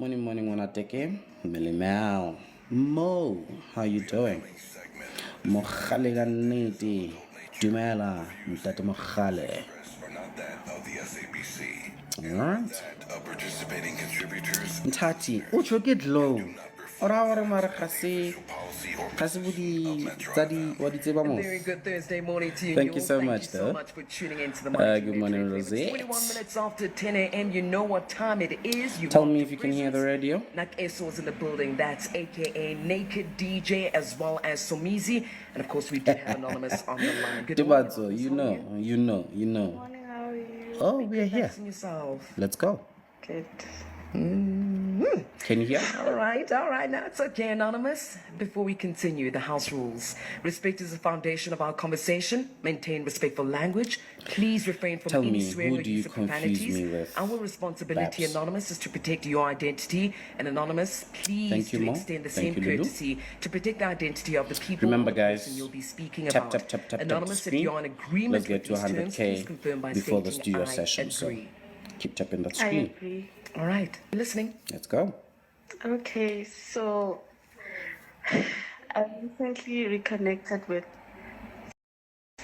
Morning, Wanateke. Melimao. Mo, how you doing? Mokhale ganiti. Dumela. Mtate Mokhale. Alright. Ntati, ucho get low. Ora mara khasi. A very good Thursday morning to you. Thank you so much, so much for tuning into the morning. Good morning, Rosie. 21 minutes after 10 a.m. You know what time it is. Tell me if you can hear the radio. Kagiso's in the building. That's AKA Naked DJ as well as Somizi. And of course, we do have Anonymous on the line. Good morning. You know. Good morning, how are you? Oh, we are here. Let's go. Good. Can you hear? All right. Now it's okay, Anonymous. Before we continue, the house rules. Respect is the foundation of our conversation. Maintain respectful language. Please refrain from any swearing or use of profanities. Our responsibility, Anonymous, is to protect your identity. And Anonymous, please extend the same courtesy to protect the identity of the people. Remember, guys, you'll be speaking about. Tap Anonymous, if you're in agreement with these terms, please confirm by before the studio session. So keep tapping that screen. I agree. All right, listening. Let's go. Okay, so I recently reconnected with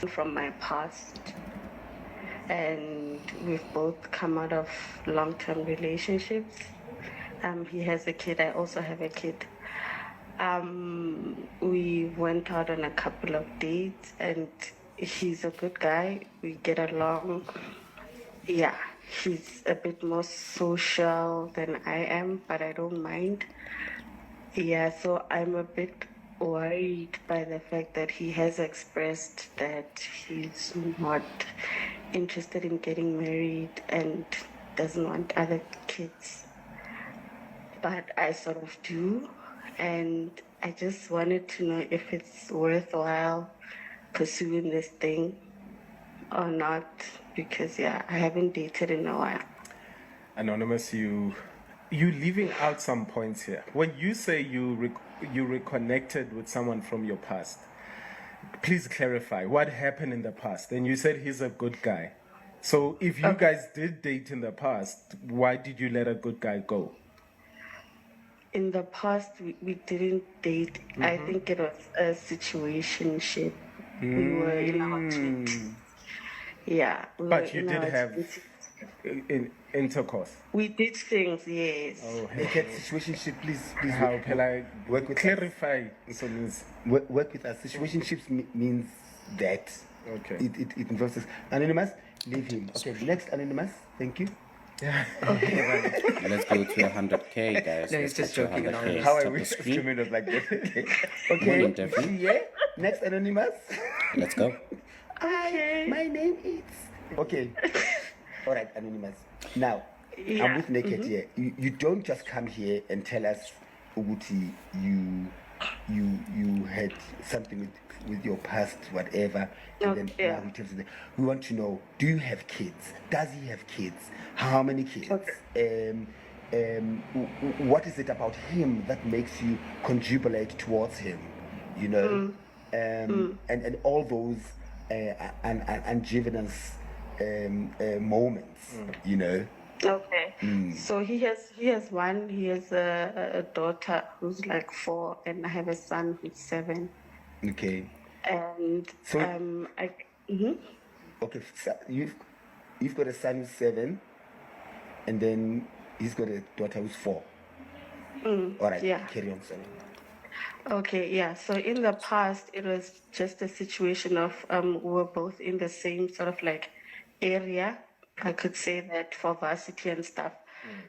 from my past, and we've both come out of long-term relationships. He has a kid, I also have a kid. We went out on a couple of dates, and he's a good guy. We get along. Yeah. He's a bit more social than I am, but I don't mind. Yeah, so I'm a bit worried by the fact that he has expressed that he's not interested in getting married and doesn't want other kids. But I sort of do, and I just wanted to know if it's worthwhile pursuing this thing or not, because I haven't dated in a while. Anonymous, you leaving out some points here. When you say you reconnected with someone from your past, please clarify what happened in the past. And you said he's a good guy. So if you guys did date in the past, why did you let a good guy go? In the past, we didn't date. I think it was a situationship. We were in our 20s. Yeah. But you did have intercourse. We did things, yes. Oh, situationship, please how can I work with clarify? So means work with us. Situationships means that. Okay. It involves us. Anonymous, leave him. Okay, next Anonymous. Thank you. Okay. Let's go to 100K, guys. No, he's just joking. How I wish streaming was like this. Okay. Yeah. Next Anonymous. Let's go. Okay. My name is. Okay. All right, Anonymous. Now, I'm with Naked here. You don't just come here and tell us, Uguti, you had something with your past, whatever. And then now he tells you that. We want to know, do you have kids? Does he have kids? How many kids? What is it about him that makes you conjubulate towards him? You know? And all those unjuvenous moments, you know. Okay. So he has one. He has a daughter who's like 4, and I have a son who's 7. Okay. And so, okay, so you've got a son who's 7, and then he's got a daughter who's 4. All right. Yeah. Carry on, son. Okay, yeah. So in the past, it was just a situation of we were both in the same sort of like area. I could say that for varsity and stuff.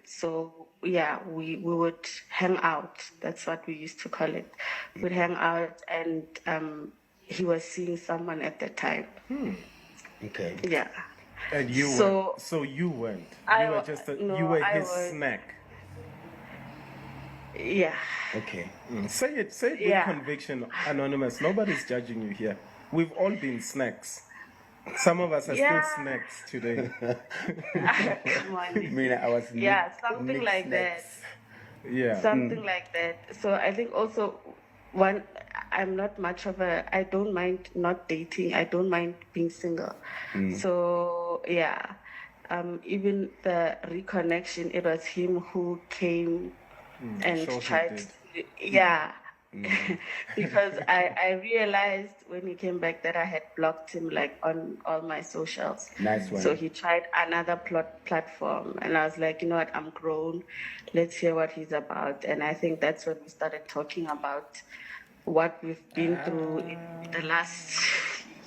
So yeah, we would hang out. That's what we used to call it. We'd hang out, and he was seeing someone at the time. Okay. Yeah. And you went. So you went. You were just you were his snack. Yeah. Okay. Say it with conviction, Anonymous. Nobody's judging you here. We've all been snacks. Some of us are still snacks today. Come on. I mean, I was something like snacks. that. Yeah. Something like that. So I think also I'm not much of I don't mind not dating. I don't mind being single. So yeah. even the reconnection, it was him who came and sure he tried did. yeah. Because I realized when he came back that I had blocked him like on all my socials. Nice one. So he tried another platform, and I was like, you know what, I'm grown. Let's hear what he's about. And I think that's when we started talking about what we've been through in the last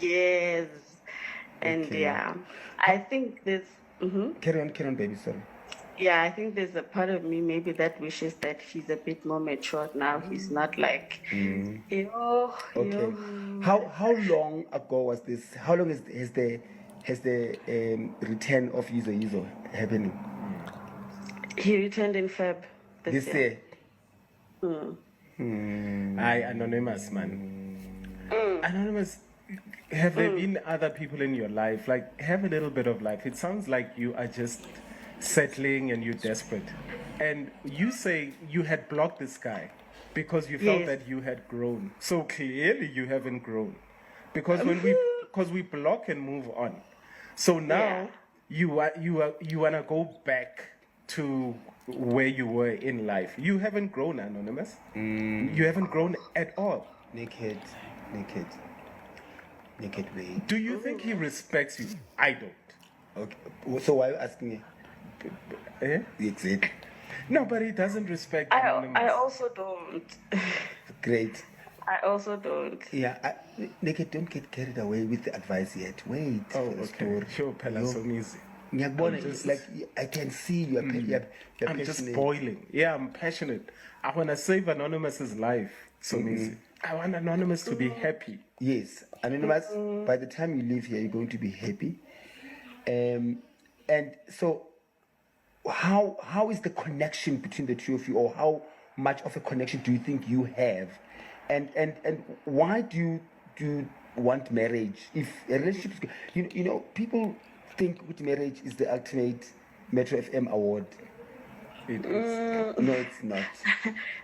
years. And Okay. yeah, I think there's. Carry on, baby. Sorry. Yeah, I think there's a part of me maybe that wishes that he's a bit more matured now. He's not like, Okay. How long ago was this? How long has the return of Yizo happening? He returned in Feb this year. Anonymous, man. Anonymous, have there been other people in your life? Like, have a little bit of life. It sounds like you are just settling and you're desperate. And you say you had blocked this guy because you felt that you had grown. So clearly you haven't grown. Because because we block and move on. So now you want to go back to where you were in life. You haven't grown, Anonymous. You haven't grown at all. Naked way. Do you think he respects you? I don't. Okay. So why are you asking me? Exactly. No, but he doesn't respect Anonymous. I also don't. Great. I also don't. Yeah, Naked, don't get carried away with the advice yet. Wait for the story. Sure, Pella, so easy. Like I can see you are you're I'm just passionate. boiling. Yeah, I'm passionate. I want to save Anonymous's life. So easy. I want Anonymous to be happy. Yes, Anonymous, by the time you leave here, you're going to be happy. And so, how is the connection between the two of you, or how much of a connection do you think you have? And why do you want marriage? If a relationship, you know, people think with marriage is the ultimate Metro FM award. It is. No, it's not.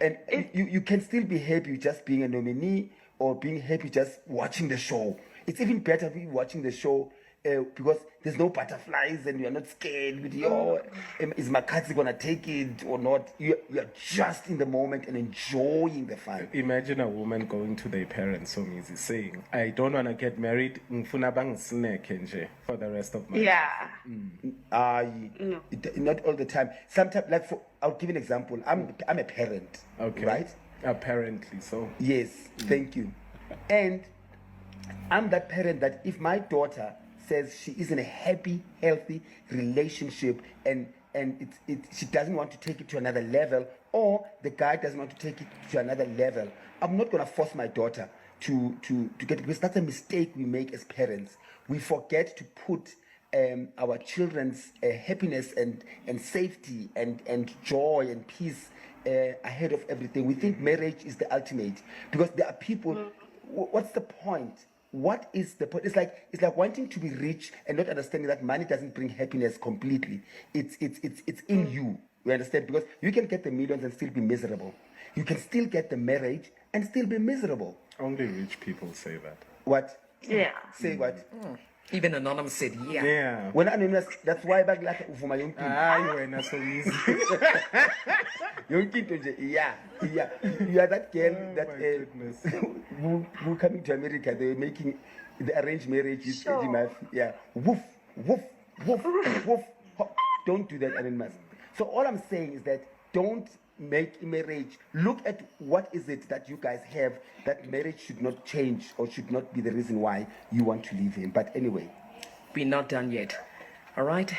And you can still be happy just being a nominee, or being happy just watching the show. It's even better be watching the show because there's no butterflies and you're not scared with is Makatsi gonna take it or not? You're just in the moment and enjoying the fun. Imagine a woman going to their parents, so easy, saying, I don't want to get married ngifuna bangisineke nje for the rest of my life. Not all the time. Sometimes, like I'll give you an example. I'm a parent. Okay. Right? Apparently so. Yes, thank you. And I'm that parent that if my daughter says she is in a happy, healthy relationship and she doesn't want to take it to another level, or the guy doesn't want to take it to another level, I'm not going to force my daughter to get it, because that's a mistake we make as parents. We forget to put our children's happiness and safety and joy and peace ahead of everything. We think marriage is the ultimate, because there are people. What's the point? What is the point? It's like wanting to be rich and not understanding that money doesn't bring happiness completely. It's in you. You understand? Because you can get the millions and still be miserable. You can still get the marriage and still be miserable. Only rich people say that. What? Yeah. Say what? Even Anonymous said, yeah. Yeah. When Anonymous, that's why back like for my young people. You were so easy. Young people, yeah. You are that girl that who coming to America. They're making the arranged marriages. Sure. Yeah. Woof, woof, woof, woof. Don't do that, Anonymous. So all I'm saying is that don't make marriage. Look at what is it that you guys have that marriage should not change or should not be the reason why you want to leave him. But anyway, we're not done yet. All right,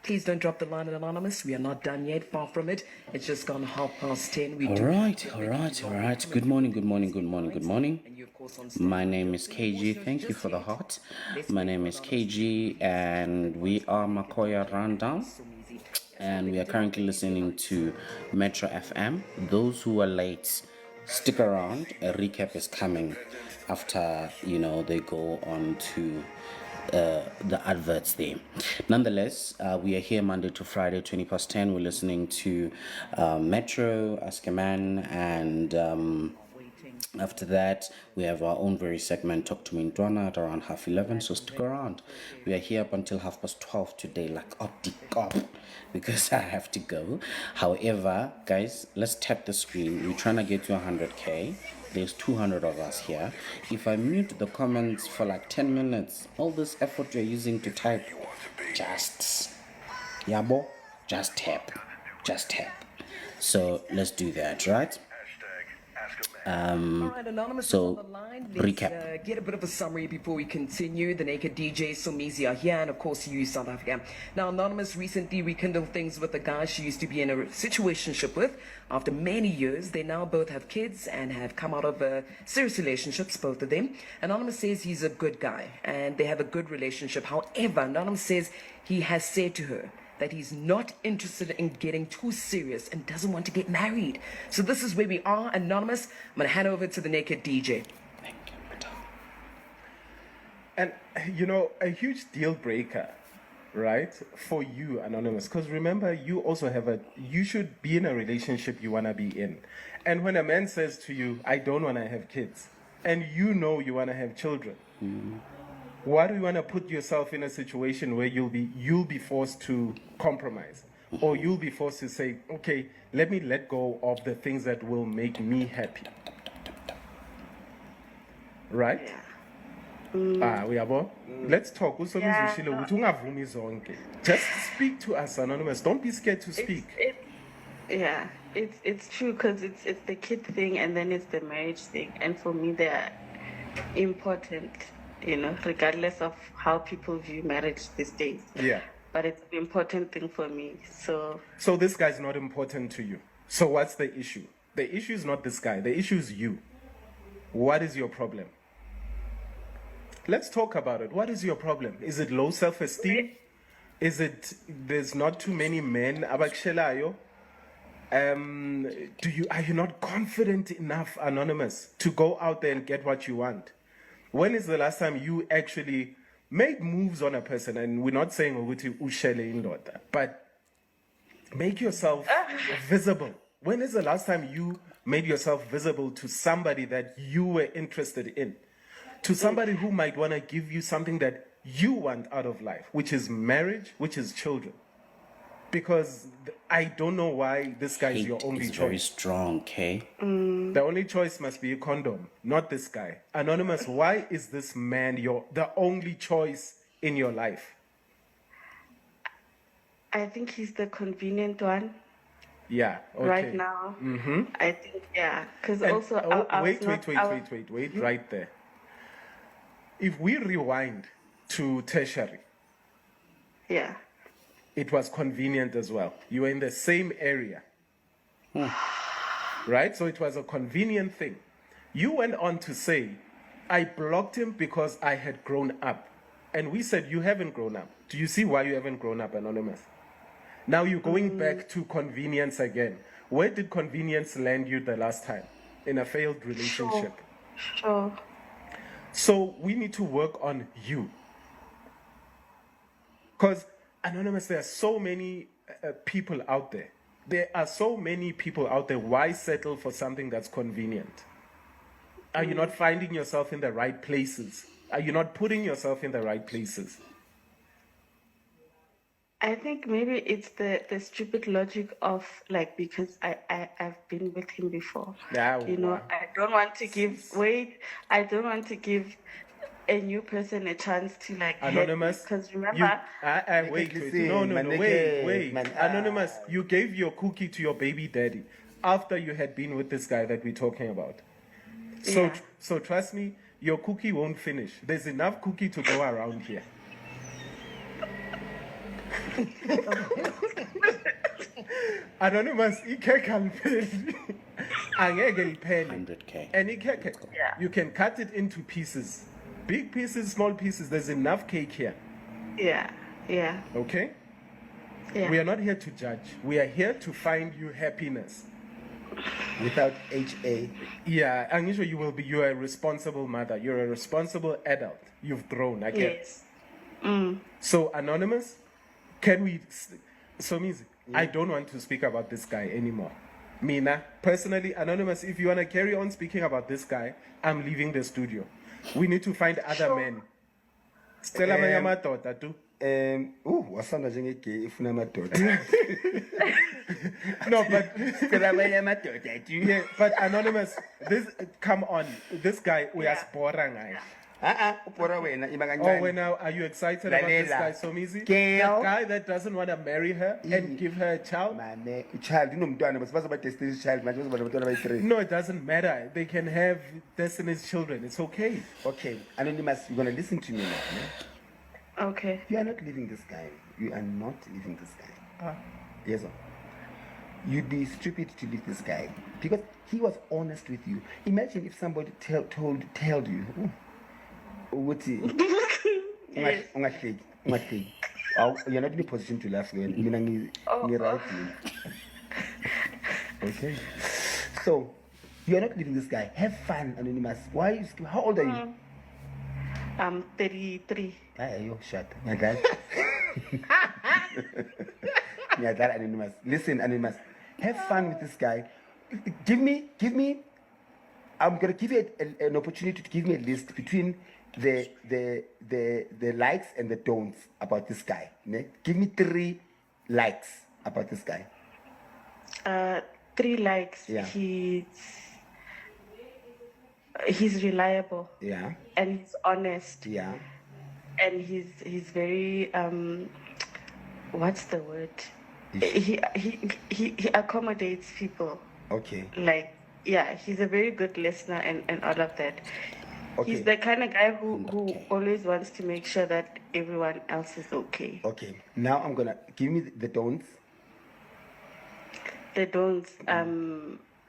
please don't drop the line, Anonymous. We are not done yet. Far from it. It's just gone 10:30. All right. Good morning. My name is KG. Thank you for the heart. My name is KG, and we are Makoya Rundown. And we are currently listening to Metro FM. Those who are late, stick around. A recap is coming after, they go on to the adverts there. Nonetheless, we are here Monday to Friday, 10:20. We're listening to Metro, Ask a Man, and After that, we have our own very segment, Talk to Me Ndwana, at around 11:30, so stick around. We are here up until 12:30 today, like up, because I have to go. However, guys, let's tap the screen. We're trying to get to 100K. There's 200 of us here. If I mute the comments for like 10 minutes, all this effort you're using to type, just tap. So let's do that, right? All right, Anonymous so, is on the line. Let's recap. Get a bit of a summary before we continue. The Naked DJ, Somizi are here, and of course you, South Africa. Now, Anonymous recently rekindled things with a guy she used to be in a situationship with. After many years, they now both have kids and have come out of serious relationships, both of them. Anonymous says he's a good guy, and they have a good relationship. However, Anonymous says he has said to her that he's not interested in getting too serious and doesn't want to get married. So this is where we are, Anonymous. I'm going to hand over to the Naked DJ. And, a huge deal breaker, right, for you, Anonymous, because remember, you also you should be in a relationship you want to be in. And when a man says to you, I don't want to have kids, and you know you want to have children, why do you want to put yourself in a situation where you'll be forced to compromise, or you'll be forced to say, okay, let me let go of the things that will make me happy, right? Let's talk. Just speak to us, Anonymous. Don't be scared to speak. It's true, because it's the kid thing, and then it's the marriage thing, and for me they're important, regardless of how people view marriage these days. Yeah. But it's an important thing for me. So this guy's not important to you. So what's the issue? The issue is not this guy. The issue is you. What is your problem? Let's talk about it. What is your problem? Is it low self-esteem? Is it there's not too many men? Are you not confident enough, Anonymous, to go out there and get what you want? When is the last time you actually made moves on a person? And we're not saying ukuthi ushele indoda, but make yourself visible. When is the last time you made yourself visible to somebody that you were interested in? To somebody who might want to give you something that you want out of life, which is marriage, which is children. Because I don't know why this guy is your only choice. Very strong, okay? The only choice must be a condom, not this guy. Anonymous, why is this man the only choice in your life? I think he's the convenient one. Yeah, okay. Right now. Mm-hmm. I think, because also... Wait, right there. If we rewind to tertiary... Yeah. It was convenient as well. You were in the same area. Right? So it was a convenient thing. You went on to say, I blocked him because I had grown up. And we said, you haven't grown up. Do you see why you haven't grown up, Anonymous? Now you're going back to convenience again. Where did convenience land you the last time? In a failed relationship. Sure. So we need to work on you. Because, Anonymous, there are so many people out there. There are so many people out there. Why settle for something that's convenient? Are you not finding yourself in the right places? Are you not putting yourself in the right places? I think maybe it's the stupid logic of, because I've been with him before. I don't want to give a new person a chance to Anonymous, because remember wait. Anonymous, you gave your cookie to your baby daddy after you had been with this guy that we're talking about. So trust me, your cookie won't finish. There's enough cookie to go around here. Anonymous, 100K. And you can cut it into pieces. Big pieces, small pieces. There's enough cake here. Yeah. Okay? Yeah. We are not here to judge. We are here to find you happiness. Without HA. Yeah, and usually you are a responsible mother. You're a responsible adult. You've grown, I guess. Yes. So, Anonymous, can we... So means I don't want to speak about this guy anymore. Mina, personally, Anonymous, if you want to carry on speaking about this guy, I'm leaving the studio. We need to find other men. Stella Mayamato, too. Wasanda njengegay ifuna amadoda. No, but Cela abanye amadoda yeah, but Anonymous, come on, this guy we are sporang. Upora wena iba Oh, kancane. well, now are you excited about this guy, Somizi? Girl. That guy that doesn't want to marry her and give her a child? Mane, child unomntwana basibaza ba destiny child manje bazoba nabantwana bayi-3. No, it doesn't matter. They can have Destiny's children. It's okay. Okay, Anonymous, you're gonna listen to me now. Ne? Okay. You are not leaving this guy. You are not leaving this guy. Yes, sir. You'd be stupid to leave this guy because he was honest with you. Imagine if somebody told you, ukuthi ungahleki. You're not in a position to laugh when mina right. Okay. So you're not leaving this guy. Have fun, Anonymous. Why? How old are you? I'm 33. Yo, shut. Nyadala, Anonymous. Listen, Anonymous. Have fun with this guy. Give me. I'm gonna give you an opportunity to give me a list between the likes and the don'ts about this guy. Ne? Give me 3 likes about this guy. 3 likes. Yeah. He's reliable. Yeah. And he's honest. Yeah. And he's very what's the word? He accommodates people. Okay. Like, yeah, he's a very good listener and all of that. Okay. He's the kind of guy who always wants to make sure that everyone else is okay. Okay. Now I'm gonna give me the don'ts. The don'ts,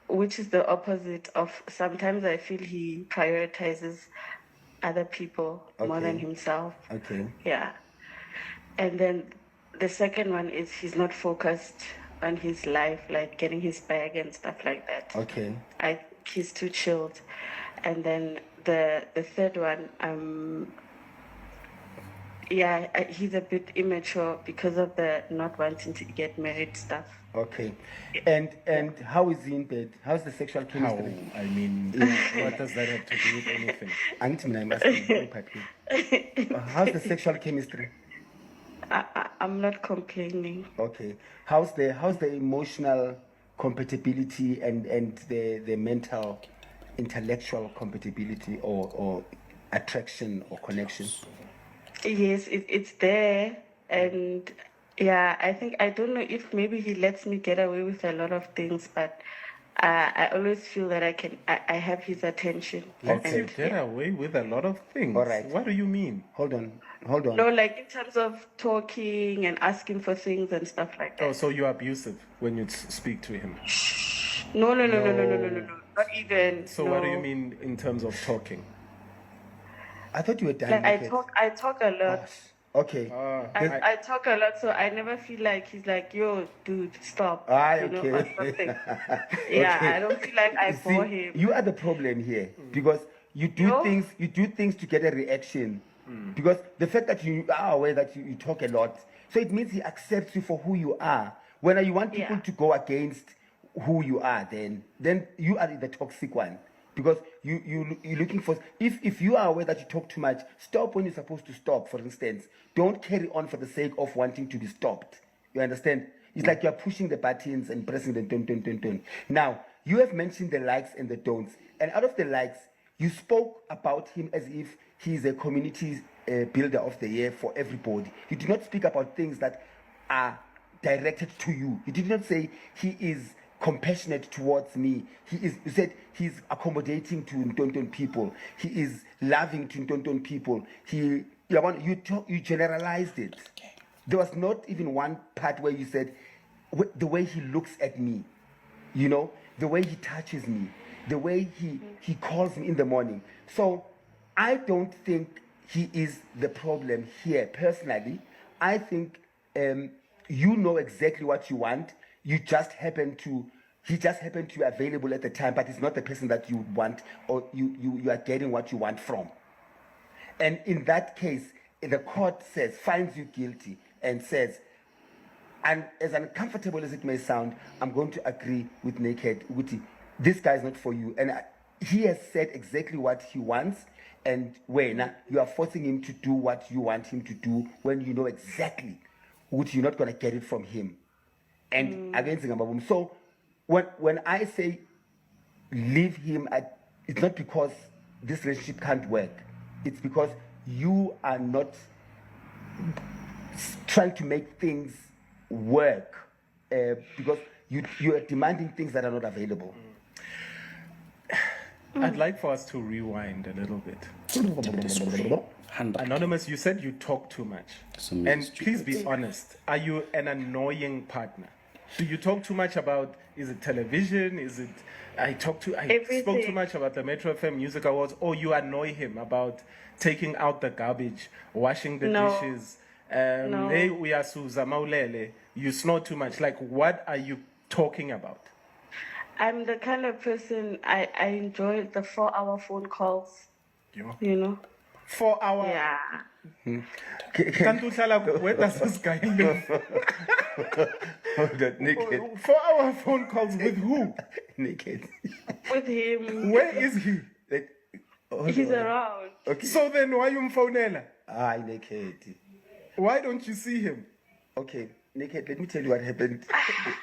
which is the opposite of sometimes I feel he prioritizes other people more than Okay. himself. Okay. Yeah. And then the second one is he's not focused on his life, like getting his bag and stuff like that. Okay. I think he's too chilled. And then the third one, he's a bit immature because of the not wanting to get married stuff. Okay. And how is he in bed? How's the sexual How? chemistry? I mean, what does that have to do with anything? Angithi mina I'm asking. How's the sexual chemistry? I'm not complaining. Okay. How's the emotional compatibility and the mental, intellectual compatibility or attraction or connection? Yes, it's there. And yeah, I don't know if maybe he lets me get away with a lot of things, but I always feel that I have his attention. Let's you get away with a lot of things. All right. What do you mean? Hold on. No, like in terms of talking and asking for things and stuff like that. Oh, so you're abusive when you speak to him. No. Not even. So what do you mean in terms of talking? I thought you were done. Like with I talk a lot. it. Okay. I talk a lot, so I never feel like he's like, yo, dude, stop. Okay. Or something. Yeah, Okay. I don't feel like I See, bore him. you are the problem here because you do No. things to get a reaction. Because the fact that you are aware that you talk a lot, so it means he accepts you for who you are. When you want people Yeah. to go against who you are, then you are the toxic one. Because you're looking for, if you are aware that you talk too much, stop when you're supposed to stop, for instance. Don't carry on for the sake of wanting to be stopped. You understand? It's like you're pushing the buttons and pressing the dun. Now, you have mentioned the likes and the don'ts. And out of the likes, you spoke about him as if he's a community builder of the year for everybody. You did not speak about things that are directed to you. You did not say he is compassionate towards me. You said he's accommodating to Ntonton people. He is loving to Ntonton people. You generalized it. There was not even one part where you said the way he looks at me, the way he touches me, the way he calls me in the morning. So I don't think he is the problem here. Personally, I think you know exactly what you want. He just happened to be available at the time, but it's not the person that you want, or you are getting what you want from. And in that case, the court finds you guilty and says, And as uncomfortable as it may sound, I'm going to agree with Naked. Uguti, this guy is not for you. And he has said exactly what he wants. And when you are forcing him to do what you want him to do, when you know exactly what you're not going to get it from him. And against him. So when I say leave him, it's not because this relationship can't work. It's because you are not trying to make things work, because you are demanding things that are not available. I'd like for us to rewind a little bit. Anonymous, you said you talk too much. And please be honest. Are you an annoying partner? Do you talk too much about, is it television? Is it, I spoke too much about the Metro FM Music Awards, or you annoy him about taking out the garbage, washing the dishes? No. Hey, we are Suza Maulele. You snore too much. Like, what are you talking about? I'm the kind of person, I enjoy the 4-hour phone calls, you know? 4 hour. Yeah. Where does this guy live? Hold on, Naked. 4 hour phone calls with who? Naked. With him. Where is he? He's around. Okay. So then why you mphonela? Naked. Why don't you see him? Okay, Naked, let me tell you what happened.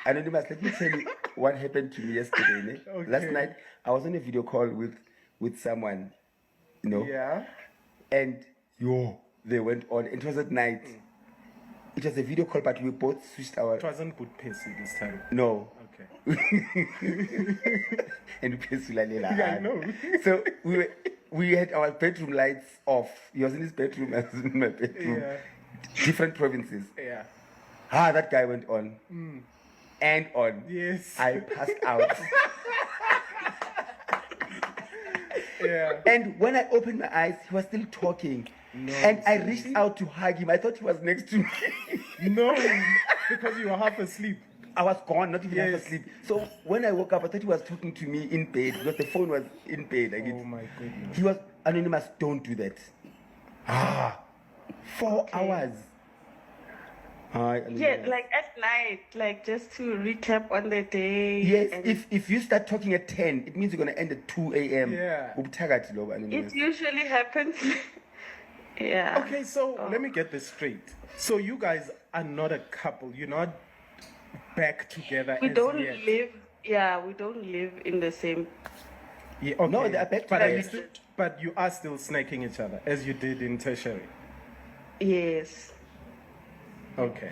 Anonymous, let me tell you what happened to me yesterday. Okay. Last night, I was on a video call with someone, you know. Yeah. And they went on. It was at night. It was a video call, but we both switched our. It wasn't good pacey this time. No. Okay. And Yeah, I know. So we had our bedroom lights off. He was in his bedroom, I was in my bedroom. Yeah. Different provinces. Yeah. That guy went on. And on. Yes. I passed out. Yeah. And when I opened my eyes, he was still talking. No, and I reached out to hug him. I thought he was next to me. No, because you were half asleep. I was gone, not even half Yes. asleep. So when I woke up, I thought he was talking to me in bed because the phone was in bed. Oh my goodness. He was anonymous. Don't do that. 4 hours. Hi, Yeah, Anonymous. like at night, like just to recap on the day. Yes, and if you start talking at 10, it means you're going to end at 2 a.m. Yeah. Ubuthakathi lobo, Anonymous. it usually happens. Yeah. Okay, so let me get this straight. So you guys are not a couple. You're not back together We as don't yet. live. Yeah, we don't live in the same. Yeah, okay. No, they are back but, together. but you are still snaking each other as you did in tertiary. Yes. Okay.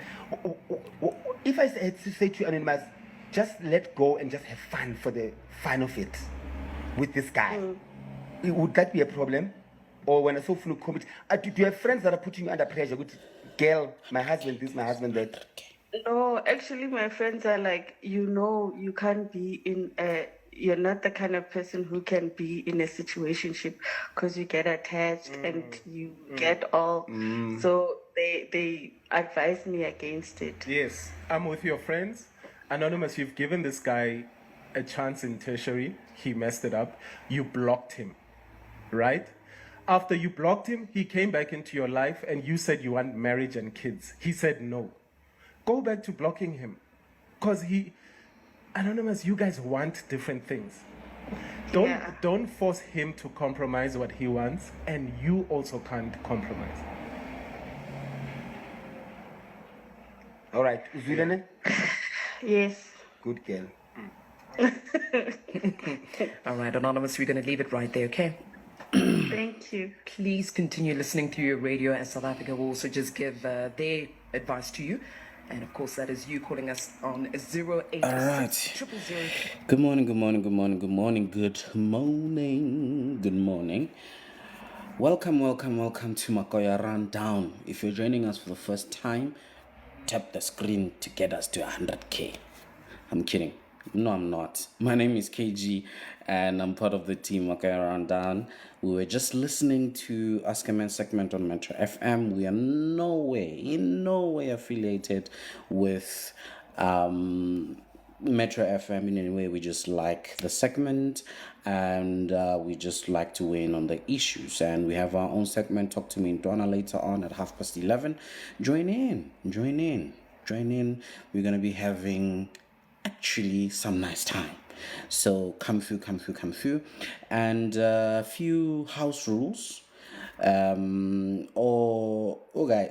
If I had to say to you, Anonymous, just let go and just have fun for the fun of it with this guy, would that be a problem? Or when I saw flu commit, do you have friends that are putting you under pressure? Good girl, my husband this, my husband that. No, actually, my friends are like, you can't be in a. You're not the kind of person who can be in a situationship because you get attached and you get all. So they advise me against it. Yes, I'm with your friends. Anonymous, you've given this guy a chance in tertiary. He messed it up. You blocked him, right? After you blocked him, he came back into your life and you said you want marriage and kids. He said no. Go back to blocking him. Because Anonymous, you guys want different things. Don't force him to compromise what he wants, and you also can't compromise. All right, Uzwilene? Yes. Good girl. All right, Anonymous, we're going to leave it right there, okay? Thank you. Please continue listening through your radio, and South Africa will also just give their advice to you. And of course, that is you calling us on 086 All right. 000. Good morning, good morning, good morning, good morning, good morning, good morning. Welcome to Makoya Rundown. If you're joining us for the first time, tap the screen to get us to 100K. I'm kidding. No, I'm not. My name is KG, and I'm part of the team Makoya Rundown. We were just listening to Ask a Man segment on Metro FM. We are in no way affiliated with Metro FM in any way. We just like the segment, and we just like to weigh in on the issues. And we have our own segment, Talk to Me in Donna, later on at 11:30. Join in. join in. We're going to be having actually some nice time. So come through. And a few house rules. Okay,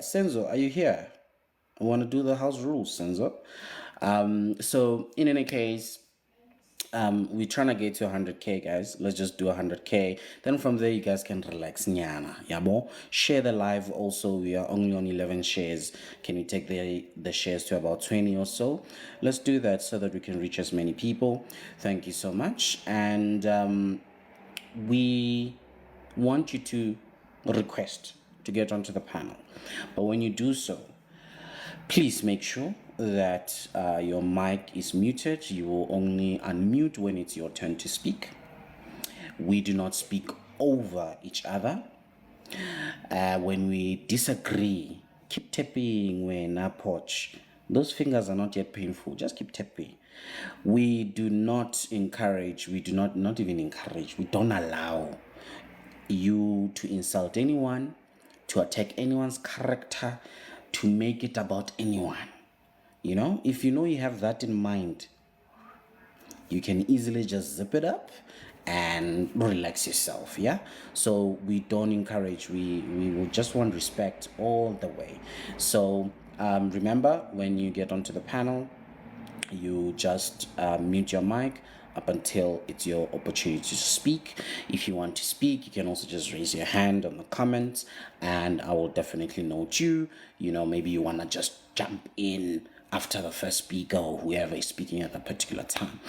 Senzo, are you here? I want to do the house rules, Senzo. So in any case, we're trying to get to 100k, guys. Let's just do 100k, then from there you guys can relax nyana, yabo. Share the live also. We are only on 11 shares. Can we take the shares to about 20 or so? Let's do that so that we can reach as many people. Thank you so much. And we want you to request to get onto the panel, but when you do so, please make sure that your mic is muted. You will only unmute when it's your turn to speak. We do not speak over each other. When we disagree, keep tapping when I porch. Those fingers are not yet painful. Just keep tapping. We do not encourage, we do not even encourage, we don't allow you to insult anyone, to attack anyone's character, to make it about anyone. You know, if you know you have that in mind, you can easily just zip it up and relax yourself. Yeah, so we don't encourage, we will just want respect all the way. So remember, when you get onto the panel, you just mute your mic up until it's your opportunity to speak. If you want to speak, you can also just raise your hand on the comments and I will definitely note you. You know, maybe you want to just jump in after the first speaker or whoever is speaking at a particular time.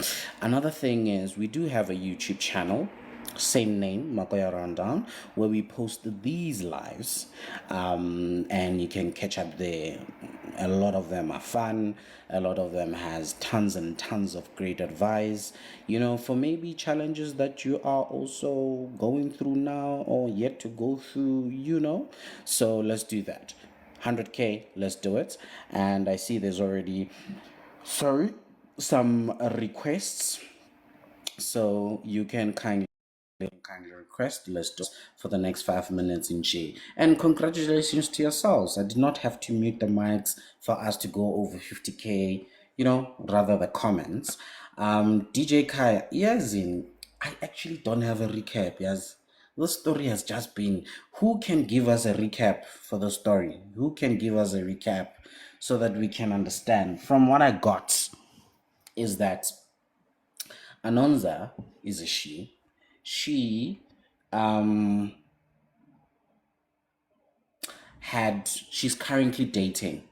Another thing is, we do have a YouTube channel, same name, Makoya Rundown, where we post these lives, and you can catch up there. A lot of them are fun. A lot of them has tons and tons of great advice, you know, for maybe challenges that you are also going through now or yet to go through, you know. So let's do that. 100k, let's do it. And I see there's already some requests, so you can kindly request. Let's do for the next 5 minutes in J. And congratulations to yourselves. I did not have to mute the mics for us to go over 50k, you know, rather the comments. DJ Kaya, yes, I actually don't have a recap. Yes, the story has just been. Who can give us a recap for the story? Who can give us a recap so that we can understand? From what I got, is that Anonza is a she. She she's currently dating.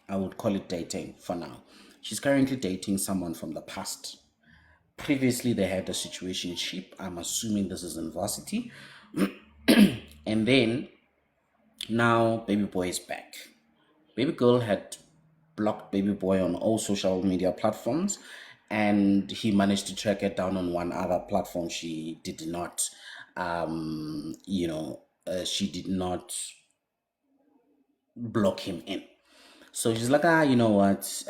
I would call it dating for now. She's currently dating someone from the past. Previously, they had a situationship. I'm assuming this is in varsity. And then now, baby boy is back. Baby girl had blocked baby boy on all social media platforms, and he managed to track her down on one other platform. She did not, she did not block him in. So she's like, you know what?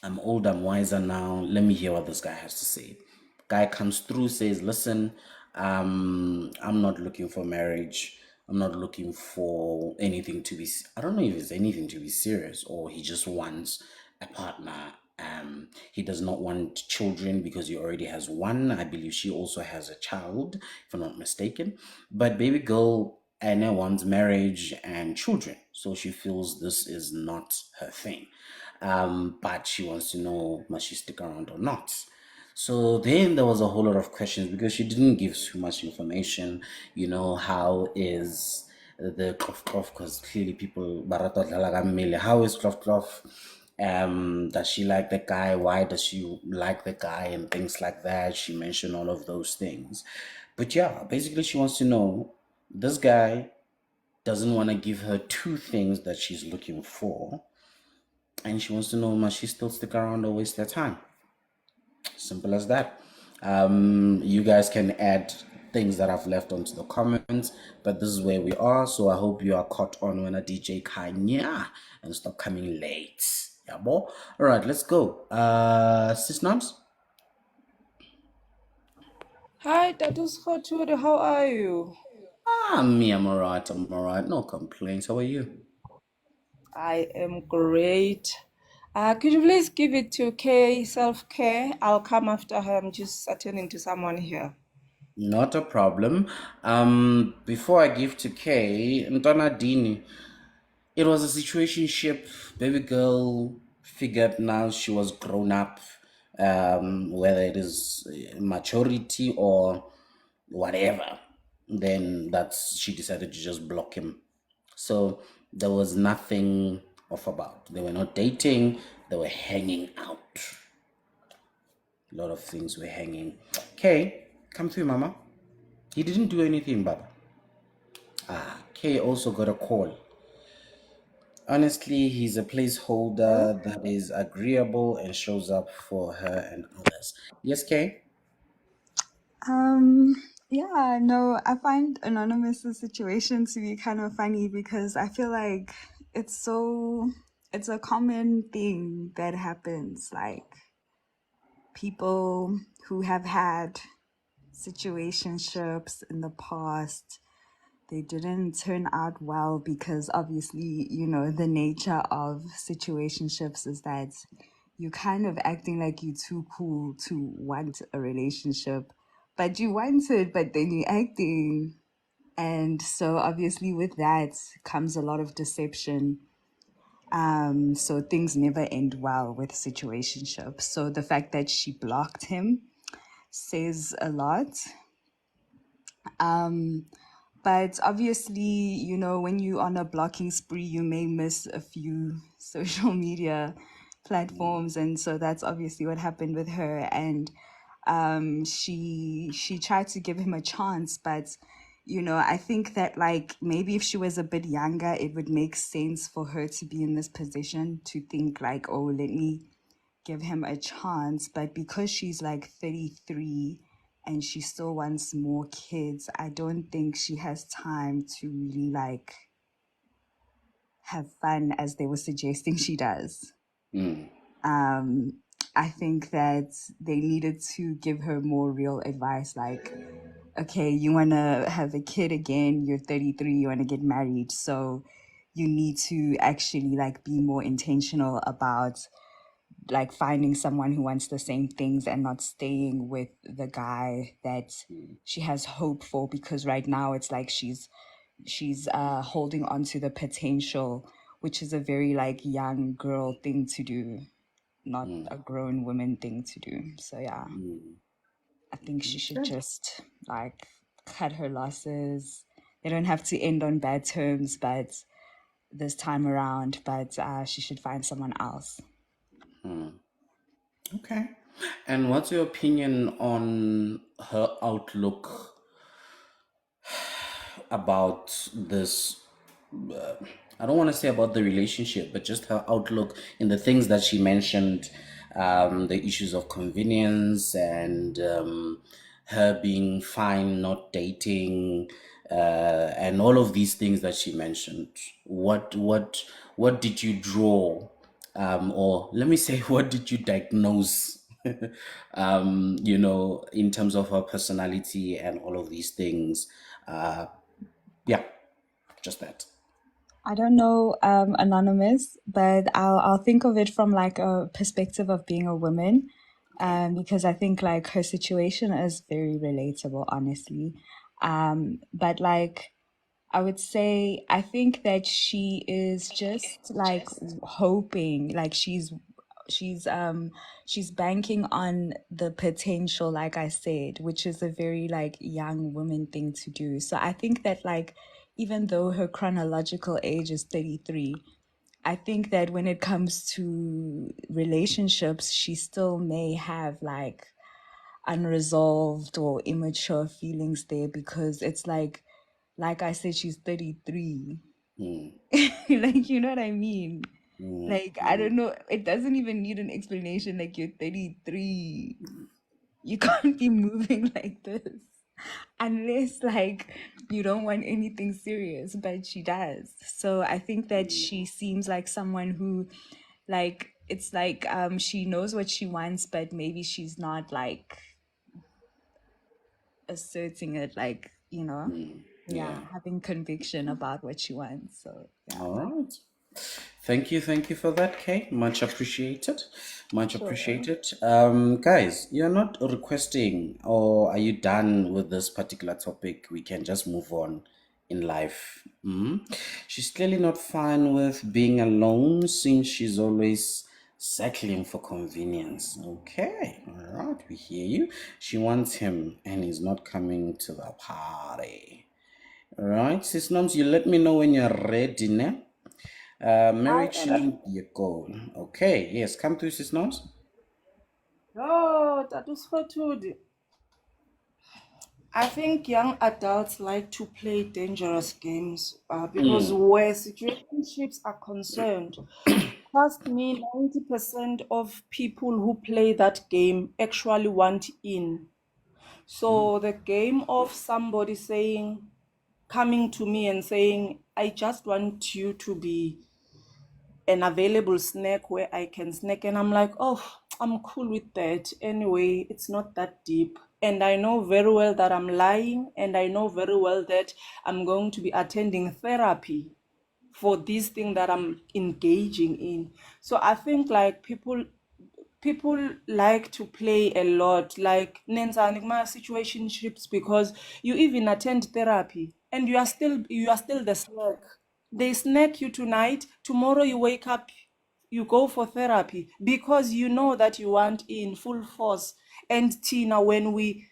I'm old, I'm wiser now. Let me hear what this guy has to say. Guy comes through, says, listen, I'm not looking for marriage. I'm not looking for anything to be, I don't know if it's anything to be serious, or he just wants a partner. He does not want children because he already has one. I believe she also has a child, if I'm not mistaken. But baby girl Anna wants marriage and children, so she feels this is not her thing. But she wants to know, must she stick around or not? So then there was a whole lot of questions because she didn't give too much information. You know, how is the cloth, because clearly people barato dlala ka mmele. How is cloth? Does she like the guy? Why does she like the guy? And things like that. She mentioned all of those things. But yeah, basically she wants to know, this guy doesn't want to give her two things that she's looking for. And she wants to know, must she still stick around or waste their time? Simple as that. You guys can add things that I've left onto the comments, but this is where we are. So I hope you are caught on when a DJ Kanya and stop coming late. Yeah, boy. All right, let's go. Sis Nams? Hi, Tatus Sekgothudi, how are you? I'm alright. No complaints. How are you? I am great. Could you please give it to K self care? I'll come after her. I'm just attending to someone here. Not a problem. Before I give to Kay, Ntwana Dini, it was a situationship. Baby girl figured now she was grown up, whether it is maturity or whatever. Then that's she decided to just block him. So there was nothing off about. They were not dating. They were hanging out. A lot of things were hanging. Kay, come through, mama. He didn't do anything, Baba. Kay also got a call. Honestly, he's a placeholder that is agreeable and shows up for her and others. Yes, Kay? Um, yeah, no, I find Anonymous's situation to be kind of funny because I feel like it's a common thing that happens. Like people who have had situationships in the past, they didn't turn out well because obviously, the nature of situationships is that you're kind of acting like you're too cool to want a relationship, but you want it, but then you're acting. And so obviously with that comes a lot of deception. So things never end well with situationships. So the fact that she blocked him says a lot. But obviously, when you're on a blocking spree, you may miss a few social media platforms. And so that's obviously what happened with her. And she tried to give him a chance, but I think that like maybe if she was a bit younger, it would make sense for her to be in this position to think like, oh, let me give him a chance. But because she's like 33 and she still wants more kids, I don't think she has time to really like have fun as they were suggesting she does. I think that they needed to give her more real advice, like, okay, you want to have a kid again, you're 33, you want to get married, so you need to actually like be more intentional about like finding someone who wants the same things and not staying with the guy that she has hope for, because right now it's like she's holding on to the potential, which is a very like young girl thing to do, not a grown woman thing to do. So yeah, I think she should just like cut her losses. They don't have to end on bad terms, but this time around, but she should find someone else. Okay. And what's your opinion on her outlook about this? I don't want to say about the relationship, but just her outlook in the things that she mentioned, the issues of convenience and her being fine, not dating, and all of these things that she mentioned. What did you draw, or let me say, what did you diagnose? In terms of her personality and all of these things. Yeah, just that. I don't know, Anonymous, but I'll think of it from like a perspective of being a woman, because I think like her situation is very relatable, honestly. But like I would say, I think that she is just like hoping, like she's banking on the potential, like I said, which is a very like young woman thing to do. So I think that like even though her chronological age is 33, I think that when it comes to relationships, she still may have like unresolved or immature feelings there, because it's like I said, she's 33. Like, you know what I mean? Like, I don't know. It doesn't even need an explanation. Like, you're 33. You can't be moving like this unless, like, you don't want anything serious, but she does. So I think that she seems like someone who, like, it's like she knows what she wants, but maybe she's not, like, asserting it, like, Yeah. having conviction about what she wants. So, yeah. All right. Thank you for that, Kay. Much appreciated. Much Sure. appreciated. Guys, you're not requesting, or are you done with this particular topic? We can just move on in life. She's clearly not fine with being alone since she's always settling for convenience. Okay, all right, we hear you. She wants him, and he's not coming to the party. All right, sis Noms, you let me know when you're ready, ne? I Marriage am. shouldn't be a goal. Okay, yes, come through, sis Noms. Oh, Sekgothudi. I think young adults like to play dangerous games because where situationships are concerned, trust me, 90% of people who play that game actually want in. So the game of somebody saying, coming to me and saying, I just want you to be an available snack where I can snack. And I'm like, oh, I'm cool with that. Anyway, it's not that deep. And I know very well that I'm lying. And I know very well that I'm going to be attending therapy for this thing that I'm engaging in. So I think like people like to play a lot, like nenza nigma situationships, because you even attend therapy and you are still the snack. They snack you tonight, tomorrow you wake up, you go for therapy because you know that you want in full force. And Tina, when we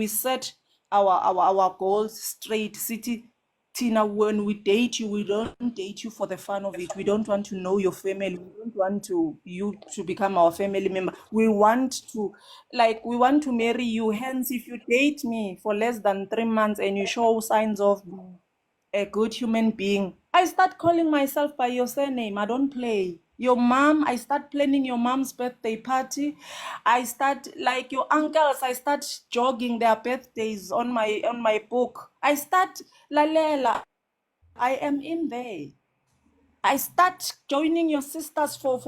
set our goals straight, city Tina, when we date you, we don't date you for the fun of it. We don't want to know your family. We don't want you to become our family member. We want to marry you. Hence, if you date me for less than 3 months and you show signs of a good human being, I start calling myself by your surname. I don't play. Your mom, I start planning your mom's birthday party. I start like your uncles, I start jogging their birthdays on my book. I start lalela. I am in there. I start joining your sisters for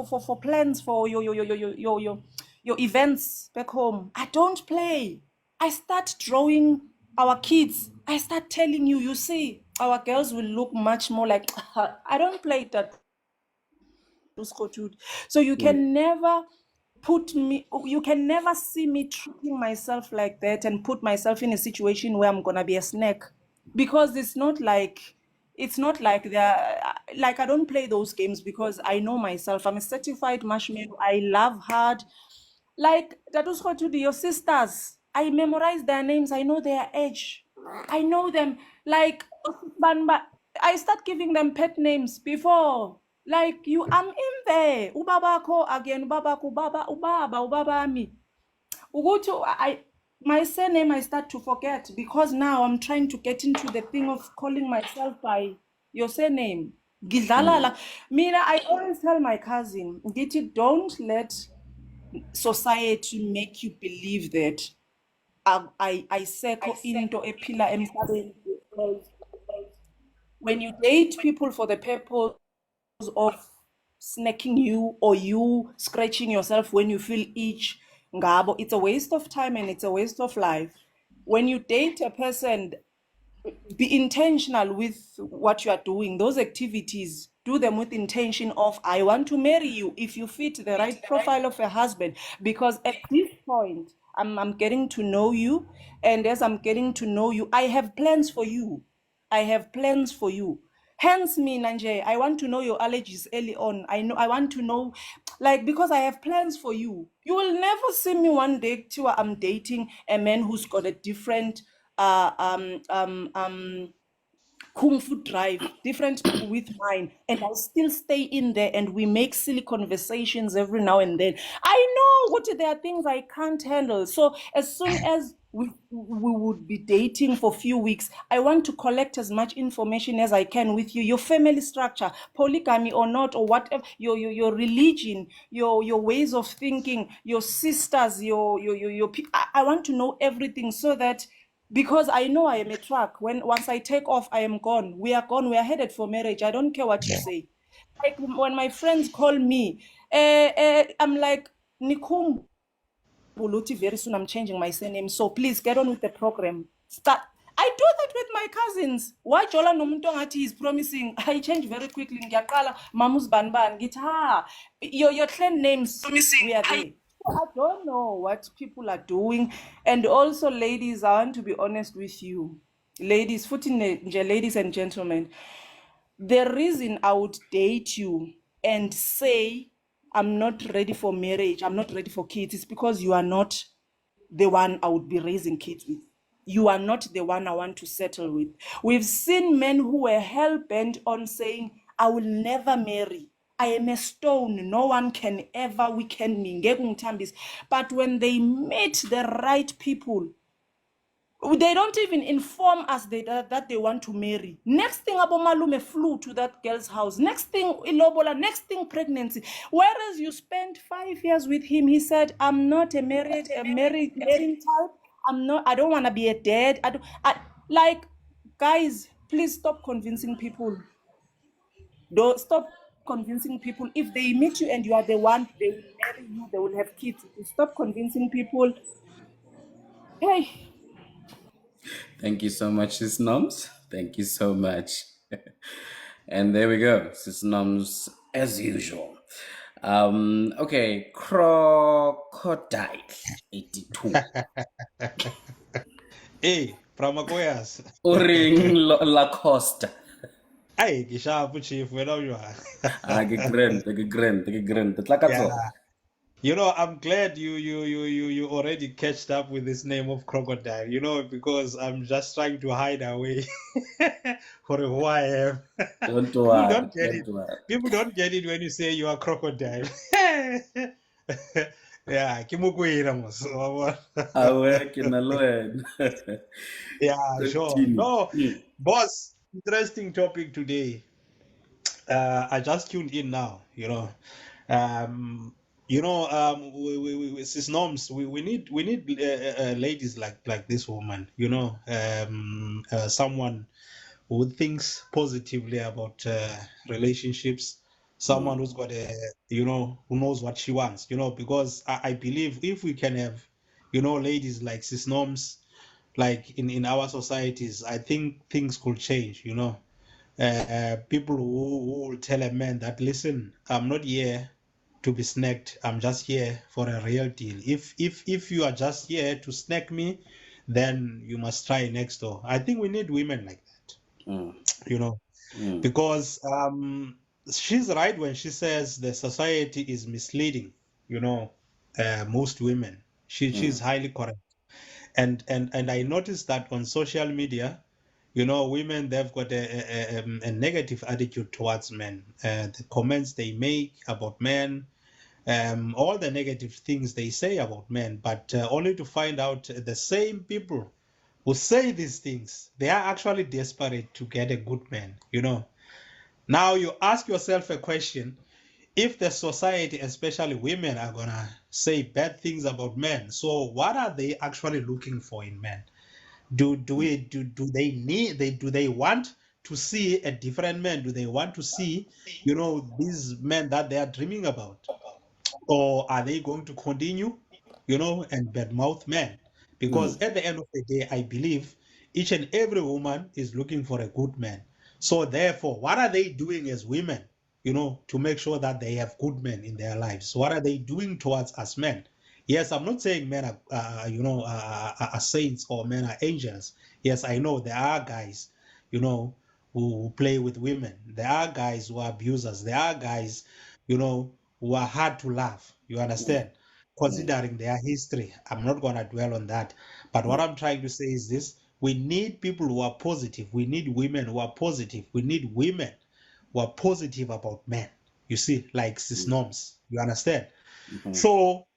plans for your events back home. I don't play. I start drawing our kids. I start telling you, you see, our girls will look much more like I don't play that. So you can never see me treating myself like that and put myself in a situation where I'm gonna be a snack, because it's not like I don't play those games because I know myself. I'm a certified marshmallow. I love hard. Like to your sisters, I memorize their names. I know their age. I know them. Like I start giving them pet names before. Like you, I'm in there. Ubabako again. Ubabako, ubaba, my surname I start to forget because now I'm trying to get into the thing of calling myself by your surname. Gidlala. Mina, I always tell my cousin, Giti, don't let society make you believe that I seko into a pillar emhlabeni, because when you date people for the purpose of snacking you or you scratching yourself when you feel itch, ngabo, it's a waste of time and it's a waste of life. When you date a person, be intentional with what you are doing. Those activities, do them with intention of, I want to marry you if you fit the right profile of a husband. Because at this point, I'm getting to know you. And as I'm getting to know you, I have plans for you. I have plans for you. Hence me, Nanje, I want to know your allergies early on. I want to know, like, because I have plans for you. You will never see me one day till I'm dating a man who's got a different uh um um um kung fu drive, different with mine, and I'll still stay in there and we make silly conversations every now and then. I know what there are things I can't handle. So as soon as we would be dating for a few weeks, I want to collect as much information as I can with you, your family structure, polygamy or not, or whatever, your religion, your ways of thinking, your sisters, I want to know everything, so that, because I know I am a truck. Once I take off, I am gone. We are gone. We are headed for marriage. I don't care what you say. Like when my friends call me, I'm like, Nikum Buluti, very soon I'm changing my surname. So please get on with the program. Start. I do that with my cousins. Why Jola Nomuntongati is promising? I change very quickly. Ngiyaqala Mamus Banban. Guitar. Your clan names. Promising. We are there. So I don't know what people are doing. And also, ladies, I want to be honest with you. Ladies, ladies and gentlemen, the reason I would date you and say I'm not ready for marriage, I'm not ready for kids, is because you are not the one I would be raising kids with. You are not the one I want to settle with. We've seen men who were hell bent on saying, I will never marry. I am a stone. No one can ever weaken me. But when they meet the right people, they don't even inform us that they want to marry. Next thing, Abomalume flew to that girl's house. Next thing, Ilobola. Next thing, pregnancy. Whereas you spent 5 years with him, he said, "I'm not a married type. I don't want to be a dad. Like, guys, please stop convincing people. Don't stop convincing people. If they meet you and you are the one, they will marry you. They will have kids. Stop convincing people. Hey." Thank you so much, Sis Noms. Thank you so much. And there we go, Sis Noms, as usual. Okay, Crocodile 82. Hey, Pramakoyas. Uring Lacosta. Hey, Kishapu Chief, wherever you are. Ke grand. Yeah. You know, I'm glad you already catched up with this name of crocodile, you know, because I'm just trying to hide away for who I am. Don't People worry, don't get it. don't worry. People don't get it when you say you are crocodile. Yeah, kimukwira mos. Awake na loen. Yeah, sure. Continue. No, boss, interesting topic today. I just tuned in now, you know. Um, Sis Norms, we need ladies like this woman, you know, someone who thinks positively about relationships, someone who's got who knows what she wants, you know, because I believe if we can have, you know, ladies like Sis Norms, like in our societies, I think things could change, you know. People who will tell a man that, listen, I'm not here to be snagged. I'm just here for a real deal. If you are just here to snag me, then you must try next door. I think we need women like that, you know, because she's right when she says the society is misleading, you know, most women. She's highly correct. And I noticed that on social media, you know, women, they've got a negative attitude towards men. The comments they make about men, all the negative things they say about men, but only to find out the same people who say these things, they are actually desperate to get a good man, you know. Now you ask yourself a question: if the society, especially women, are gonna say bad things about men, so what are they actually looking for in men? Do they want to see a different man? Do they want to see, you know, these men that they are dreaming about? Or are they going to continue, you know, and badmouth men? Because at the end of the day, I believe each and every woman is looking for a good man. So therefore, what are they doing as women, you know, to make sure that they have good men in their lives? What are they doing towards us men? Yes, I'm not saying men are, are saints or men are angels. Yes, I know there are guys, you know, who play with women. There are guys who are abusers. There are guys, you know, who are hard to love. You understand? Considering their history, I'm not going to dwell on that. But what I'm trying to say is this: we need people who are positive. We need women who are positive. We need women who are positive about men. You see, like cis norms. You understand? So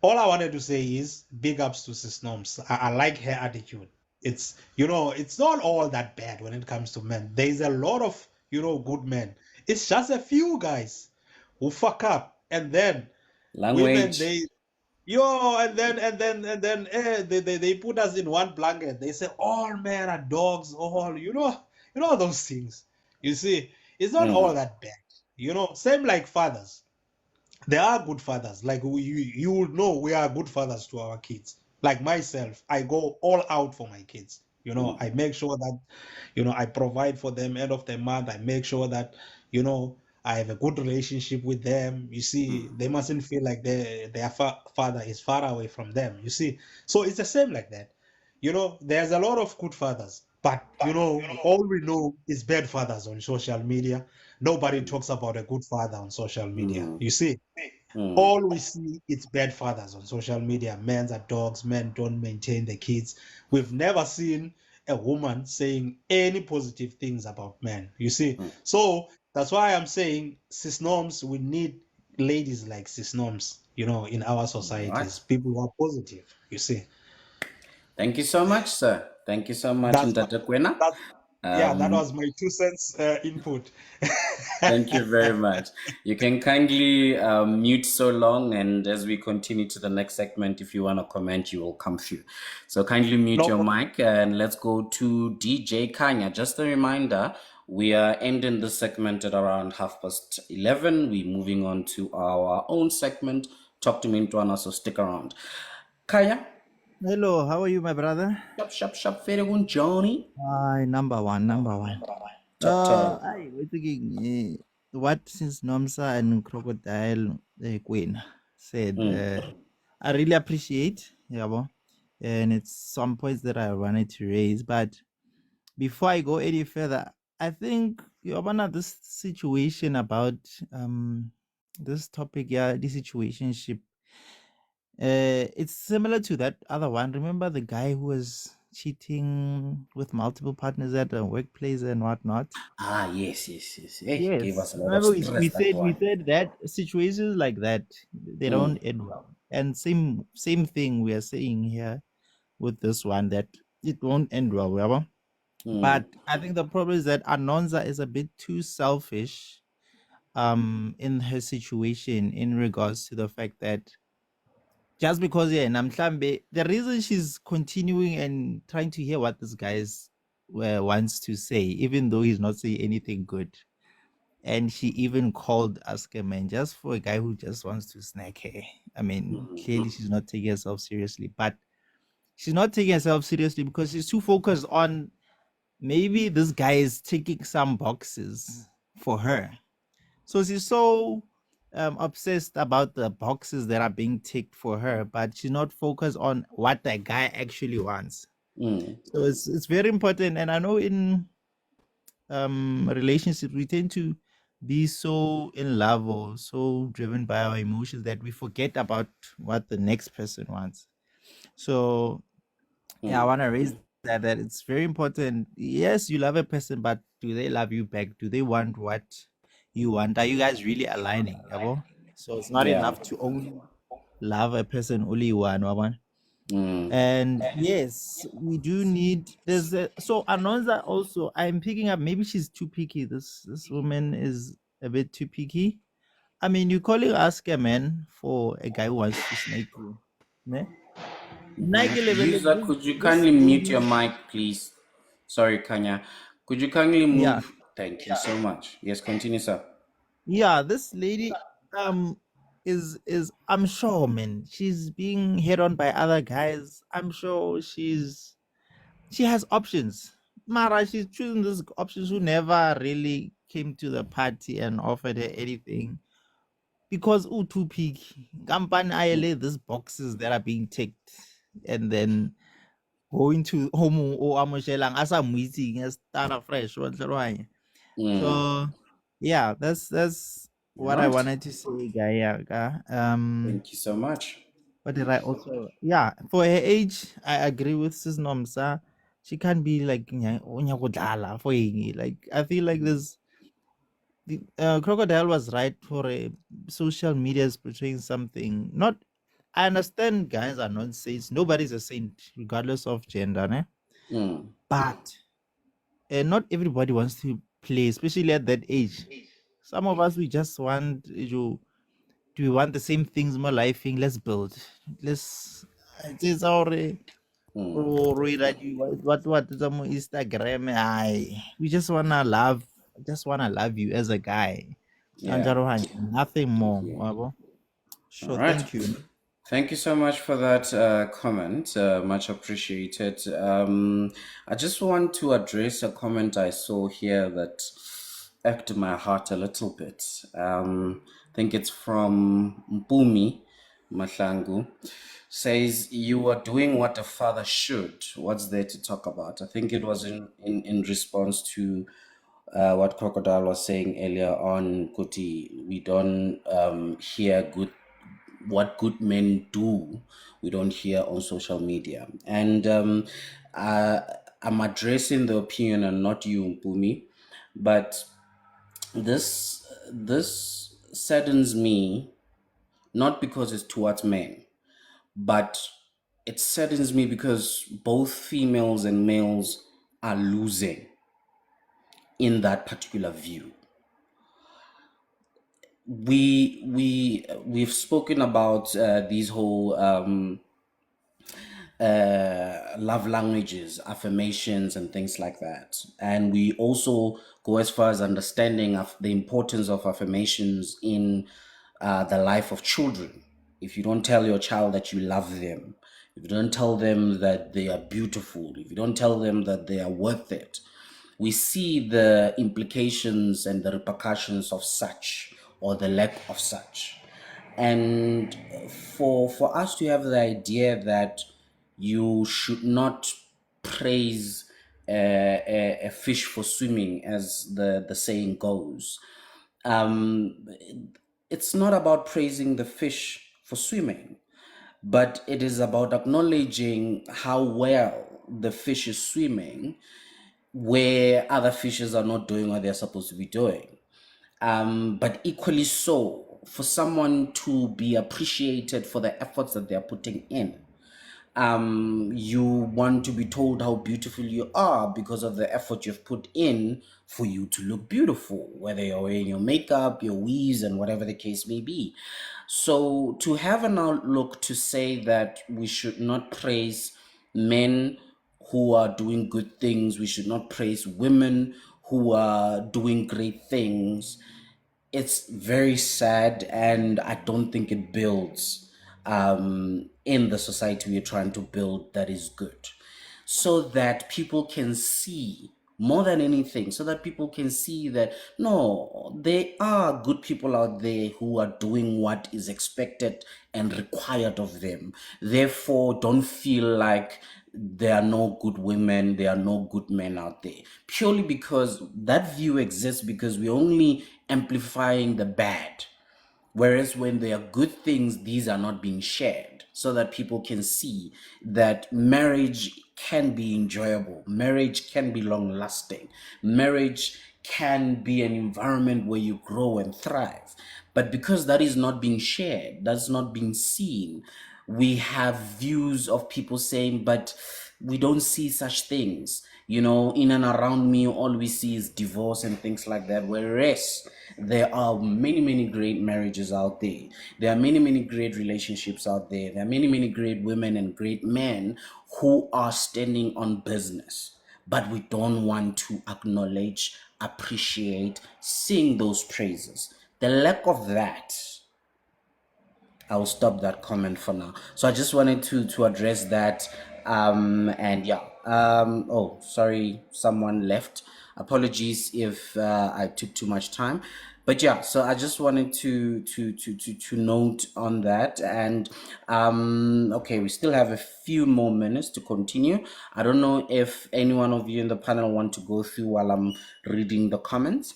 all I wanted to say is big ups to cis norms. I like her attitude. It's, you know, it's not all that bad when it comes to men. There's a lot of, you know, good men. It's just a few guys who fuck up, and then women, Language. they, yo, they put us in one blanket. They say all men are dogs, all, you know those things. You see, it's not all that bad. You know, same like fathers. There are good fathers. Like you will know we are good fathers to our kids. Like myself, I go all out for my kids. You know, I make sure that, you know, I provide for them end of the month. I make sure that, you know, I have a good relationship with them. You see, they mustn't feel like their father is far away from them. You see, so it's the same like that. You know, there's a lot of good fathers, but you know, all we know is bad fathers on social media. Nobody talks about a good father on social media. You see, all we see is bad fathers on social media. Men are dogs, men don't maintain the kids. We've never seen a woman saying any positive things about men. You see, so that's why I'm saying, cis norms, we need ladies like cis norms, you know, in our societies, Right. people who are positive. You see, Thank you so much, sir. Thank you so much, that's Ndata Kwena. that's yeah, that Um, was my 2 cents input. Thank you very much. You can kindly mute so long, and as we continue to the next segment, if you want to comment, you will come through. So kindly mute No your problem. mic, and let's go to DJ Kanya. Just a reminder, we are ending the segment at around 11:30. We're moving on to our own segment, Talk to Me Ntwana, so stick around. Kaya, Hello, how are you, my brother? shop, very good, Johnny. Hi, number one, number one. Top. I was thinking, what since Nomsa and Crocodile Queen said, I really appreciate, yeah, bo, and it's some points that I wanted to raise. But before I go any further, I think you want this situation about this topic, yeah, this situationship. It's similar to that other one. Remember the guy who was cheating with multiple partners at a workplace and whatnot? Ah, yes. Hey, gave Yes. us a lot of Remember stress, that we one. said that situations like that they don't end well. And same thing we are saying here with this one that it won't end well, remember? But I think the problem is that Anonza is a bit too selfish in her situation in regards to the fact that just because yeah, Namhlambe, the reason she's continuing and trying to hear what this guy wants to say, even though he's not saying anything good, and she even called Asker man just for a guy who just wants to snack her. I mean, clearly she's not taking herself seriously, but she's not taking herself seriously because she's too focused on maybe this guy is ticking some boxes for her. So she's so obsessed about the boxes that are being ticked for her, but she's not focused on what the guy actually wants. So it's very important. And I know in relationships we tend to be so in love or so driven by our emotions that we forget about what the next person wants. So yeah, I want to raise that it's very important. Yes, you love a person, but do they love you back? Do they want what you want? Are you guys really aligning? Yabo? So it's not Yeah. enough to only love a person only one. Yabo? And yes, we do need so Anonza also I'm picking up, maybe she's too picky. This woman is a bit too picky. I mean, you calling ask a man for a guy who wants to snake you. Ne? Nike level, User, could you this kindly mute your lady. mic, please? Sorry, Kanya. Could you kindly Yeah. move? Thank you so much. Yes, continue, sir. Yeah, this lady um is I'm sure, man, she's being hit on by other guys. I'm sure she has options. Mara, she's choosing these options who never really came to the party and offered her anything because too picky. Company ILA these boxes that are being ticked and then going to home or amushelang as I'm waiting as start afresh. So yeah, that's All what I right. wanted to say, Gaya. Thank you so much. What did I also? Yeah, for her age, I agree with Sis Nomsa. She can't be like Onyagodala for like I feel like the Crocodile was right for a social media is portraying something. Not I understand guys are not saints. Nobody's a saint, regardless of gender, ne? But not everybody wants to play, especially at that age. Some of us we just want you. Do we want the same things more life? Let's build. Let's. It's our that you what is on Instagram. I we just wanna love. Just wanna love you as a guy. Yeah. Nothing Thank more. you. Wabo. All Sure. right. Thank you. Thank you so much for that comment. Much appreciated. I just want to address a comment I saw here that irked my heart a little bit. I think it's from Mpumi Mahlangu. Says, you are doing what a father should. What's there to talk about? I think it was in response to what Crocodile was saying earlier on, Kuti. We don't hear what good men do, we don't hear on social media. And I'm addressing the opinion and not you, Mpumi, but this saddens me, not because it's towards men, but it saddens me because both females and males are losing in that particular view. We've spoken about these whole love languages, affirmations, and things like that. And we also go as far as understanding of the importance of affirmations in the life of children. If you don't tell your child that you love them, if you don't tell them that they are beautiful, if you don't tell them that they are worth it, we see the implications and the repercussions of such, or the lack of such. And for us to have the idea that you should not praise a fish for swimming, as the saying goes, it's not about praising the fish for swimming, but it is about acknowledging how well the fish is swimming where other fishes are not doing what they're supposed to be doing. But equally so, for someone to be appreciated for the efforts that they're putting in. You want to be told how beautiful you are because of the effort you've put in for you to look beautiful, whether you're wearing your makeup, your weaves, and whatever the case may be. So to have an outlook to say that we should not praise men who are doing good things, we should not praise women who are doing great things, it's very sad, and I don't think it builds in the society we're trying to build that is good. So that people can see, more than anything, so that people can see that no, there are good people out there who are doing what is expected and required of them. Therefore, don't feel like there are no good women, there are no good men out there. Purely because that view exists because we're only amplifying the bad. Whereas when there are good things, these are not being shared so that people can see that marriage can be enjoyable, marriage can be long lasting, marriage can be an environment where you grow and thrive. But because that is not being shared, that's not being seen, we have views of people saying, but we don't see such things. You know, in and around me, all we see is divorce and things like that. Whereas there are many, many great marriages out there. There are many, many great relationships out there. There are many, many great women and great men who are standing on business. But we don't want to acknowledge, appreciate, sing those praises. The lack of that, I'll stop that comment for now. So I just wanted to address that. And yeah. Oh, sorry, someone left. Apologies if I took too much time. But yeah, so I just wanted to note on that. And okay, we still have a few more minutes to continue. I don't know if any one of you in the panel want to go through while I'm reading the comments.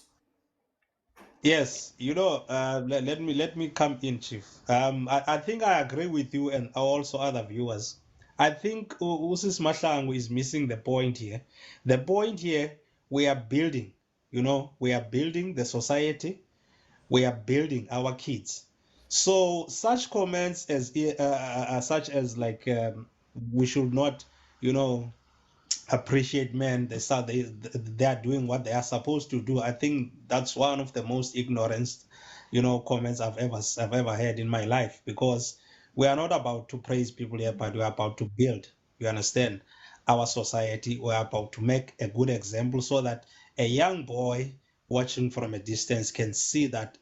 Yes, let me come in, Chief. I think I agree with you and also other viewers. I think Usis Mahlangu is missing the point here. The point here, we are building, we are building the society, we are building our kids. So such comments as such as like we should not, you know, appreciate men, they are doing what they are supposed to do. I think that's one of the most ignorant comments I've ever heard in my life, because we are not about to praise people here, but we're about to build, you understand, our society. We're about to make a good example so that a young boy watching from a distance can see that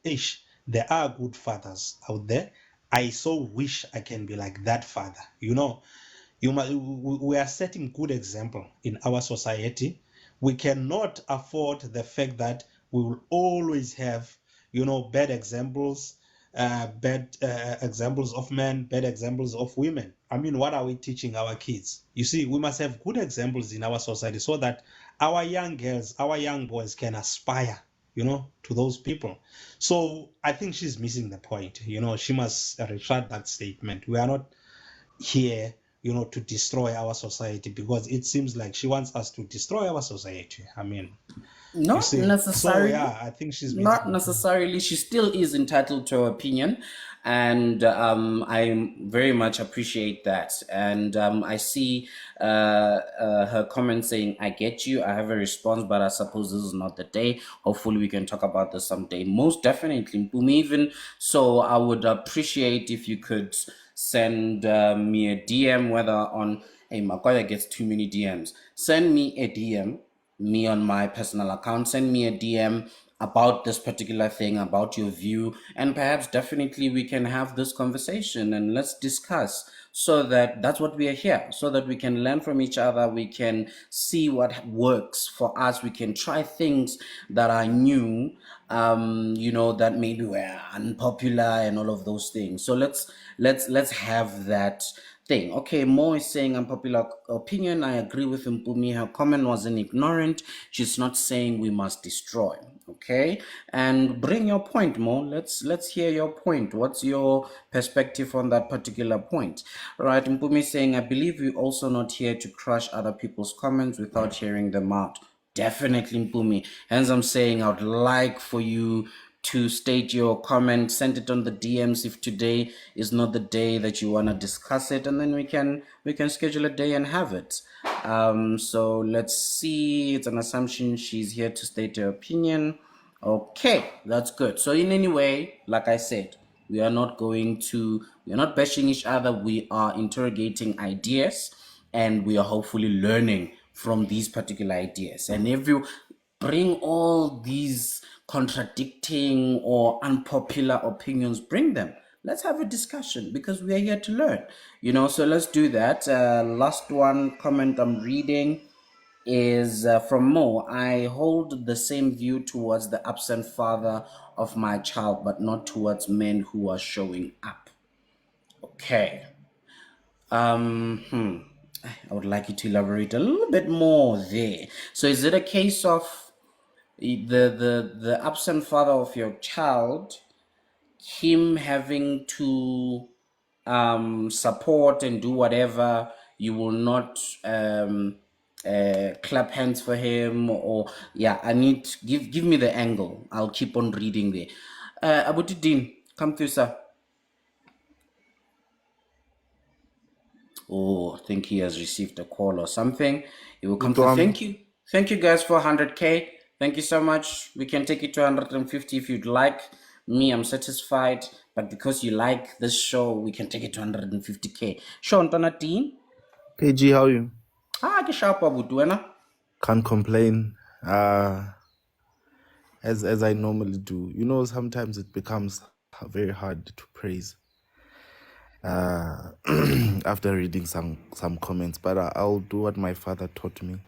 there are good fathers out there, I so wish I can be like that father. You know, we are setting good example in our society. We cannot afford the fact that we will always have, bad examples, bad examples of men, bad examples of women. I mean, what are we teaching our kids? You see, we must have good examples in our society so that our young girls, our young boys can aspire, to those people. So I think she's missing the point. She must retract that statement. We are not here, to destroy our society, because it seems like she wants us to destroy our society. I mean, you Not see. So necessarily. yeah, I think she's Not missing. necessarily. She still is entitled to her opinion, and I very much appreciate that. And I see her comment saying, "I get you. I have a response, but I suppose this is not the day. Hopefully, we can talk about this someday." Most definitely, Mpumi. Even so, I would appreciate if you could send me a DM, whether on, hey, Makoya gets too many DMs. Send me a DM, me on my personal account. Send me a DM about this particular thing, about your view, and perhaps definitely we can have this conversation and let's discuss, so that's what we are here, so that we can learn from each other, we can see what works for us, we can try things that are new, that maybe were unpopular and all of those things. So let's have that thing. Okay, Mo is saying unpopular opinion. I agree with Mpumi. Her comment wasn't ignorant. She's not saying we must destroy. Okay, and bring your point, Mo. Let's hear your point. What's your perspective on that particular point? Right, Mpumi is saying, I believe we're also not here to crush other people's comments without hearing them out. Definitely, Mpumi. Hence, I'm saying I would like for you to state your comment, send it on the DMs if today is not the day that you want to discuss it, and then we can schedule a day and have it. So let's see. It's an assumption she's here to state her opinion. Okay, that's good. So in any way, like I said, we are not bashing each other. We are interrogating ideas, and we are hopefully learning from these particular ideas. And if you bring all these contradicting or unpopular opinions, bring them. Let's have a discussion, because we are here to learn. So let's do that. Last one comment I'm reading is from Mo. I hold the same view towards the absent father of my child, but not towards men who are showing up. Okay. I would like you to elaborate a little bit more there. So is it a case of the absent father of your child, him having to support and do whatever, you will not clap hands for him, or yeah, I need give me the angle. I'll keep on reading there. Abutuddin, come through, sir. Oh, I think he has received a call or something. He will come through. Thank you. Thank you guys for 100K. Thank you so much. We can take it to 150 if you'd like. Me, I'm satisfied. But because you like this show, we can take it to 150K. Sean Tonatin. KG, how are you? Ke sharp abutuena. Can't complain. As I normally do. Sometimes it becomes very hard to praise after reading some comments, but I'll do what my father taught me.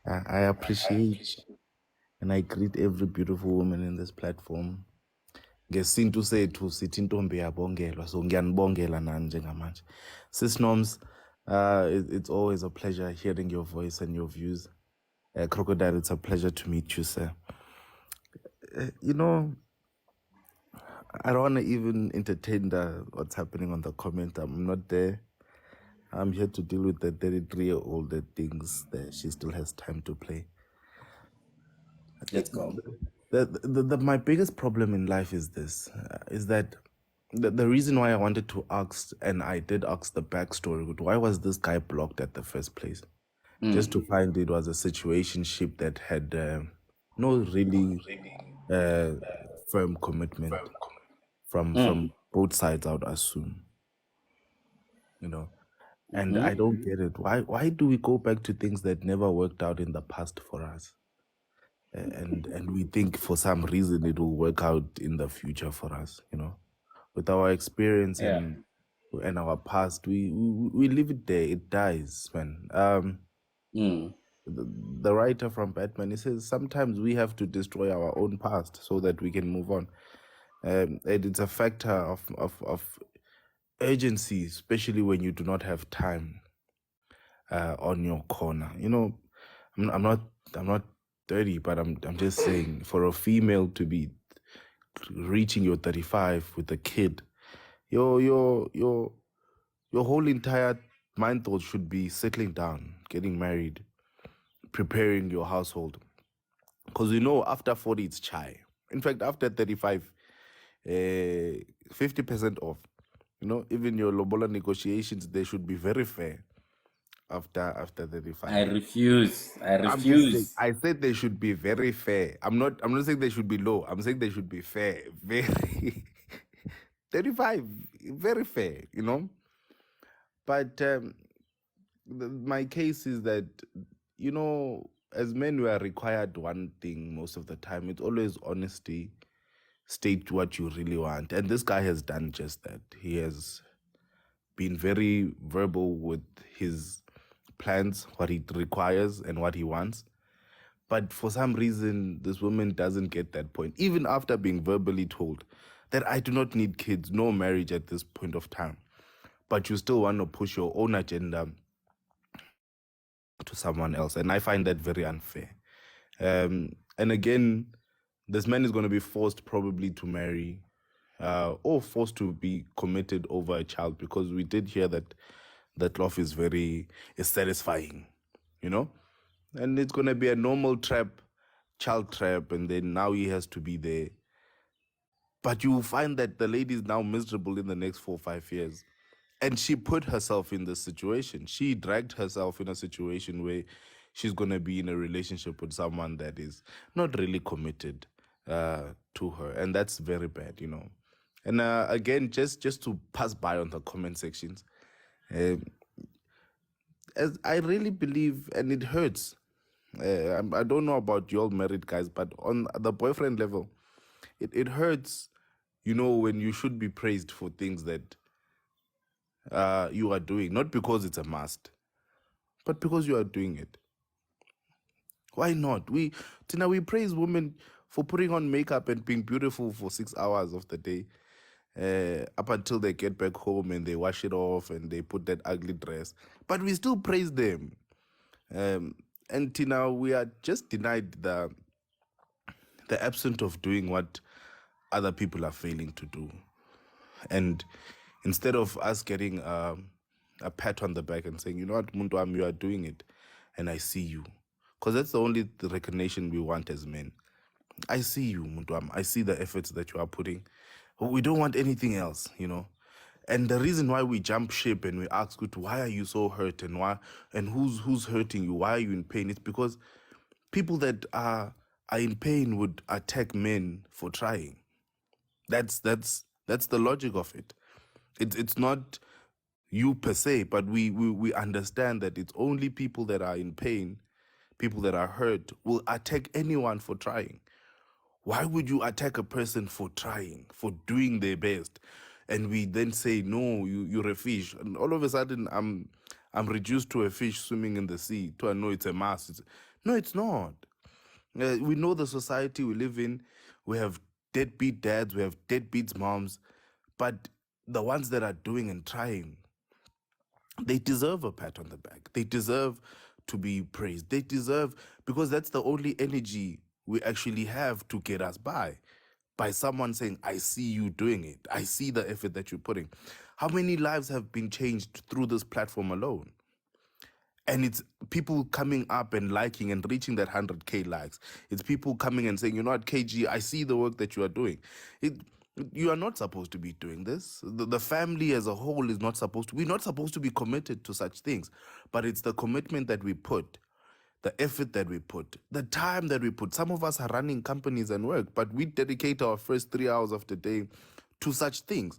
I appreciate and I greet every beautiful woman in this platform. Ngesintu sethu sithi intombi yabongelwa, so ngiyanibongela nani njengamanje. Sis Noms, it's always a pleasure hearing your voice and your views. Crocodile, it's a pleasure to meet you, sir. I don't want to even entertain what's happening on the comment. I'm not there. I'm here to deal with the 33-year-old that thinks that she still has time to play. Let's go. My biggest problem in life is this, is that the reason why I wanted to ask, and I did ask the backstory, why was this guy blocked at the first place? Just to find it was a situationship that had no really firm commitment from both sides, I would assume. And I don't get it. Why do we go back to things that never worked out in the past for us? And we think for some reason it will work out in the future for us, with our experience Yeah. and our past, we leave it there. It dies, man. The writer from Batman, he says sometimes we have to destroy our own past so that we can move on. And it's a factor of urgency, especially when you do not have time on your corner. You know, I'm not 30, but I'm just saying, for a female to be reaching your 35 with a kid, your whole entire mind thought should be settling down, getting married, preparing your household. Because after 40 it's chai. In fact, after 35, 50% off. Even your lobola negotiations, they should be very fair after 35. I refuse. I'm just saying, I said they should be very fair. I'm not saying they should be low. I'm saying they should be fair. Very 35, very fair, But my case is that, as men, we are required one thing most of the time. It's always honesty. State what you really want. And this guy has done just that. He has been very verbal with his plans, what he requires and what he wants. But for some reason, this woman doesn't get that point, even after being verbally told that I do not need kids, no marriage at this point of time. But you still want to push your own agenda to someone else. And I find that very unfair. And again, this man is going to be forced probably to marry or forced to be committed over a child, because we did hear that love is satisfying, and it's going to be a normal child trap, and then now he has to be there. But you find that the lady is now miserable in the next 4 or 5 years. And she put herself in this situation. She dragged herself in a situation where she's going to be in a relationship with someone that is not really committed to her. And that's very bad, And again, just to pass by on the comment sections, as I really believe, and it hurts. I don't know about you all married guys, but on the boyfriend level, it hurts, when you should be praised for things that you are doing, not because it's a must, but because you are doing it. Why not? Tina, we praise women for putting on makeup and being beautiful for 6 hours of the day, up until they get back home and they wash it off and they put that ugly dress. But we still praise them. And Tina, we are just denied the absence of doing what other people are failing to do. And instead of us getting a pat on the back and saying, you know what, Muntuam, you are doing it, and I see you. Because that's the only recognition we want as men. I see you, Muntuam. I see the efforts that you are putting. We don't want anything else, And the reason why we jump ship and we ask, why are you so hurt, and who's hurting you? Why are you in pain? It's because people that are in pain would attack men for trying. That's the logic of it. It's not you per se, but we understand that it's only people that are in pain, people that are hurt, will attack anyone for trying. Why would you attack a person for trying, for doing their best? And we then say, no, you're a fish. And all of a sudden, I'm reduced to a fish swimming in the sea. To know it's a mass. No, it's not. We know the society we live in. We have deadbeat dads. We have deadbeat moms. But the ones that are doing and trying, they deserve a pat on the back. They deserve to be praised. They deserve, because that's the only energy we actually have to get us by someone saying, I see you doing it. I see the effort that you're putting. How many lives have been changed through this platform alone? And it's people coming up and liking and reaching that 100K likes. It's people coming and saying, you know what, KG, I see the work that you are doing. You are not supposed to be doing this. The family as a whole is not supposed to. We're not supposed to be committed to such things. But it's the commitment that we put, the effort that we put, the time that we put. Some of us are running companies and work, but we dedicate our first 3 hours of the day to such things,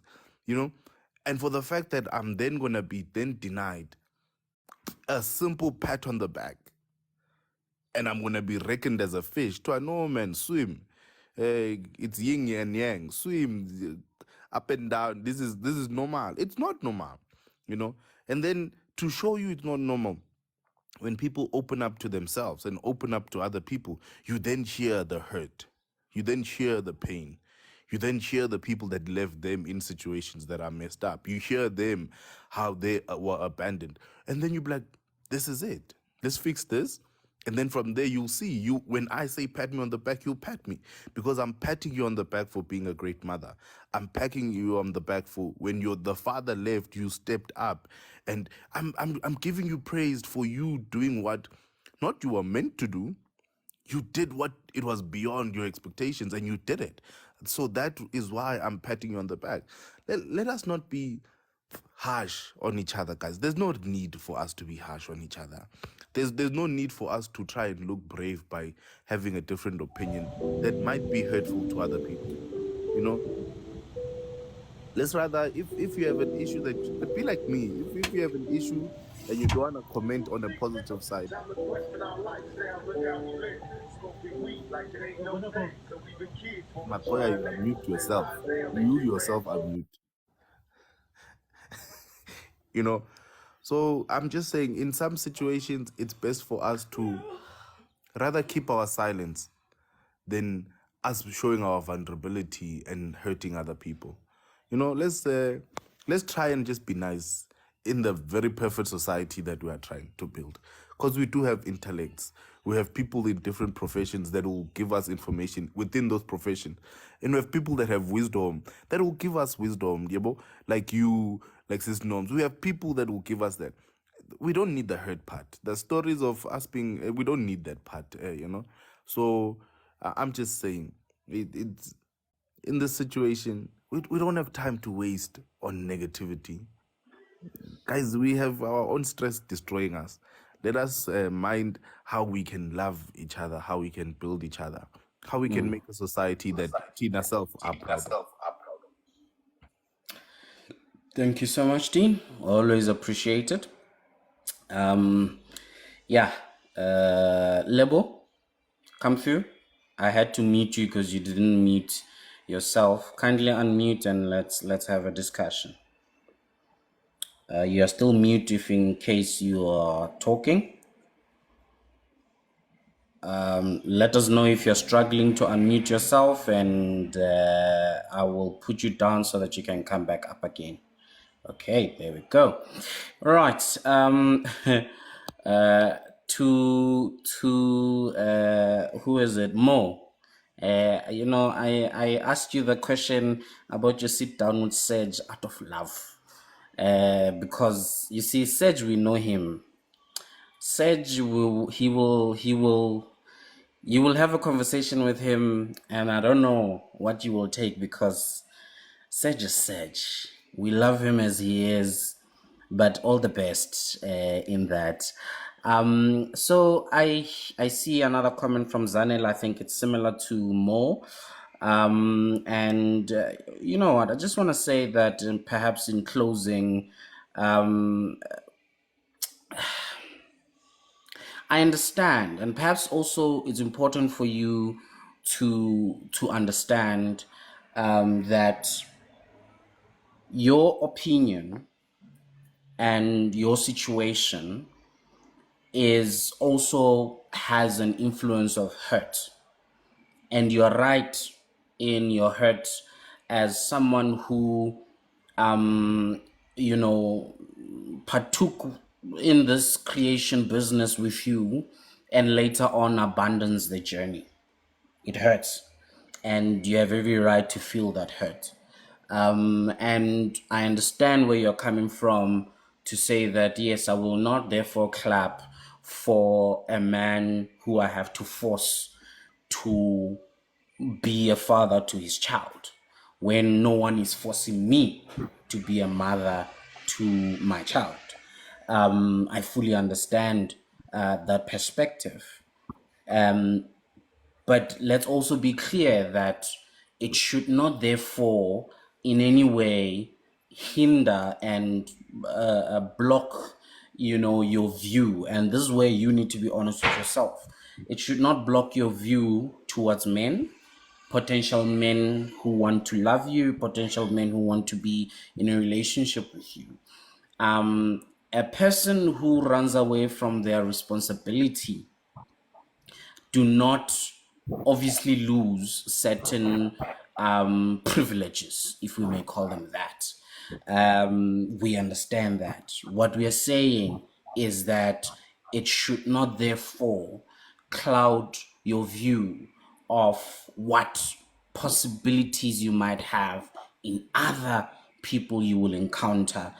And for the fact that I'm then going to be then denied a simple pat on the back, and I'm going to be reckoned as a fish. To a no man, swim. It's yin and yang, swim. up and down. This is normal. It's not normal, you know. And then to show you it's not normal, when people open up to themselves and open up to other people, you then hear the hurt, you then hear the pain, you then hear the people that left them in situations that are messed up. You hear them how they were abandoned, and then you be like, this is it, let's fix this. And then from there, you'll see, you, when I say pat me on the back, you'll pat me, because I'm patting you on the back for being a great mother. I'm patting you on the back for when the father left, you stepped up. And I'm giving you praise for you doing what not you were meant to do. You did what it was beyond your expectations, and you did it. So that is why I'm patting you on the back. Let us not be harsh on each other, guys. There's no need for us to be harsh on each other. There's no need for us to try and look brave by having a different opinion that might be hurtful to other people. You know, let's rather, if you have an issue but be like me. If you have an issue and you don't want to comment on a positive side, Makoya, you unmute yourself. You yourself unmute. You know, so I'm just saying, in some situations, it's best for us to rather keep our silence than us showing our vulnerability and hurting other people. You know, let's try and just be nice in the very perfect society that we are trying to build, because we do have intellects. We have people in different professions that will give us information within those professions, and we have people that have wisdom that will give us wisdom. Like you, like Sis Norms. We have people that will give us that. We don't need the hurt part. The stories of us being, we don't need that part, you know. So I'm just saying, it's in this situation, we don't have time to waste on negativity. Guys, we have our own stress destroying us. Let us mind how we can love each other, how we can build each other, how we can make a society that Tina self are proud of. Thank you so much, Dean. Always appreciated. Yeah, Lebo, come through. I had to mute you because you didn't mute yourself. Kindly unmute and let's have a discussion. You are still mute if in case you are talking. Let us know if you're struggling to unmute yourself, and I will put you down so that you can come back up again. Okay, there we go. All right. Who is it? Mo. I asked you the question about your sit down with Sedge out of love. Because you see, Sedge, we know him. Sedge you will have a conversation with him, and I don't know what you will take, because Sedge is Sedge. We love him as he is, but all the best in that. So I see another comment from Zanel. I think it's similar to Mo. And you know what? I just want to say that perhaps in closing, I understand, and perhaps also it's important for you to understand that your opinion and your situation is also has an influence of hurt, and you're right in your hurt as someone who you know, partook in this creation business with you and later on abandons the journey. It hurts, and you have every right to feel that hurt. And I understand where you're coming from to say that, yes, I will not therefore clap for a man who I have to force to be a father to his child, when no one is forcing me to be a mother to my child. I fully understand that perspective. But let's also be clear that it should not therefore in any way hinder and block, you know, your view. And this is where you need to be honest with yourself. It should not block your view towards men. potential men who want to love you, potential men who want to be in a relationship with you. A person who runs away from their responsibility do not obviously lose certain privileges, if we may call them that. We understand that. What we are saying is that it should not therefore cloud your view of what possibilities you might have in other people you will encounter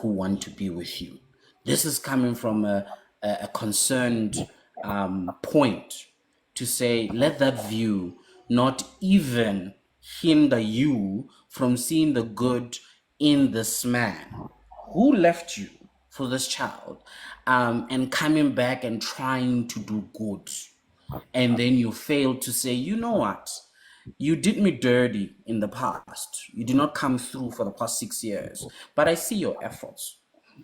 who want to be with you. This is coming from a concerned point to say, let that view not even hinder you from seeing the good in this man who left you for this child, and coming back and trying to do good. And then you fail to say, you know what? You did me dirty in the past. You did not come through for the past 6 years, but I see your efforts.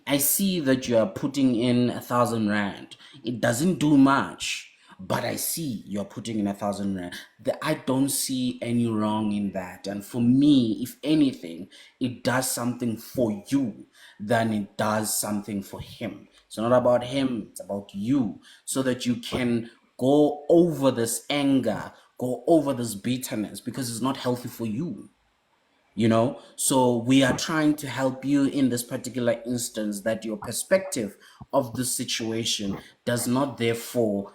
I see that you are putting in 1,000 rand. It doesn't do much, but I see you're putting in 1,000 rand. I don't see any wrong in that. And for me, if anything, it does something for you than it does something for him. It's not about him, it's about you, so that you can go over this anger, go over this bitterness, because it's not healthy for you. So we are trying to help you in this particular instance, that your perspective of the situation does not therefore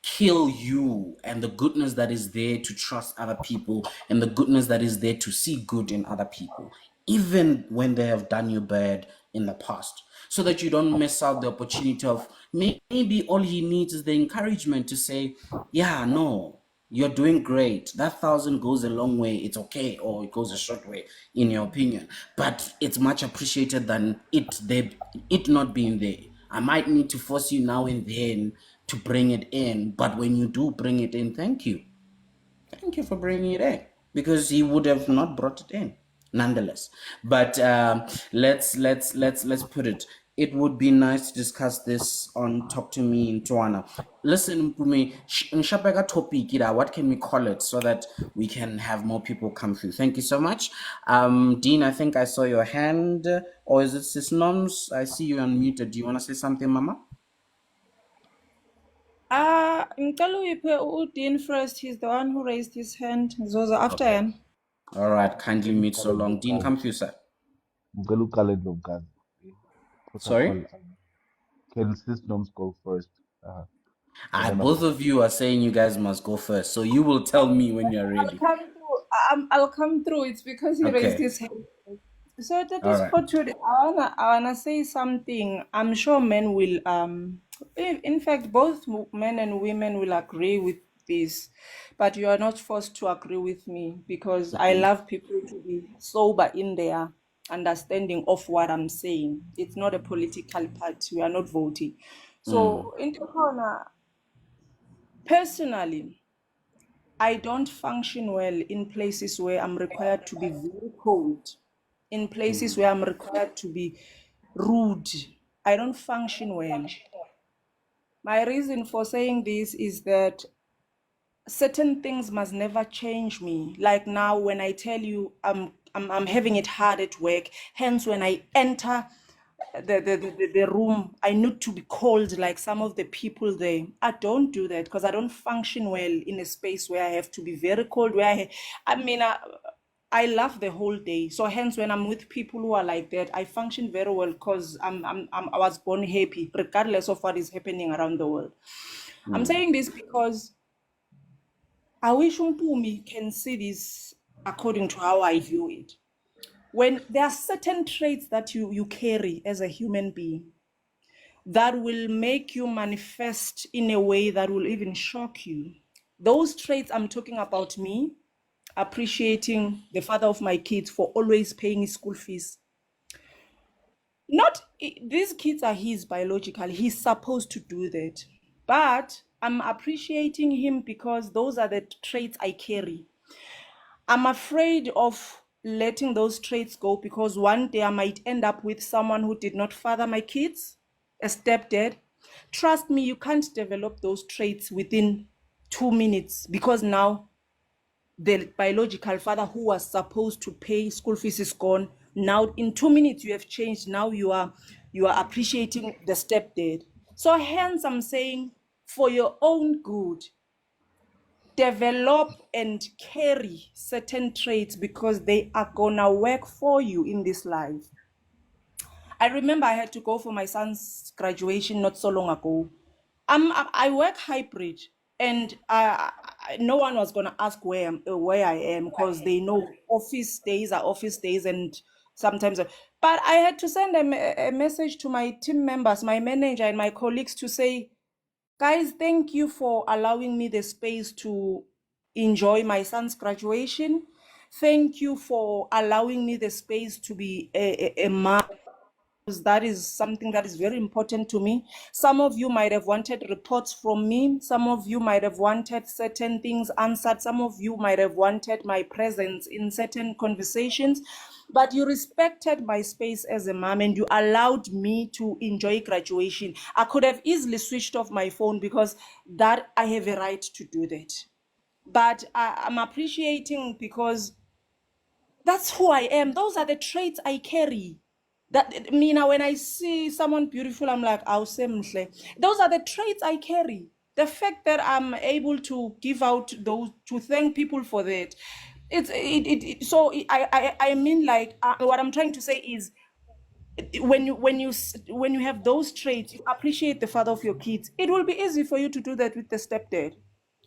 kill you and the goodness that is there to trust other people and the goodness that is there to see good in other people, even when they have done you bad in the past, so that you don't miss out the opportunity of maybe all he needs is the encouragement to say, yeah, no, you're doing great. That 1,000 goes a long way. It's okay, or it goes a short way, in your opinion. But it's much appreciated than it not being there. I might need to force you now and then to bring it in, but when you do bring it in, thank you. Thank you for bringing it in, because he would have not brought it in nonetheless. But let's put it. It would be nice to discuss this on Talk to Me in Tuana. Listen, Mpumi, nshapeka topic ida, what can we call it so that we can have more people come through? Thank you so much. Dean, I think I saw your hand, or is it Sis Noms? I see you unmuted. Do you want to say something, Mama? Ngicela uyiphe Dean first. He's the one who raised his hand. Zozo after Okay. him. All right, kindly mute so long. Dean, come through, sir. Ngicela uqale Ndlovukazi. Sorry? Can Sis Noms go first? Both of you are saying you guys must go first, so you will tell me when you're I'll ready. come through. I'll come through. It's because he raised Okay. his hand. So that All is right. for today. I wanna say something. I'm sure men will in fact both men and women will agree with this, but you are not forced to agree with me, because I love people to be sober in their understanding of what I'm saying. It's not a political party. We are not voting. So in Tokona, personally, I don't function well in places where I'm required to be very cold, in places where I'm required to be rude. I don't function well. My reason for saying this is that certain things must never change me. Like now, when I tell you I'm having it hard at work, hence when I enter the room, I need to be cold like some of the people there. I don't do that because I don't function well in a space where I have to be very cold. I love the whole day. So hence, when I'm with people who are like that, I function very well because I was born happy, regardless of what is happening around the world. I'm saying this because I wish Mpumi can see this according to how I view it. When there are certain traits that you carry as a human being that will make you manifest in a way that will even shock you. Those traits, I'm talking about me appreciating the father of my kids for always paying his school fees. Not these kids are his biological. He's supposed to do that. But I'm appreciating him because those are the traits I carry. I'm afraid of letting those traits go because one day I might end up with someone who did not father my kids, a stepdad. Trust me, you can't develop those traits within 2 minutes because now the biological father who was supposed to pay school fees is gone. Now in 2 minutes you have changed. Now you are appreciating the stepdad. So hence I'm saying, for your own good, develop and carry certain traits because they are gonna work for you in this life. I remember I had to go for my son's graduation not so long ago. I work hybrid, and no one was gonna ask where I am because they know office days are office days, and sometimes. But I had to send a message to my team members, my manager, and my colleagues to say, guys, thank you for allowing me the space to enjoy my son's graduation. Thank you for allowing me the space to be a mom. That is something that is very important to me. Some of you might have wanted reports from me. Some of you might have wanted certain things answered. Some of you might have wanted my presence in certain conversations. But you respected my space as a mom and you allowed me to enjoy graduation. I could have easily switched off my phone because that I have a right to do that. But I'm appreciating because that's who I am. Those are the traits I carry. That Mina, when I see someone beautiful, I'm like, awesome. Those are the traits I carry. The fact that I'm able to give out those, to thank people for that. I mean, like, what I'm trying to say is, when you have those traits, you appreciate the father of your kids. It will be easy for you to do that with the stepdad.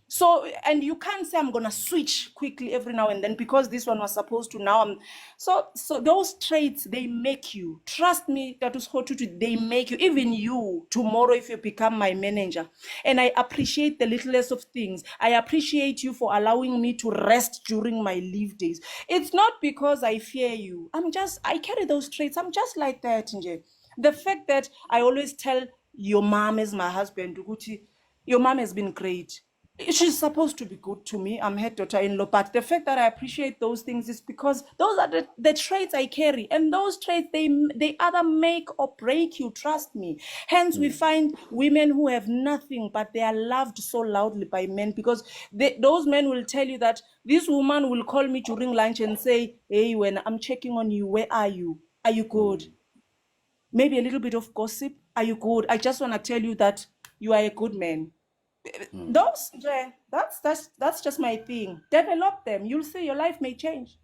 So, and you can't say I'm gonna switch quickly every now and then because this one was supposed to. Now I'm so those traits, they make you, trust me, that is Sekgothudi, they make you. Even you tomorrow, if you become my manager, and I appreciate the littlest of things. I appreciate you for allowing me to rest during my leave days. It's not because I fear you. I carry those traits. I'm just like that, Nje. The fact that I always tell your mom as my husband, Uguti, your mom has been great. She's supposed to be good to me. I'm her daughter-in-law. But the fact that I appreciate those things is because those are the traits I carry. And those traits, they either make or break you, trust me. Hence, we find women who have nothing, but they are loved so loudly by men because those men will tell you that this woman will call me during lunch and say, hey, when I'm checking on you, where are you? Are you good? Maybe a little bit of gossip. Are you good? I just want to tell you that you are a good man. That's just my thing. Develop them. You'll see your life may change.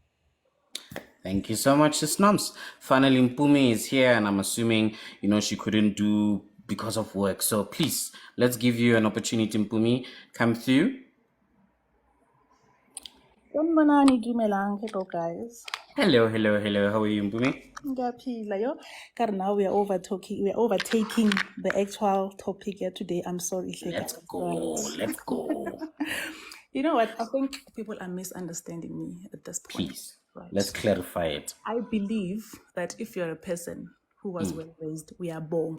Thank you so much, Sis Nums. Finally, Mpumi is here, and I'm assuming, she couldn't do because of work. So please, let's give you an opportunity, Mpumi. Come through. Hello, guys. Hello. How are you, Mpumi? Now we are overtaking the actual topic here today. I'm sorry. Let's go. You know what? I think people are misunderstanding me at this point. Please, let's clarify it. I believe that if you're a person who was well raised, we are born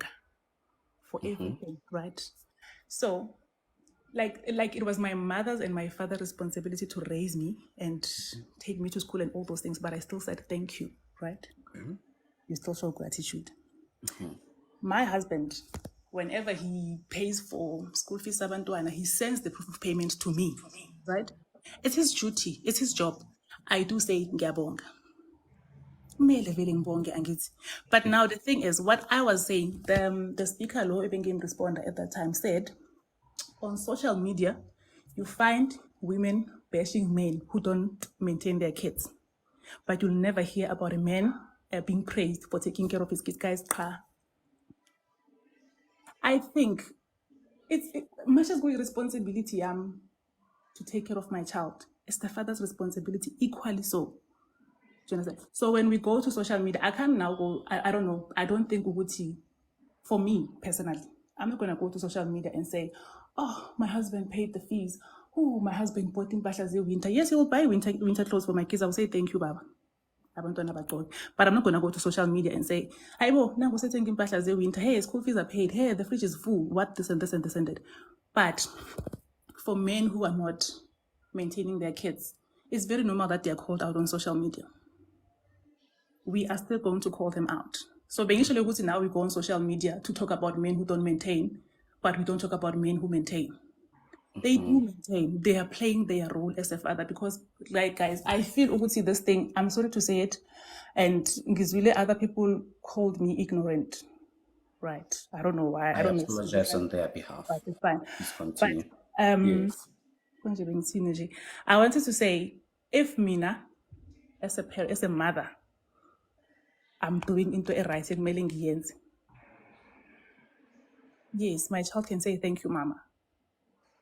for everything, right? So, like it was my mother's and my father's responsibility to raise me and take me to school and all those things, but I still said thank you, right? You still show gratitude. My husband, whenever he pays for school fees, he sends the proof of payment to me, right? It's his duty, it's his job. I do say ngiyabonga. But now the thing is, what I was saying, the speaker law even game responder at that time said, on social media, you find women bashing men who don't maintain their kids. But you'll never hear about a man being praised for taking care of his kids. Guys, I think it's much as good responsibility to take care of my child. It's the father's responsibility equally so. Do you understand? So when we go to social media, I can't now go, I don't know, I don't think Uguti, for me personally, I'm not going to go to social media and say, oh, my husband paid the fees. Oh, my husband bought in Basha's winter. Yes, he will buy winter clothes for my kids. I will say, thank you, Baba. But I'm not going to go to social media and say, hey, now we're taking Basha's winter. Hey, school fees are paid. Hey, the fridge is full. What, this and this and this and that. But for men who are not maintaining their kids, it's very normal that they are called out on social media. We are still going to call them out. So basically, now we go on social media to talk about men who don't maintain, but we don't talk about men who maintain. They do maintain. They are playing their role as a father because, like, guys, I feel Uguti this thing. I'm sorry to say it, and Ngizwile, other people called me ignorant. Right? I don't know why. I I don't know. apologize on their behalf. But it's fine. Please But continue. um, Yes. I wanted to say, if Mina, as a parent, as a mother, I'm doing into a right and mailing yenzi. Yes, my child can say thank you, mama.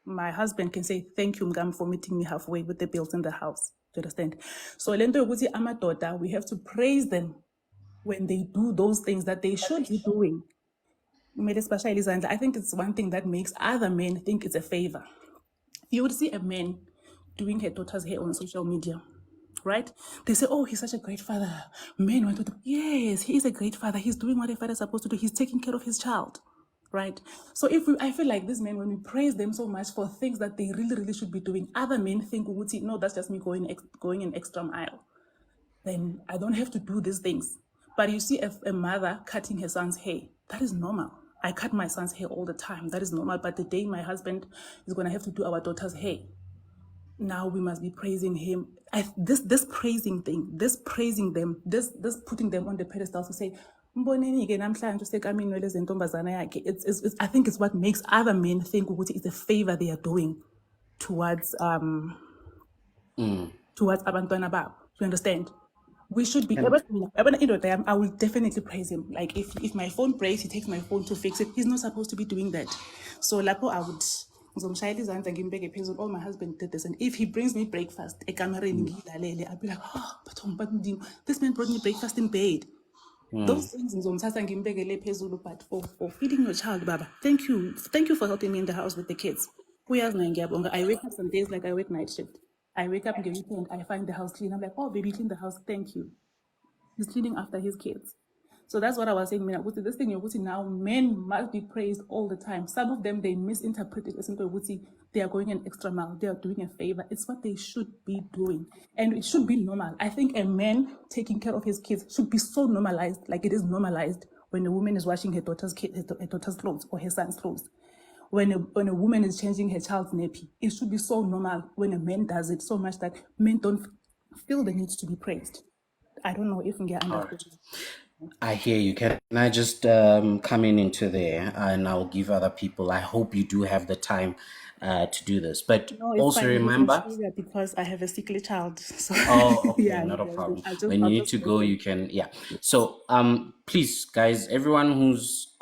My husband can say thank you, Mgam, for meeting me halfway with the bills in the house. Do you understand? So lento yokuthi amadoda, we have to praise them when they do those things that they should be doing. I think it's one thing that makes other men think it's a favor. You would see a man doing her daughter's hair on social media, right? They say, oh, he's such a great father. Men want to do, yes, he is a great father. He's doing what a father is supposed to do. He's taking care of his child, right? So I feel like these men, when we praise them so much for things that they really, really should be doing, other men think, no, that's just me going an extra mile. Then I don't have to do these things. But you see a mother cutting her son's hair, that is normal. I cut my son's hair all the time. That is normal. But the day my husband is going to have to do our daughter's hair, now we must be praising him. This praising thing, this praising them, this putting them on the pedestal to say, I think it's what makes other men think it's a favor they are doing towards abantwana babo. You understand? We should be. I will definitely praise him. Like if my phone breaks, he takes my phone to fix it. He's not supposed to be doing that. So lapo I would. Oh, my husband did this, and if he brings me breakfast, I'll be like, oh, but this man brought me breakfast in bed. Those things but for feeding your child, Baba, thank you for helping me in the house with the kids. I wake up some days like I work night shift. I wake up in the weekend, I find the house clean. I'm like, oh, baby, clean the house. Thank you. He's cleaning after his kids. So that's what I was saying. This thing you're putting now, men must be praised all the time. Some of them, they misinterpret it as they are going an extra mile. They are doing a favor. It's what they should be doing. And it should be normal. I think a man taking care of his kids should be so normalized, like it is normalized when a woman is washing her daughter's clothes or her son's clothes. When a woman is changing her child's nappy, it should be so normal when a man does it so much that men don't feel the need to be praised. I don't know if you get understood. I hear you. Can I just come into there and I'll give other people. I hope you do have the time to do this. But No, it's also fine. remember. Because I have a sickly child. So Oh, okay, yeah, not a problem. I'll When you need just to go, you can. Yeah. So please, guys, everyone who's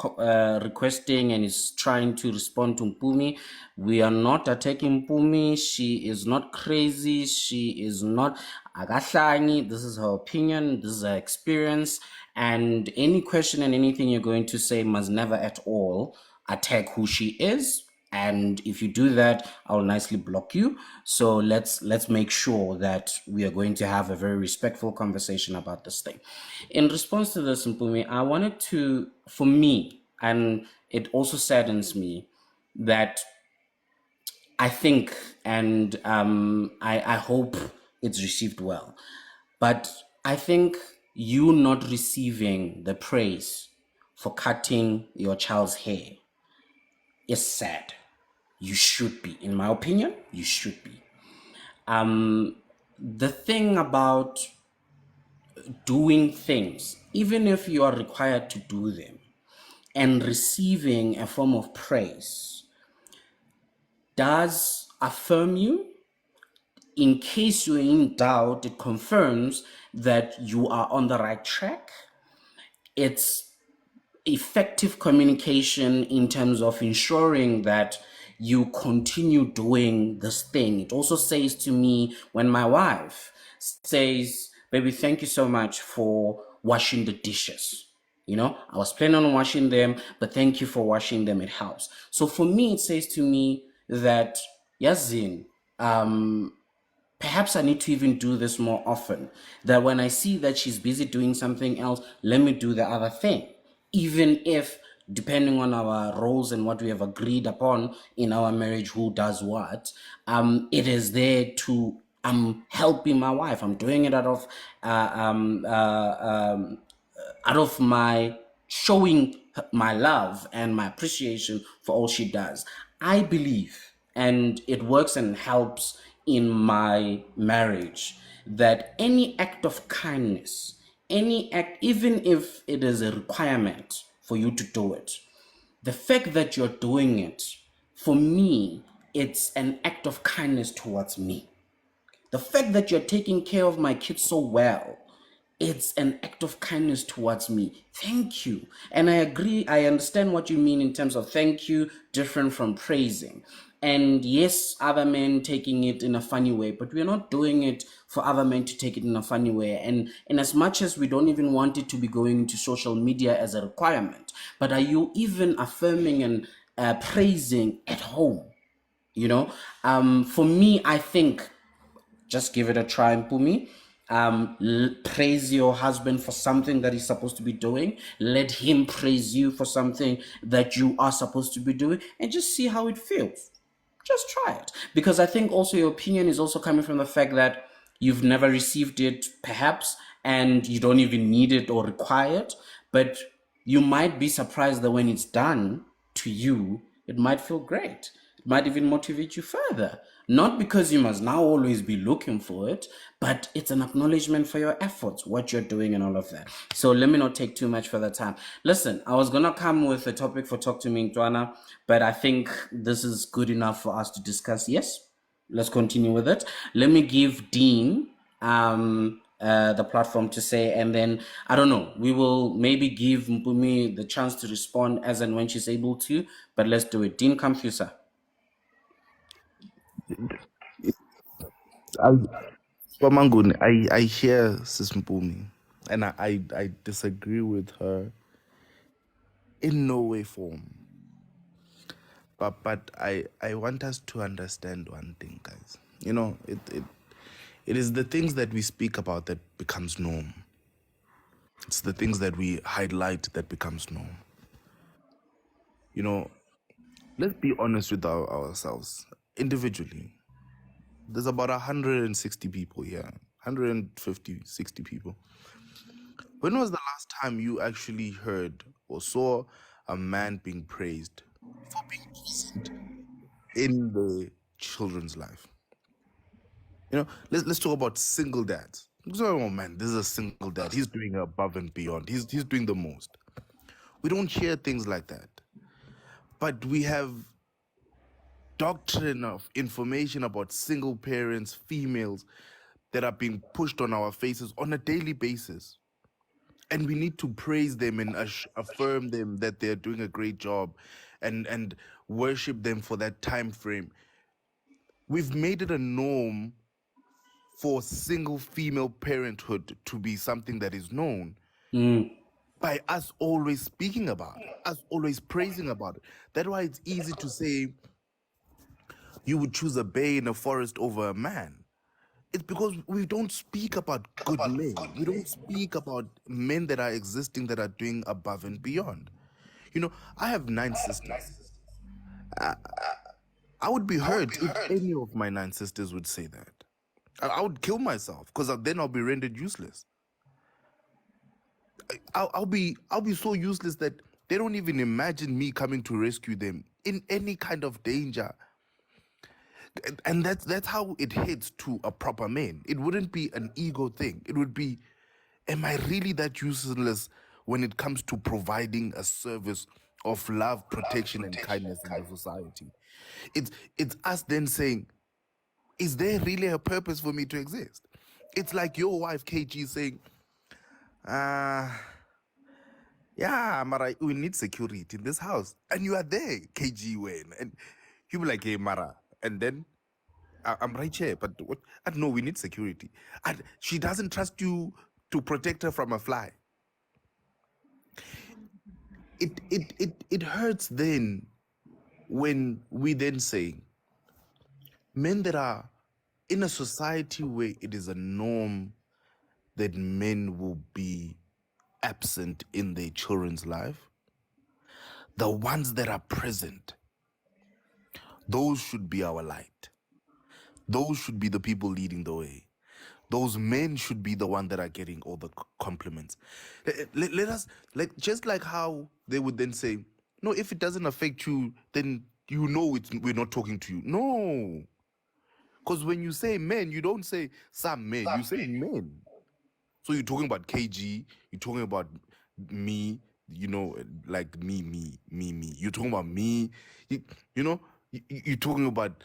requesting and is trying to respond to Mpumi, we are not attacking Mpumi. She is not crazy. She is not agahlani. This is her opinion. This is her experience. And any question and anything you're going to say must never at all attack who she is. And if you do that, I'll nicely block you. So let's make sure that we are going to have a very respectful conversation about this thing. In response to this, Mpumi, I wanted to, for me, and it also saddens me that I think, and I hope it's received well, but I think you not receiving the praise for cutting your child's hair is sad. You should be. In my opinion, you should be. The thing about doing things, even if you are required to do them, and receiving a form of praise, does affirm you. In case you're in doubt, it confirms that you are on the right track. It's effective communication in terms of ensuring that you continue doing this thing. It also says to me when my wife says, baby, thank you so much for washing the dishes. I was planning on washing them, but thank you for washing them. It helps. So for me, it says to me that, Yazin, perhaps I need to even do this more often. That when I see that she's busy doing something else, let me do the other thing. Even if, depending on our roles and what we have agreed upon in our marriage, who does what, it is there to, I'm helping my wife. I'm doing it out of my showing my love and my appreciation for all she does. I believe, and it works and helps in my marriage, that any act of kindness, any act, even if it is a requirement for you to do it, the fact that you're doing it, for me, it's an act of kindness towards me. The fact that you're taking care of my kids so well, it's an act of kindness towards me. Thank you. And I agree, I understand what you mean in terms of thank you, different from praising. And yes, other men taking it in a funny way, but we're not doing it for other men to take it in a funny way. And in as much as we don't even want it to be going into social media as a requirement, but are you even affirming and praising at home? You know, for me, I think just give it a try, Mpumi. Praise your husband for something that he's supposed to be doing. Let him praise you for something that you are supposed to be doing, and just see how it feels. Just try it. Because I think also your opinion is also coming from the fact that you've never received it, perhaps, and you don't even need it or require it. But you might be surprised that when it's done to you, it might feel great. It might even motivate you further. Not because you must now always be looking for it, but it's an acknowledgement for your efforts, what you're doing, and all of that. So let me not take too much further time. Listen, I was gonna come with a topic for Talk to Me, Ntwana, but I think this is good enough for us to discuss. Yes, let's continue with it. Let me give Dean the platform to say, and then I don't know, we will maybe give Mpumi the chance to respond as and when she's able to, but let's do it. Dean, come through, sir. Swamanguni, I hear Sis Mpumi, and I disagree with her in no way form. But I want us to understand one thing, guys. You know, it is the things that we speak about that becomes norm. It's the things that we highlight that becomes norm. You know, let's be honest with ourselves individually. There's about 160 people here, 150, 60 people. When was the last time you actually heard or saw a man being praised for being present in the children's life? You know, let's talk about single dads. Oh man, this is a single dad. He's doing above and beyond. He's doing the most. We don't hear things like that. But we have doctrine of information about single parents, females, that are being pushed on our faces on a daily basis. And we need to praise them and affirm them that they're doing a great job and worship them for that time frame. We've made it a norm for single female parenthood to be something that is known by us always speaking about it, us always praising about it. That's why it's easy to say you would choose a bay in a forest over a man. It's because we don't speak about good men. We don't speak about men that are existing, that are doing above and beyond. You know, I have 9 sisters. I would be hurt if any of my 9 sisters would say that. I would kill myself because then I'll be rendered useless. I'll be so useless that they don't even imagine me coming to rescue them in any kind of danger. And that's how it hits to a proper man. It wouldn't be an ego thing. It would be, am I really that useless when it comes to providing a service of love, protection, and kindness in the society? It's us then saying, is there really a purpose for me to exist? It's like your wife KG saying, yeah, Mara, we need security in this house. And you are there, KG when. And you be like, hey, Mara. And then I'm right here, but what? No, we need security. And she doesn't trust you to protect her from a fly. It hurts then when we then say men that are in a society where it is a norm that men will be absent in their children's life, the ones that are present, those should be our light. Those should be the people leading the way. Those men should be the one that are getting all the compliments. Let us, like, just like how they would then say, no, if it doesn't affect you, then you know we're not talking to you. No. Because when you say men, you don't say some men, you say men. So you're talking about KG, you're talking about me, you know, like me. You're talking about me, you know, you're talking about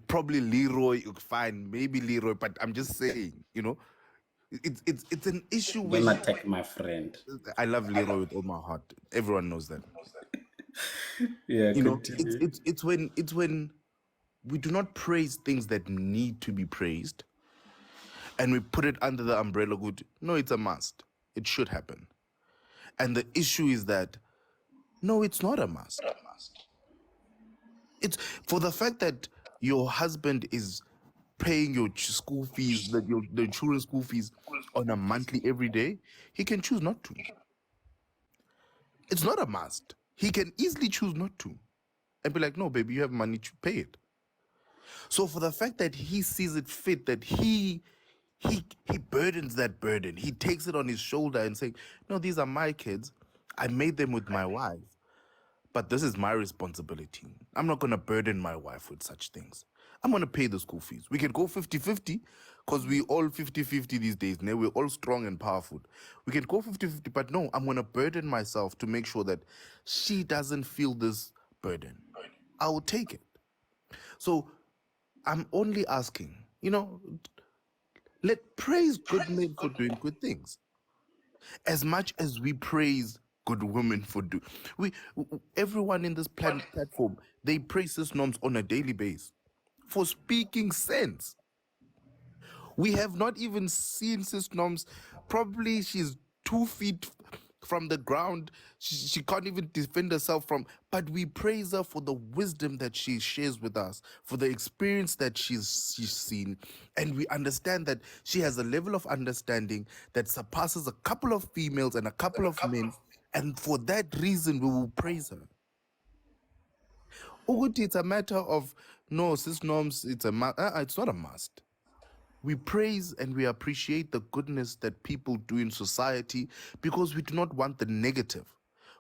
probably Leroy, fine, maybe Leroy, but I'm just saying, you know, it's an issue where Don't attack my friend. I love Leroy with all my heart. Everyone knows that. Yeah, You know, continue. it's when we do not praise things that need to be praised, and we put it under the umbrella good. No, it's a must. It should happen. And the issue is that no, it's not a must. It's for the fact that your husband is paying your school fees, the children's school fees on a monthly every day, he can choose not to. It's not a must. He can easily choose not to and be like, no, baby, you have money to pay it. So for the fact that he sees it fit that he burdens that burden, he takes it on his shoulder and saying, no, these are my kids. I made them with my wife, but this is my responsibility. I'm not going to burden my wife with such things. I'm going to pay the school fees. We can go 50-50 because we all 50-50 these days. Now we're all strong and powerful. We can go 50-50, but no, I'm going to burden myself to make sure that she doesn't feel this burden. I will take it. So I'm only asking, you know, let praise good men for doing good things. As much as we praise good women for everyone in this platform, they praise sis norms on a daily basis for speaking sense. We have not even seen sis norms. Probably she's 2 feet from the ground. She can't even defend herself from, but we praise her for the wisdom that she shares with us, for the experience that she's seen. And we understand that she has a level of understanding that surpasses a couple of females and a couple of men. And for that reason, we will praise her. Uguti, it's a matter of, no, sis norms, it's not a must. We praise and we appreciate the goodness that people do in society because we do not want the negative.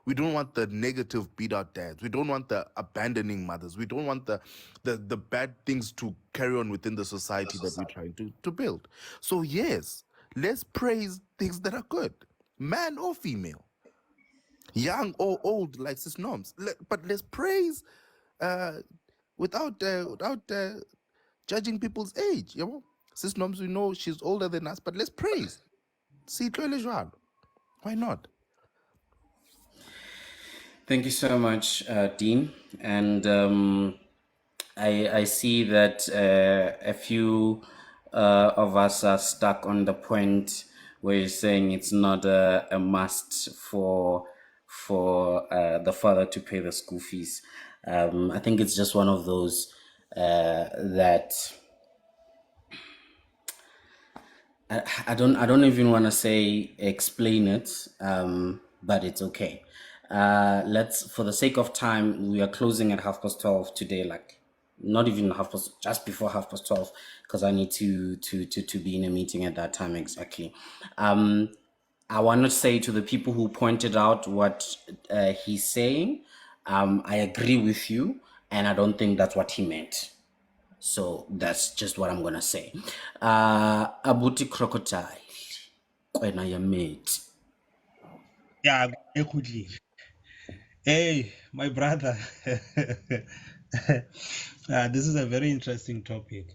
We don't want the negative beat out dads. We don't want the abandoning mothers. We don't want the bad things to carry on within the society that we're trying to build. So yes, let's praise things that are good, man or female, young or old, like sis norms. But let's praise without judging people's age, you know? Sis Noms, we know she's older than us, but let's praise. See, why not? Thank you so much, Dean. And I see that a few of us are stuck on the point where you're saying it's not a must for the father to pay the school fees. I think it's just one of those that I don't even want to say explain it, but it's okay. Let's, for the sake of time, we are closing at 12:30 today. Like, not even just before 12:30, because I need to be in a meeting at that time exactly. I want to say to the people who pointed out what he's saying, I agree with you, and I don't think that's what he meant. So that's just what I'm gonna say. Abuti Crocodile, kwena ya mate. Yeah, Sekgothudi. Hey, my brother. This is a very interesting topic.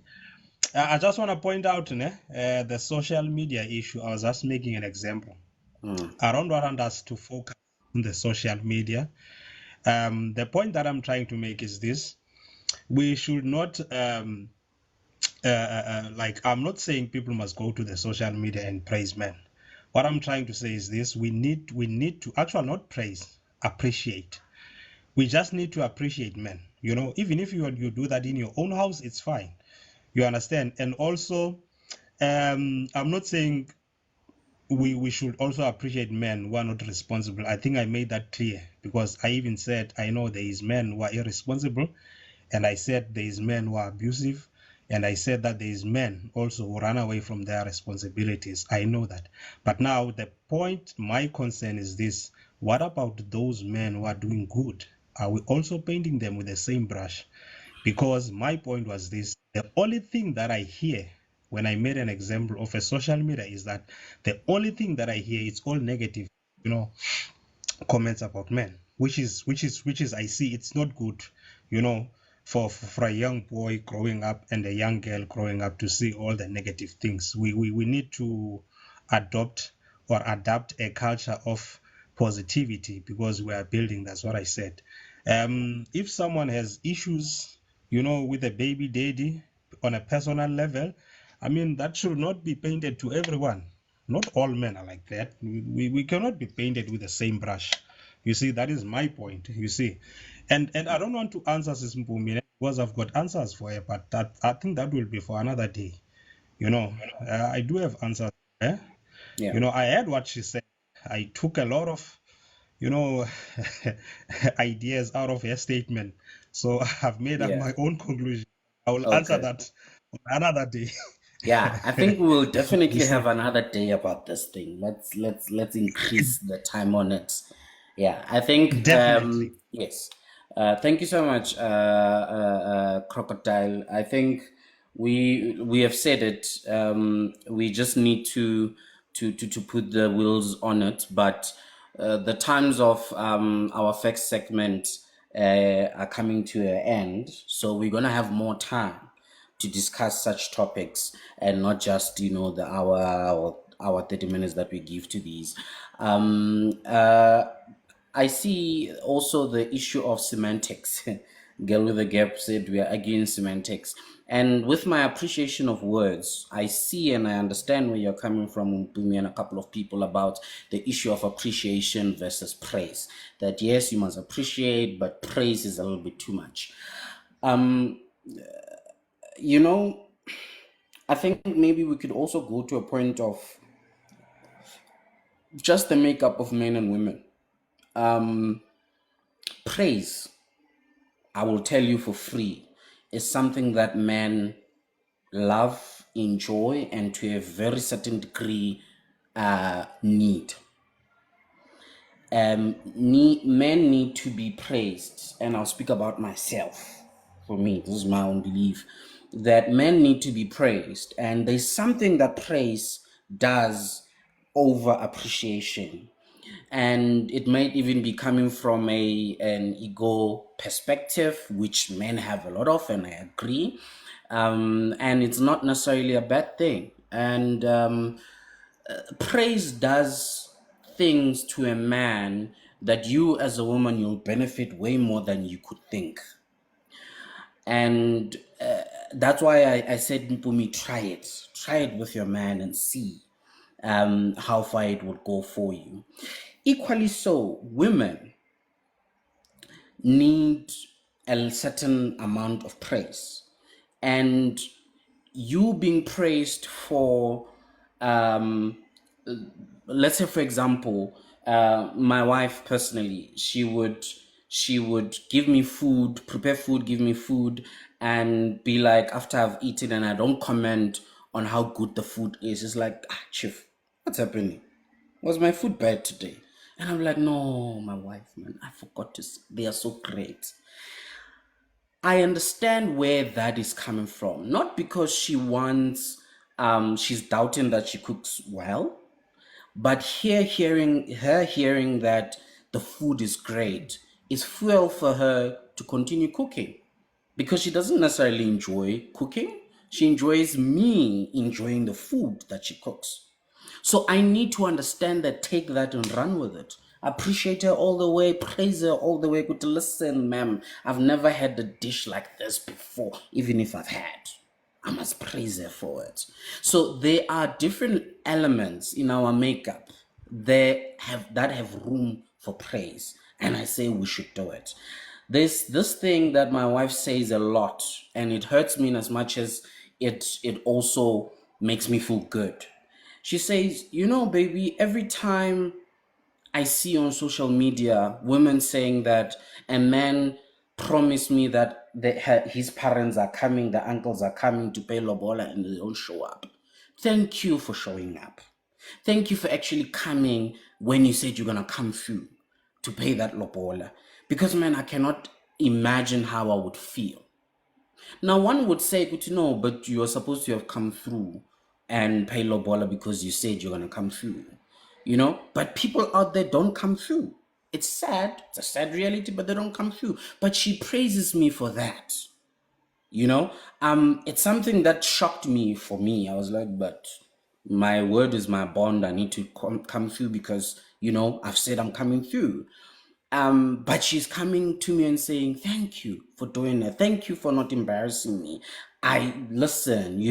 I just want to point out the social media issue. I was just making an example. I don't want us to focus on the social media. The point that I'm trying to make is this. We should not, like, I'm not saying people must go to the social media and praise men. What I'm trying to say is this. We need to actually not praise, appreciate. We just need to appreciate men. You know, even if you do that in your own house, it's fine. You understand? And also, I'm not saying we should also appreciate men who are not responsible. I think I made that clear because I even said I know there is men who are irresponsible, and I said there is men who are abusive, and I said that there is men also who run away from their responsibilities. I know that. But now the point, my concern is this: what about those men who are doing good? are we also painting them with the same brush? Because my point was this: the only thing that I hear when I made an example of a social media is that the only thing that I hear is all negative, you know, comments about men, which is I see it's not good, you know, for a young boy growing up and a young girl growing up to see all the negative things. We need to adopt or adapt a culture of positivity because we are building. That's what I said. If someone has issues, you know, with a baby daddy on a personal level, I mean, that should not be painted to everyone. Not all men are like that. We cannot be painted with the same brush. You see, that is my point. You see, and I don't want to answer Sis Mpumi because I've got answers for her, but I think that will be for another day. You know, I do have answers. Eh? Yeah. You know, I heard what she said. I took a lot of, you know, ideas out of her statement. So I've made up Yeah. my own conclusion. I will answer Okay. that on another day. Yeah, I think we will You definitely see. have another day about this thing. Let's increase the time on it. Yeah, I think Definitely. yes. Thank you so much, Crocodile. I think we have said it. We just need to put the wheels on it. But the times of our facts segment are coming to an end, so we're gonna have more time to discuss such topics and not just the hour or hour 30 minutes that we give to these. I see also the issue of semantics. Girl with a gap said we are against semantics. And with my appreciation of words, I see and I understand where you're coming from, Mpumi, and a couple of people about the issue of appreciation versus praise. That yes, you must appreciate, but praise is a little bit too much. You know, I think maybe we could also go to a point of just the makeup of men and women. Praise, I will tell you for free, is something that men love, enjoy, and to a very certain degree need. Men need to be praised, and I'll speak about myself. For me, this is my own belief that men need to be praised, and there's something that praise does over appreciation, and it might even be coming from an ego perspective, which men have a lot of, and I agree. And it's not necessarily a bad thing. And praise does things to a man that you as a woman you'll benefit way more than you could think. And that's why I said, Mpumi, try it with your man and see how far it would go for you. Equally so, women need a certain amount of praise, and you being praised for let's say, for example, my wife personally, she would give me food, prepare food, give me food, and be like, after I've eaten and I don't comment on how good the food is, it's like, chief, what's happening? Was my food bad today? And I'm like, no, my wife, man, I forgot to say, they are so great. I understand where that is coming from. Not because she wants, she's doubting that she cooks well, but hearing that the food is great is fuel for her to continue cooking, because she doesn't necessarily enjoy cooking. She enjoys me enjoying the food that she cooks. So I need to understand that, take that and run with it. Appreciate her all the way, praise her all the way. Good to listen, ma'am. I've never had a dish like this before, even if I've had. I must praise her for it. So there are different elements in our makeup that have room for praise, and I say we should do it. There's this thing that my wife says a lot, and it hurts me in as much as it also makes me feel good. She says, baby, every time I see on social media women saying that a man promised me that his parents are coming, the uncles are coming to pay lobola, and they don't show up. Thank you for showing up. Thank you for actually coming when you said you're going to come through to pay that lobola. Because, man, I cannot imagine how I would feel. Now, one would say, good to know, but you're supposed to have come through and pay lobola because you said you're going to come through, But people out there don't come through. It's sad. It's a sad reality, but they don't come through. But she praises me for that, It's something that shocked me for me. I was like, but my word is my bond. I need to come through because, I've said I'm coming through. But she's coming to me and saying, thank you for doing that. Thank you for not embarrassing me. Listen,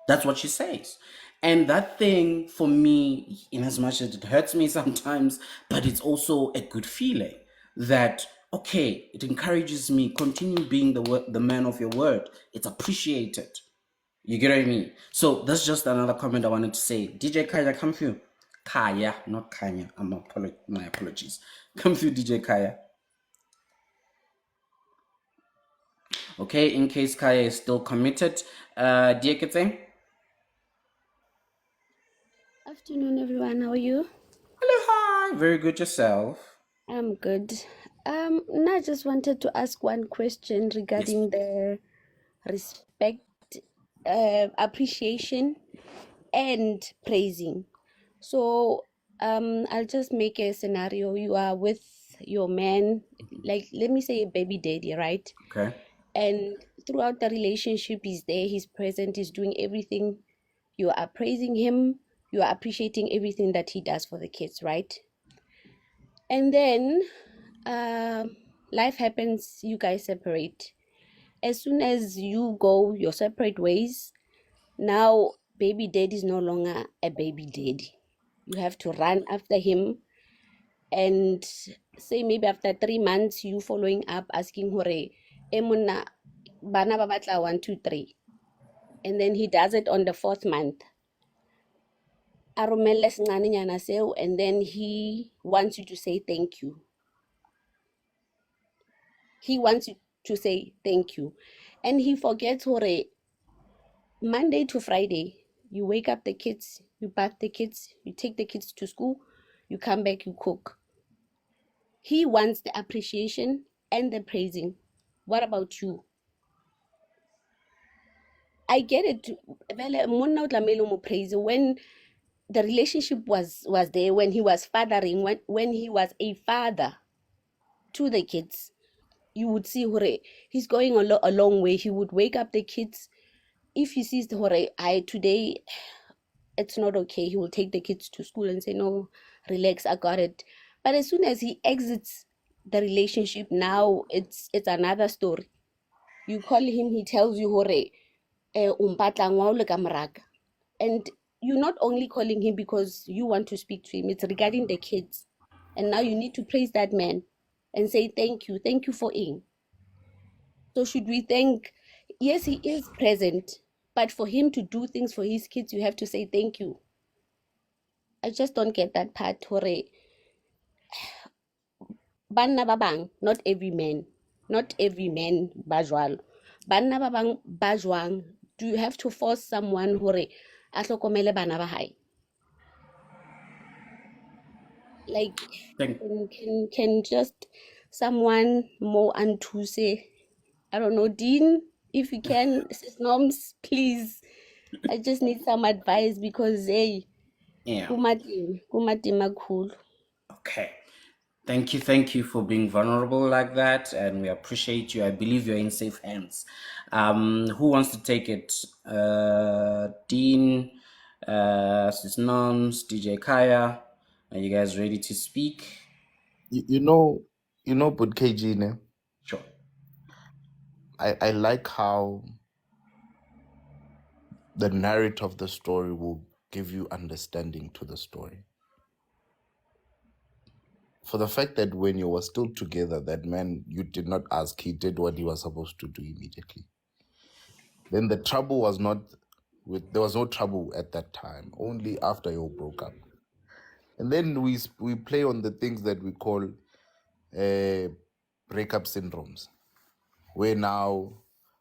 that's what she says. And that thing for me, in as much as it hurts me sometimes, but it's also a good feeling that, okay, it encourages me, continue being the man of your word. It's appreciated. You get what I mean? So that's just another comment I wanted to say. DJ Kaya, come through. Kaya, not Kanya. My apologies. Come through, DJ Kaya. Okay, in case Kaya is still committed. Dear Kete? Afternoon, everyone. How are you? Hello, hi. Very good yourself. I'm good. Now I just wanted to ask one question regarding the respect, appreciation, and praising. So, I'll just make a scenario. You are with your man, like let me say a baby daddy, right? Okay. And throughout the relationship, he's there, he's present, he's doing everything. You are praising him, you are appreciating everything that he does for the kids, right? And then life happens, you guys separate. As soon as you go your separate ways, now baby daddy is no longer a baby daddy. You have to run after him, and say maybe after 3 months you following up asking hore monna bana ba batla 1 2 3, and then he does it on the 4th month. A romelle senganenyana seo, and then he wants you to say thank you. He wants you to say thank you, and he forgets hore Monday to Friday you wake up the kids, you bath the kids, you take the kids to school, you come back, you cook. He wants the appreciation and the praising. What about you? I get it. Vele, monna o tlamehile o mo praise when the relationship was there, when he was fathering, when he was a father to the kids. You would see hore he's going a long way. He would wake up the kids. If he sees the hore today it's not okay, he will take the kids to school and say, no, relax, I got it. But as soon as he exits the relationship, now it's another story. You call him, he tells you hore umpatla ngwa o le ka moraga. And you're not only calling him because you want to speak to him, it's regarding the kids. And now you need to praise that man and say thank you for him. So should we thank? Yes, he is present, but for him to do things for his kids, you have to say thank you. I just don't get that part. Hore banna ba bang, not every man ba jwalo. Banna ba bang ba jwang, do you have to force someone hore a hlokomele bana ba hae? Like, can just someone more anthuse, I don't know, Dean, if you can, Sis Noms, please. I just need some advice because hey, Yeah. kumatima kakhulu. Okay. Thank you for being vulnerable like that, and we appreciate you. I believe you're in safe hands. Who wants to take it? Dean, Sis Noms, DJ Kaya. Are you guys ready to speak? You know, but KG, ne? Sure. I like how the narrative of the story will give you understanding to the story. For the fact that when you were still together, that man, you did not ask, he did what he was supposed to do immediately. Then the trouble was not there was no trouble at that time, only after you broke up. And then we play on the things that we call breakup syndromes, where now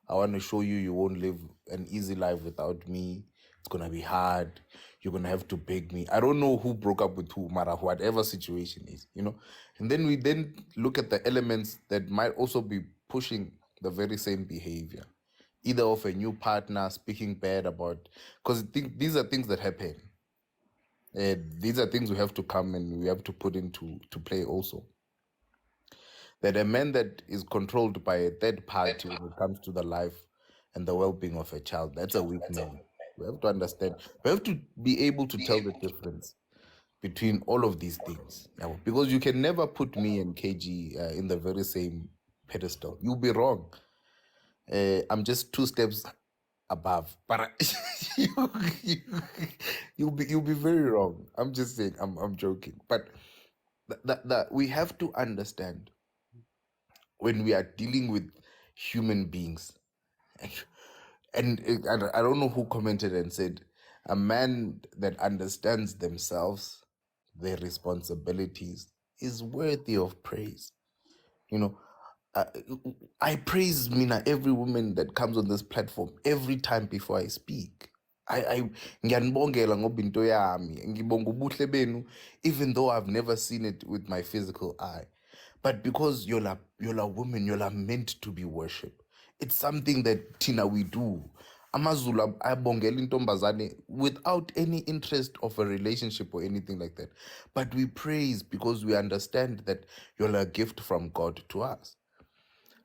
I want to show you won't live an easy life without me. It's gonna be hard. You're gonna have to beg me. I don't know who broke up with who, Mara, whatever situation is, And then we then look at the elements that might also be pushing the very same behavior, either of a new partner speaking bad about, because these are things that happen. These are things we have to come and we have to put into play also. That a man that is controlled by a third party when it comes to the life and the well-being of a child, that's a weak man. We have to understand. We have to be able to tell the difference between all of these things. Because you can never put me and KG in the very same pedestal. You'll be wrong. I'm just 2 steps above, but you'll be very wrong. I'm just saying. I'm joking, but that we have to understand when we are dealing with human beings. And I don't know who commented and said, a man that understands themselves, their responsibilities, is worthy of praise. Uh, I praise Mina, every woman that comes on this platform, every time before I speak. Ngiyanibongela ngoba into yami, ngibonga ubuhle benu, even though I've never seen it with my physical eye. But because you're a woman, you're meant to be worshipped. It's something that Tina we do. AmaZulu ayabongela intombazane without any interest of a relationship or anything like that. But we praise because we understand that you're a gift from God to us.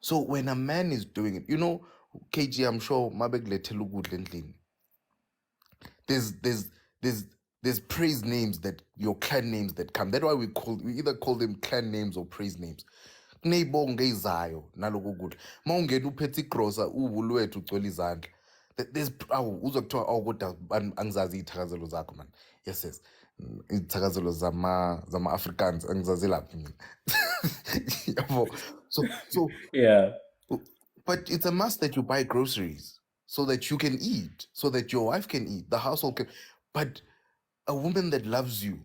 So when a man is doing it, KG, I'm sure mabekulethela ukudla endlini. There's praise names, that your clan names that come. That's why we either call them clan names or praise names. Kuneyibonga ezayo naloko kudla. Mawungena uphethe igrosa uvulu wethu ugcwele izandla. There's uzokuthiwa kodwa angizazi ithakazelo zakho man. Yes. Ithakazelo zama Africans angizazi laphi mina. Yabo. So Yeah. but it's a must that you buy groceries so that you can eat, so that your wife can eat, the household can. But a woman that loves you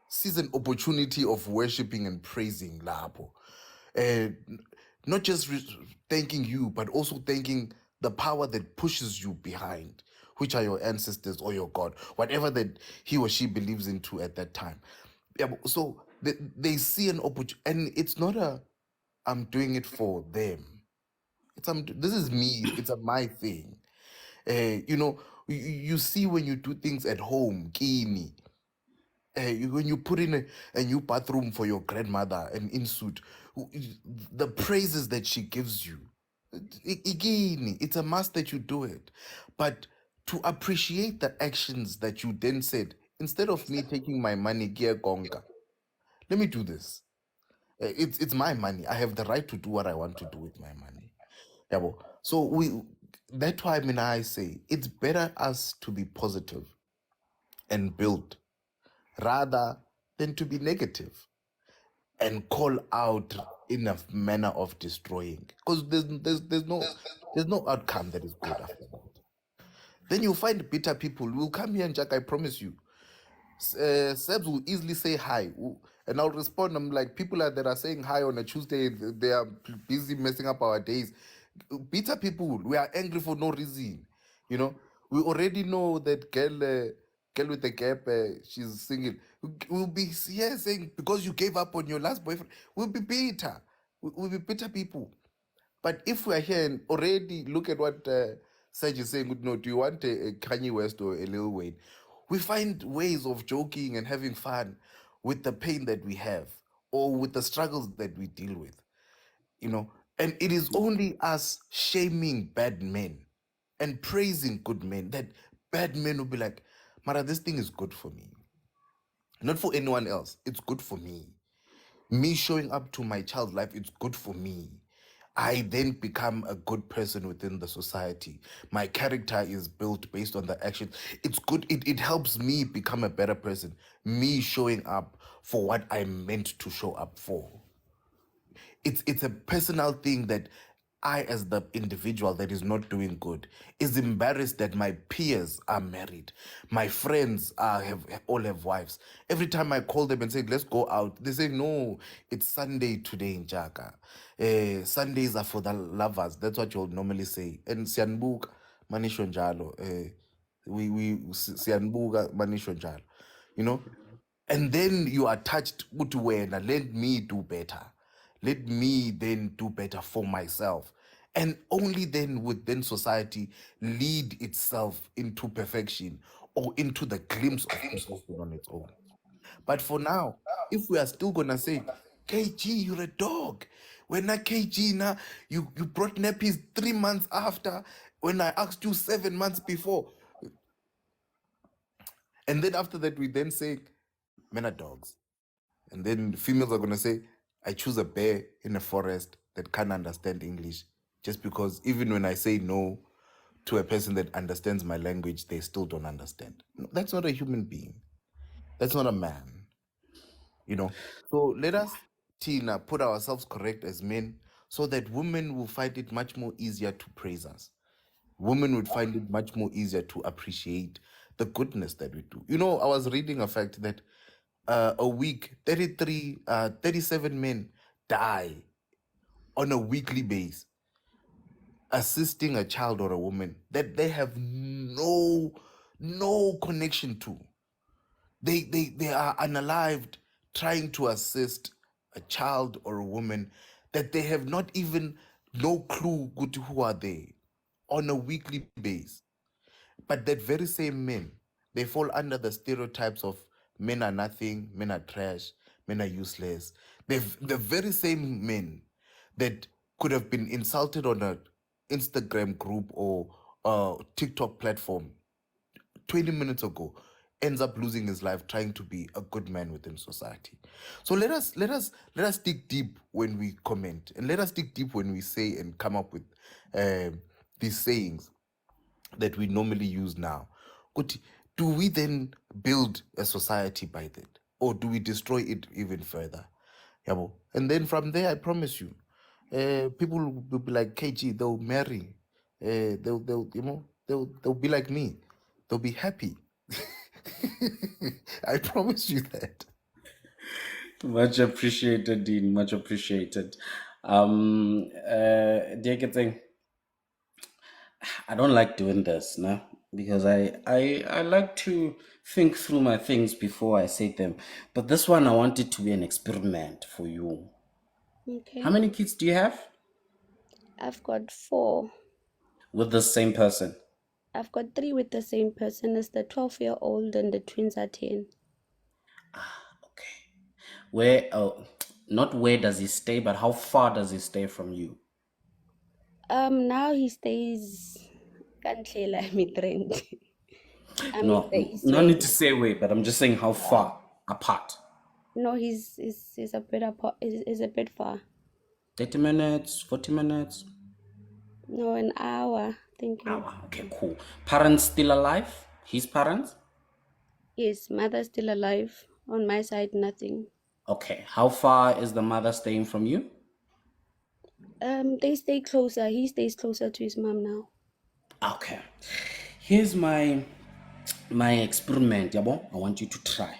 sees an opportunity of worshiping and praising Lapo. Not just thanking you, but also thanking the power that pushes you behind, which are your ancestors or your God, whatever that he or she believes into at that time. Yeah, so they see an opportunity, and it's not I'm doing it for them. This is me. It's a my thing. You see when you do things at home, kini. When you put in a new bathroom for your grandmother, an in-suit, the praises that she gives you, again, it's a must that you do it. But to appreciate the actions that you then said, instead of me taking my money, gear gonga, let me do this. It's my money. I have the right to do what I want to do with my money. Yeah, so that's why I say it's better us to be positive and build rather than to be negative and call out in a manner of destroying, because there's no outcome that is good after that. Then you'll find bitter people who will come here and Jack, I promise you, Sebs will easily say hi, and I'll respond. I'm like, people that are saying hi on a Tuesday, they are busy messing up our days. Bitter people, we are angry for no reason. We already know that girl with the gap, she's single. We'll be here saying because you gave up on your last boyfriend. We'll be bitter. We'll be bitter people. But if we are here and already look at what Saj is saying, do you want a Kanye West or a Lil Wayne? We find ways of joking and having fun with the pain that we have or with the struggles that we deal with, And it is only us shaming bad men and praising good men that bad men will be like, Mara, this thing is good for me. Not for anyone else. It's good for me. Me showing up to my child's life, it's good for me. I then become a good person within the society. My character is built based on the action. It's good. It helps me become a better person. Me showing up for what I'm meant to show up for. It's a personal thing that I, as the individual that is not doing good, is embarrassed that my peers are married. My friends all have wives. Every time I call them and say, let's go out, they say, no, it's Sunday today in Jaka. Sundays are for the lovers. That's what you'll normally say. And Sianbuk, Manisho Njalo. siyanbuka manisho njalo, you know. And then you are touched ukuthi wena, let me do better, let me then do better for myself, and only then would then society lead itself into perfection or into the glimpse of perfection on its own. But for now, if we are still gonna say, KG, you're a dog. When I KG now, you brought nappies 3 months after when I asked you 7 months before. And then after that, we then say, men are dogs. And then females are gonna say, I choose a bear in a forest that can't understand English. Just because even when I say no to a person that understands my language, they still don't understand. No, that's not a human being. That's not a man. You know. So let us, Tina, put ourselves correct as men so that women will find it much more easier to praise us. Women would find it much more easier to appreciate the goodness that we do. You know, I was reading a fact that a week, 37 men die on a weekly basis assisting a child or a woman that they have no connection to. They are unalived trying to assist a child or a woman that they have not even no clue good who are they on a weekly basis. But that very same men, they fall under the stereotypes of men are nothing, men are trash, men are useless. The very same men that could have been insulted on a Instagram group or TikTok platform 20 minutes ago ends up losing his life trying to be a good man within society. So let us dig deep when we comment, and let us dig deep when we say and come up with these sayings that we normally use now. Do we then build a society by that, or do we destroy it even further? Yabo. And then from there, I promise you, people will be like KG. They'll marry. They'll they'll be like me. They'll be happy. I promise you that. Much appreciated, Dean. Much appreciated. Dear Ketseng, I don't like doing this, no, because I like to think through my things before I say them. But this one, I want it to be an experiment for you. Okay. How many kids do you have I've got 4. with the same person? I've got 3 with the same person. It's the 12-year-old and the twins are 10. Okay. Where? Not where does he stay, but how far does he stay from you? Now he stays Kantlela Midrand. No, East no need to Rand. say where, but I'm just saying how far apart. No, he's a bit apart. Is a bit far. 30 minutes, 40 minutes? No, an hour. Thinking. Okay, cool. Parents still alive? His parents? Yes, mother's still alive. On my side, nothing. Okay. How far is the mother staying from you? They stay closer. He stays closer to his mom now. Okay. Here's my experiment, yabo. I want you to try.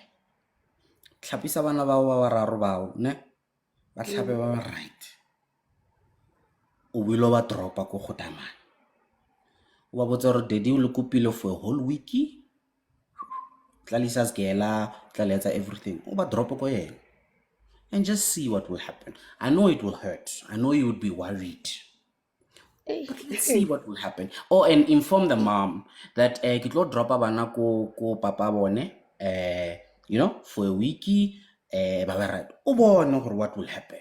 Tlhapisa bana bao ba bararo bao, ne? Ba tlhape ba ba right. O buile ba dropa ko go tamane. Wa botsa gore daddy o le kopile for a whole week. Tlalisa sgela, tlaletsa everything. O ba dropa ko yena. And just see what will happen. I know it will hurt. I know you would be worried. But let's see what will happen. Oh, and inform the mom that ke tlo dropa bana ko papa bone you know, for a weeky ba ba right. O bone gore what will happen.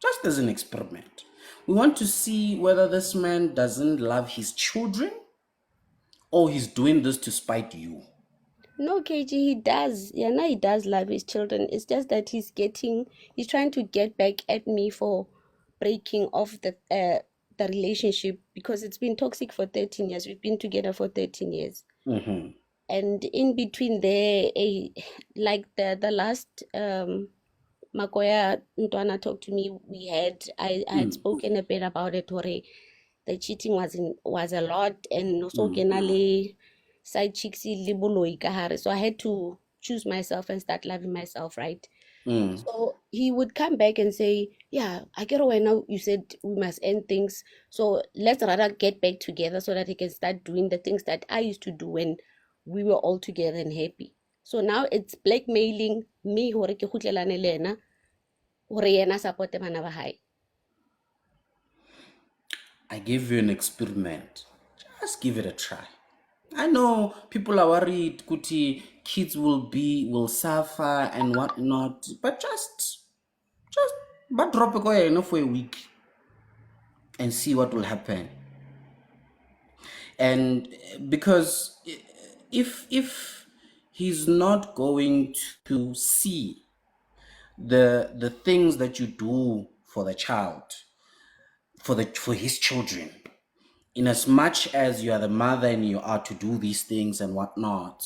Just as an experiment. We want to see whether this man doesn't love his children or he's doing this to spite you. No, KG, he does. Yeah, now he does love his children. It's just that he's trying to get back at me for breaking off the relationship because it's been toxic for 13 years. We've been together for 13 years. Mm-hmm. And in between there, like the last Makoya Ntwana talked to me, I had spoken a bit about it, where the cheating was a lot, and also kenale side chicksy libuloi kahare. So I had to choose myself and start loving myself, right? So he would come back and say, yeah, I get away now. You said we must end things. So let's rather get back together so that he can start doing the things that I used to do when we were all together and happy. So now it's blackmailing me hore ke kgutlelane le ena, hore yena a support-e bana ba hae. I give you an experiment. Just give it a try. I know people are worried, Kuti, kids will suffer and whatnot, but just but drop it enough for a week and see what will happen. And because if he's not going to see the things that you do for the child, for his children, in as much as you are the mother and you are to do these things and whatnot,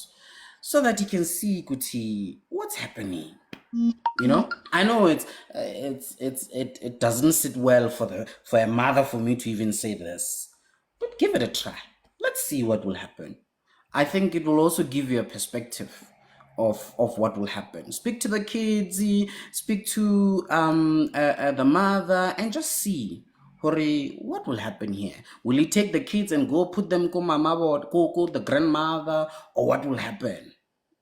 so that he can see, Kuti, what's happening. You know, I know it doesn't sit well for a mother for me to even say this, but give it a try. Let's see what will happen. I think it will also give you a perspective of what will happen. Speak to the kids, speak to the mother, and just see, Hori, what will happen here. Will he take the kids and go put them go mama or go the grandmother, or what will happen?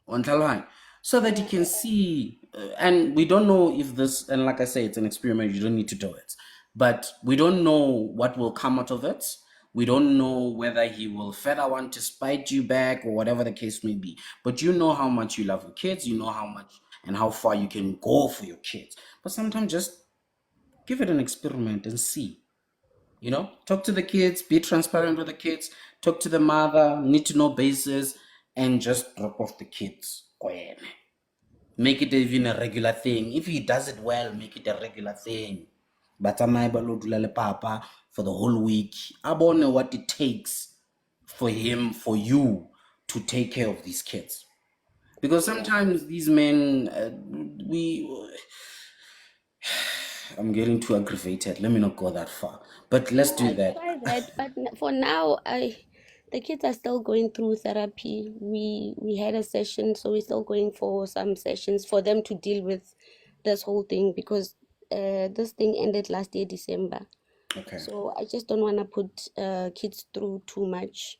On the line, so that you can see, and we don't know if this, and like I say, it's an experiment, you don't need to do it, but we don't know what will come out of it. We don't know whether he will further want to spite you back or whatever the case may be, but you know how much you love your kids, you know how much and how far you can go for your kids. But sometimes just give it an experiment and see. You know, talk to the kids, be transparent with the kids, talk to the mother, need to know basis, and just drop off the kids. Make it even a regular thing. If he does it well, make it a regular thing. But papa for the whole week. I don't know what it takes for for you to take care of these kids. Because sometimes these men, I'm getting too aggravated. Let me not go that far. But let's do that. Try that, but for now, the kids are still going through therapy. We had a session, so we're still going for some sessions for them to deal with this whole thing, because this thing ended last year, December. Okay. So I just don't want to put kids through too much.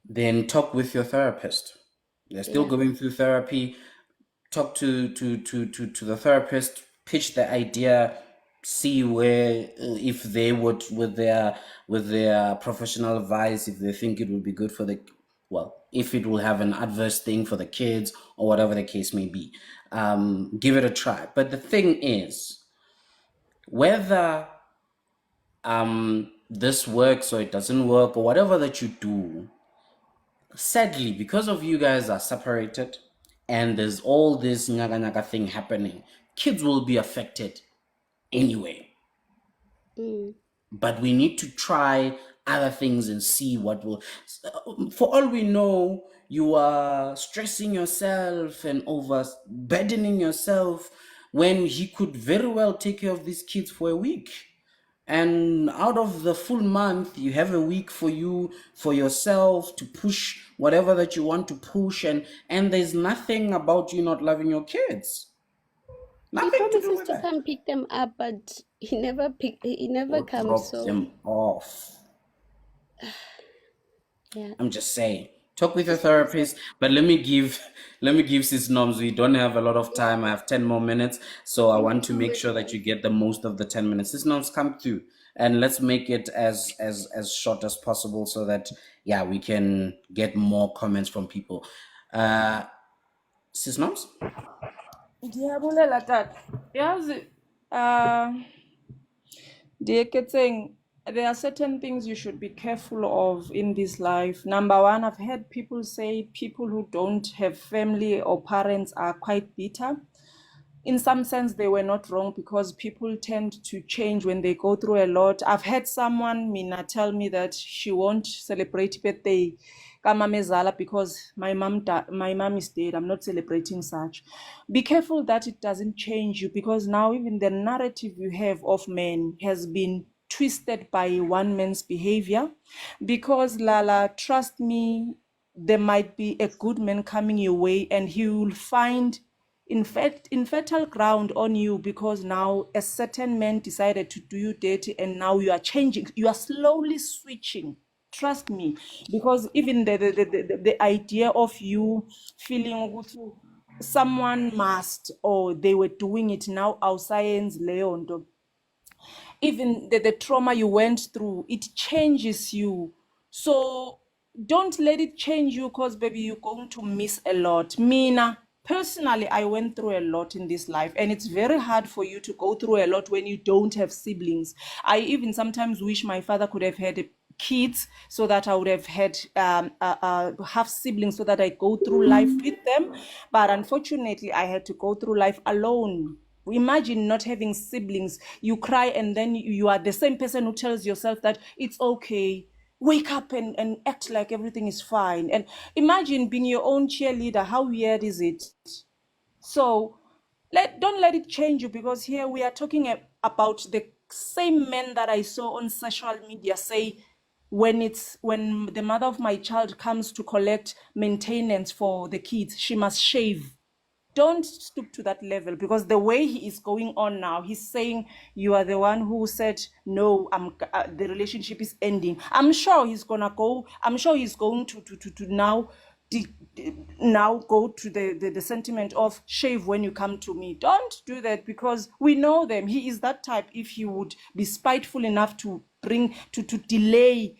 Then talk with your therapist. They're still going through therapy. Talk to the therapist, pitch the idea, see where if they would with their professional advice, if they think it would be good for if it will have an adverse thing for the kids or whatever the case may be. Give it a try. But the thing is, whether this works or it doesn't work or whatever that you do, sadly, because of you guys are separated and there's all this nyaga nyaga thing happening, kids will be affected anyway. But we need to try other things and see what will. For all we know, you are stressing yourself and overburdening yourself when he could very well take care of these kids for a week. And out of the full month, you have a week for you, for yourself to push whatever that you want to push, and there's nothing about you not loving your kids. Nothing He to do promises with to that. come pick them up, but he never Or comes. drop So them off. yeah. I'm just saying. Talk with your therapist, but let me give Sis Noms. We don't have a lot of time. I have 10 more minutes, so I want to make sure that you get the most of the 10 minutes. Sis Noms, come through, and let's make it as short as possible so that we can get more comments from people. Sis Noms? Ndiyabulela tata. Yazi, Dieketseng, there are certain things you should be careful of in this life. Number one, I've heard people say people who don't have family or parents are quite bitter. In some sense, they were not wrong, because people tend to change when they go through a lot. I've had someone, Mina, tell me that she won't celebrate birthday Kamamezala because my mom is dead. I'm not celebrating such. Be careful that it doesn't change you, because now even the narrative you have of men has been twisted by one man's behavior. Because Lala, trust me, there might be a good man coming your way, and he will find in fertile ground on you, because now a certain man decided to do you dirty, and now you are changing. You are slowly switching. Trust me, because even the idea of you feeling ukuthi someone must, or they were doing it now, our science leon, even the trauma you went through, it changes you. So don't let it change you, because baby, you're going to miss a lot. Mina, personally, I went through a lot in this life, and it's very hard for you to go through a lot when you don't have siblings. I even sometimes wish my father could have had kids, so that I would have had half siblings, so that I go through life with them. But unfortunately, I had to go through life alone. Imagine not having siblings. You cry, and then you are the same person who tells yourself that it's okay. Wake up and act like everything is fine. And imagine being your own cheerleader. How weird is it? So don't let it change you, because here we are talking about the same men that I saw on social media say, when the mother of my child comes to collect maintenance for the kids, she must shave. Don't stoop to that level, because the way he is going on now, he's saying you are the one who said no, the relationship is ending. I'm sure he's going to now now go to the sentiment of shave when you come to me. Don't do that, because we know them. He is that type. If he would be spiteful enough to delay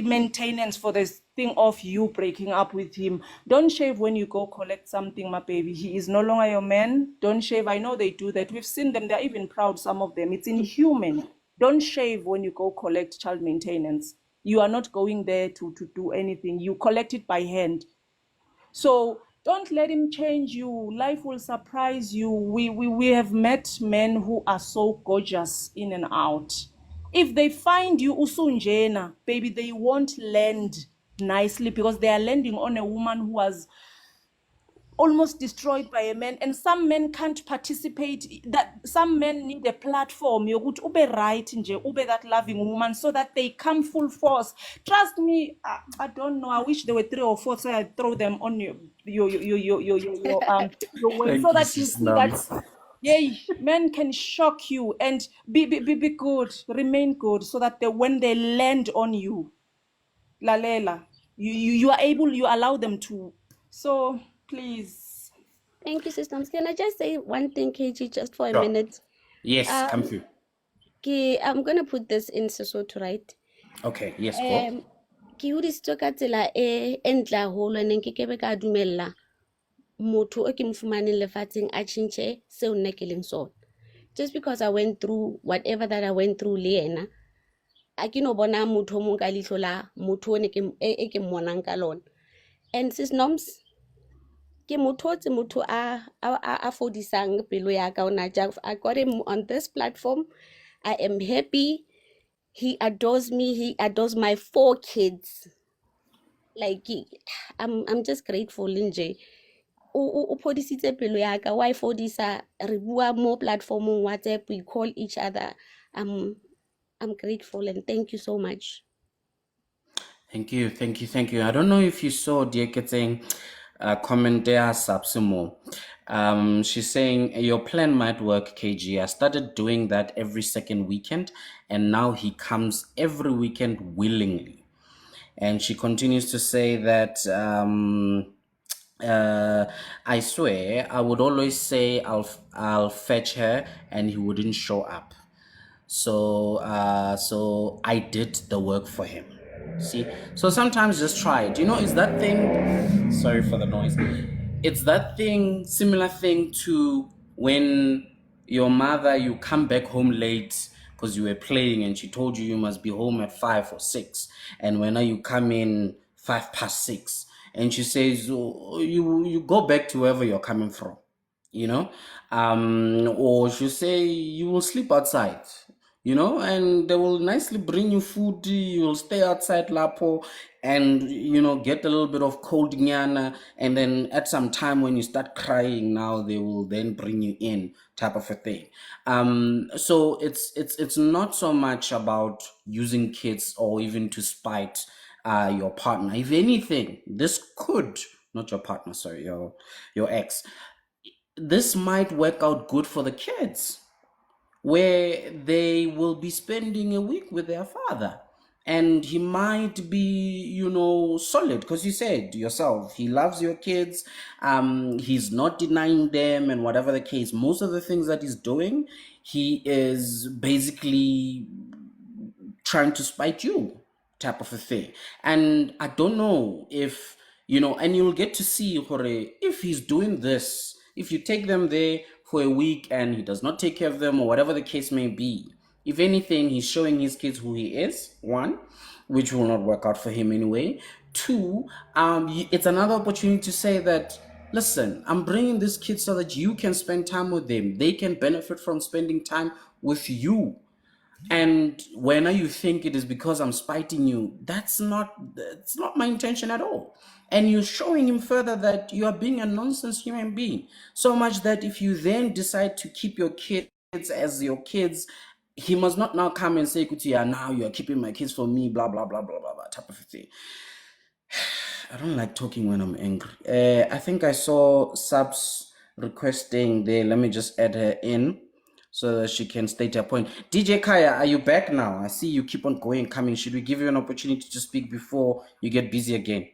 maintenance for this thing of you breaking up with him, don't shave when you go collect something, my baby. He is no longer your man. Don't shave. I know they do that. We've seen them. They're even proud, some of them. It's inhuman. Don't shave when you go collect child maintenance. You are not going there to do anything. You collect it by hand. So don't let him change you. Life will surprise you. We have met men who are so gorgeous in and out. If they find you usunjena, baby, they won't land nicely, because they are landing on a woman who was almost destroyed by a man. And some men can't participate. That some men need a platform. Yokuthi ube right nje, ube that loving woman, so that they come full force. Trust me, I don't know. I wish there were 3 or 4, so I throw them on your way, Thank so you, that you Sis see that. Nams. Yeah, men can shock you, and be good, remain good, so that when they land on you, lalela, you are able, you allow them to. So please. Thank you, systems. Can I just say one thing, KG, just for a Sure. minute? Yes, come through. I'm gonna put this in Sesotho, right? Okay, yes, go. Ke hodisitswe ka tsela e ntle haholo, and nkekebe ka dumella motho o ke mo fumaneng lefatsheng a tjhentjhe seo nna ke leng sona. Just because I went through whatever that I went through le yena, a ke no bona motho o mong ka leihlo la motho e ke mmonang ka lona. And sis Noms, ke motho a fodisang pelo ya ka ona. I got him on this platform. I am happy. He adores me. He adores my 4 kids. Like I'm just grateful nje. O phodisitse pelo ya ka, wa e fodisa, re bua mo platformong WhatsApp, we call each other. I'm grateful, and thank you so much. Thank you, thank you, thank you. I don't know if you saw Dieketeng comment there, Sapsumo. She's saying your plan might work, KG. I started doing that every second weekend, and now he comes every weekend willingly. And she continues to say that I swear I would always say I'll fetch her, and he wouldn't show up. So I did the work for him. See, so sometimes just try it. It's that thing. Sorry for the noise. It's that thing, similar thing to when your mother, you come back home late because you were playing, and she told you must be home at 5 or 6, and when you come in 6:05, and she says, oh, you go back to wherever you're coming from, or she'll say you will sleep outside, and they will nicely bring you food. You'll stay outside lapo, and get a little bit of cold nyana, and then at some time when you start crying, now they will then bring you in, type of a thing. So it's not so much about using kids or even to spite your partner. If anything, this could, not your partner, sorry, your ex, this might work out good for the kids, where they will be spending a week with their father. and he might be, solid, because you said yourself he loves your kids. He's not denying them, and whatever the case, most of the things that he's doing, he is basically trying to spite you, type of a thing. And I don't know if, and you'll get to see Hore, if he's doing this, if you take them there for a week and he does not take care of them, or whatever the case may be. If anything, he's showing his kids who he is, one, which will not work out for him anyway. Two, it's another opportunity to say that, listen, I'm bringing these kids so that you can spend time with them. They can benefit from spending time with you. And when you think it is because I'm spiting you, that's not my intention at all. And you're showing him further that you are being a nonsense human being. So much that if you then decide to keep your kids as your kids, he must not now come and say, Kutia, now you're keeping my kids for me, blah, blah, blah, blah, blah, blah, type of a thing. I don't like talking when I'm angry. I think I saw Subs requesting there. Let me just add her in so that she can state her point. DJ Kaya, are you back now? I see you keep on going, coming. Should we give you an opportunity to speak before you get busy again?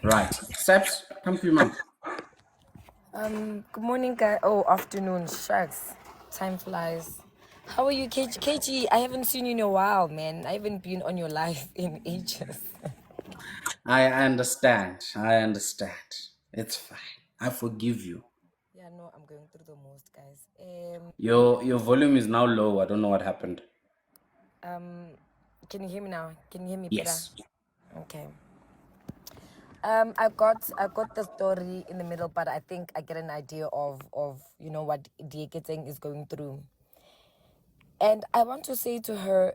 Right. Subs, come to your mom. Good morning, guys. Oh, afternoon. Shucks. Time flies. How are you, KG? I haven't seen you in a while, man. I haven't been on your live in ages. I understand. It's fine. I forgive you. Yeah, no, I'm going through the most, guys. Your volume is now low. I don't know what happened. Can you hear me now? Can you hear me better? Yes. Okay. I got the story in the middle, but I think I get an idea of what Dieketeng is going through. And I want to say to her,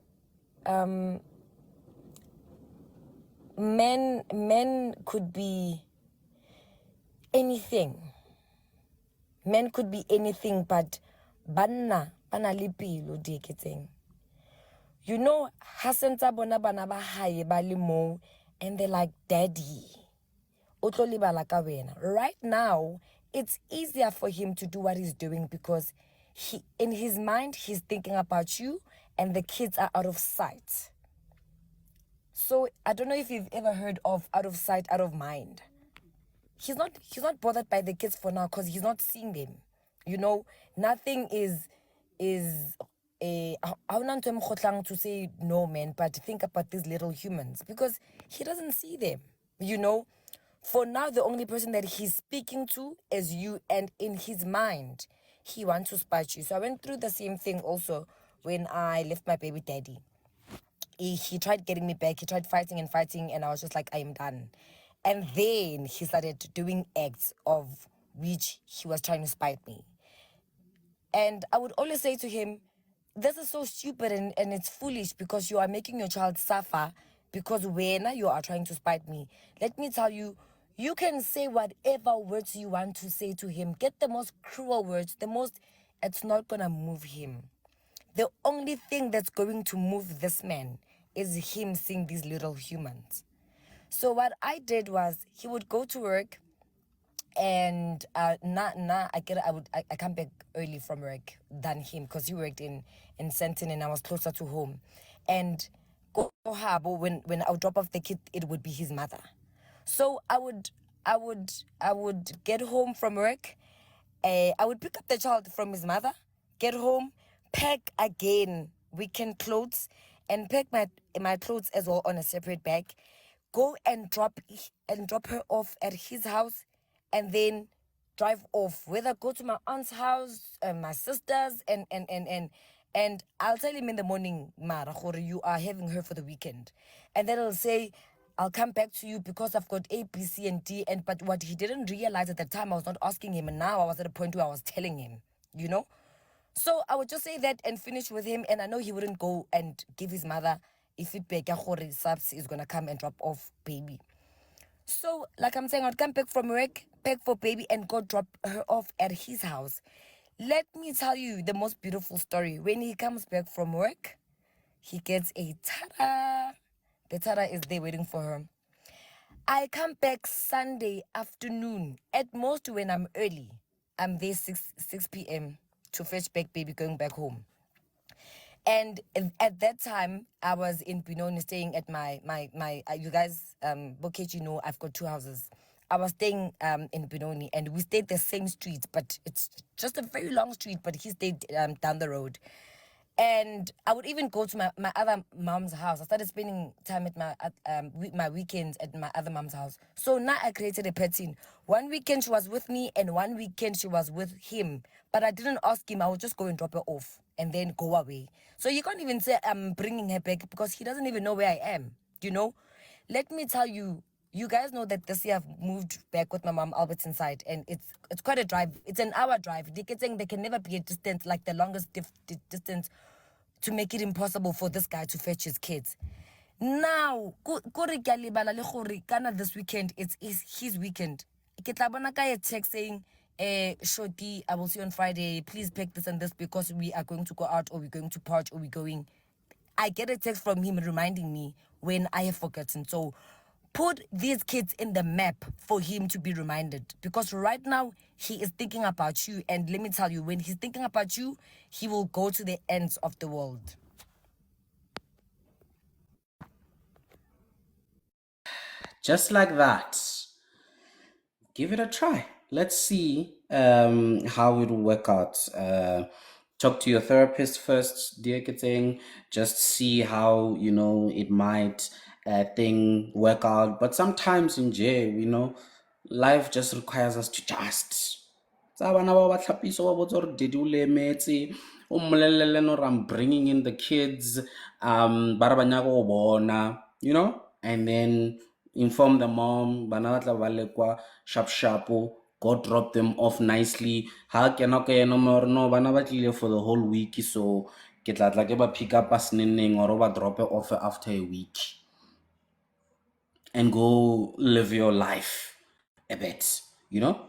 men could be anything. Men could be anything, but banna panalipilo Dieketeng. Hasenta bona bana ba hae ba le mo, and they're like, Daddy, right now, it's easier for him to do what he's doing because in his mind, he's thinking about you and the kids are out of sight. So I don't know if you've ever heard of out of sight, out of mind. He's not bothered by the kids for now because he's not seeing them. Nothing is to say no, man, but think about these little humans because he doesn't see them. For now, the only person that he's speaking to is you, and in his mind, he wants to spite you. So I went through the same thing also when I left my baby daddy. He tried getting me back. He tried fighting, and I was just like, I am done. And then he started doing acts of which he was trying to spite me. And I would always say to him, this is so stupid and it's foolish because you are making your child suffer because when you are trying to spite me. Let me tell you, you can say whatever words you want to say to him. Get the most cruel words, it's not going to move him. The only thing that's going to move this man is him seeing these little humans. So what I did was he would go to work and I come back early from work than him because he worked in Senton and I was closer to home. And go habo when I would drop off the kid, it would be his mother. So I would get home from work. I would pick up the child from his mother, get home, pack again weekend clothes, and pack my clothes as well on a separate bag. Go and drop her off at his house, and then drive off. Whether go to my aunt's house, my sister's, and I'll tell him in the morning, Mara, you are having her for the weekend, and then I'll say, I'll come back to you because I've got A, B, C, and D. But what he didn't realize at the time, I was not asking him, and now I was at a point where I was telling him, So I would just say that and finish with him, and I know he wouldn't go and give his mother a feedback. Subs is gonna come and drop off baby. So, like I'm saying, I'd come back from work, pack for baby, and go drop her off at his house. Let me tell you the most beautiful story. When he comes back from work, he gets a tada. The tada is there waiting for her. I come back Sunday afternoon. At most, when I'm early, I'm there 6 p.m. to fetch back baby going back home. And at that time, I was in Benoni staying at my you guys, Bokechi, know I've got 2 houses. I was staying in Benoni, and we stayed the same street, but it's just a very long street, but he stayed down the road. And I would even go to my other mom's house. I started spending time at my weekends at my other mom's house. So now I created a pattern. One weekend she was with me, and one weekend she was with him. But I didn't ask him. I would just go and drop her off and then go away. So you can't even say I'm bringing her back because he doesn't even know where I am. You know? Let me tell you, you guys know that this year I've moved back with my mom Albert's inside, and it's quite a drive. It's an hour drive. They keep saying there can never be a distance like the longest distance to make it impossible for this guy to fetch his kids. Now, this weekend, it's his weekend. Ke tla bona ka a text saying, Shoti, I will see you on Friday. Please pack this and this because we are going to go out, or we're going to party, or we're going. I get a text from him reminding me when I have forgotten. So put these kids in the map for him to be reminded, because right now he is thinking about you. And let me tell you, when he's thinking about you, he will go to the ends of the world. Just like that. Give it a try. Let's see how it will work out. Talk to your therapist first, dear Kiting. Just see how, it might thing work out. But sometimes in jail, life just requires us to just. Tsa bana ba ba tlhapiso ba botsa gore didi o lemetse o mmolelele no re I'm bringing in the kids ba re ba nyaka go bona, and then inform the mom bana ba tla ba le kwa sharp sharpo, go drop them off nicely. Ha kena ko ena mo re no bana ba tlile for the whole week, so ke tla tla ke ba pick up as neng or ba drop off after a week and go live your life a bit,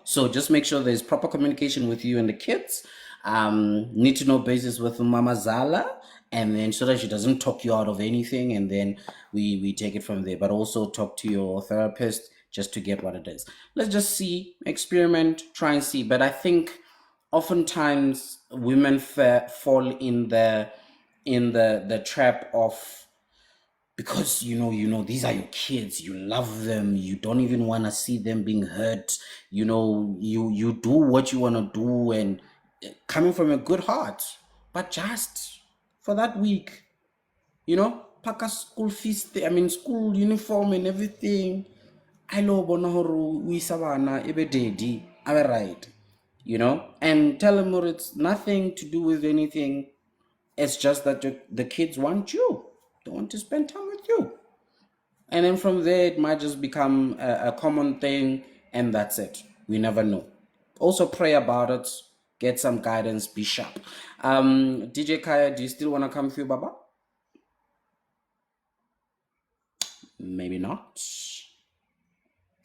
So just make sure there's proper communication with you and the kids. Need to know basis with Mama Zala, and then so that she doesn't talk you out of anything, and then we take it from there. But also talk to your therapist just to get what it is. Let's just see, experiment, try and see. But I think oftentimes women fall in the trap of, because these are your kids, you love them, you don't even want to see them being hurt, you do what you want to do, and coming from a good heart, but just for that week, pack a school fees, school uniform and everything. I lo bona hore o isa bana e be daddy a be right, and tell them more it's nothing to do with anything. It's just that the kids want you. They want to spend time with you. And then from there, it might just become a common thing, and that's it. We never know. Also, pray about it. Get some guidance. Be sharp. DJ Kaya, do you still want to come through, Baba? Maybe not.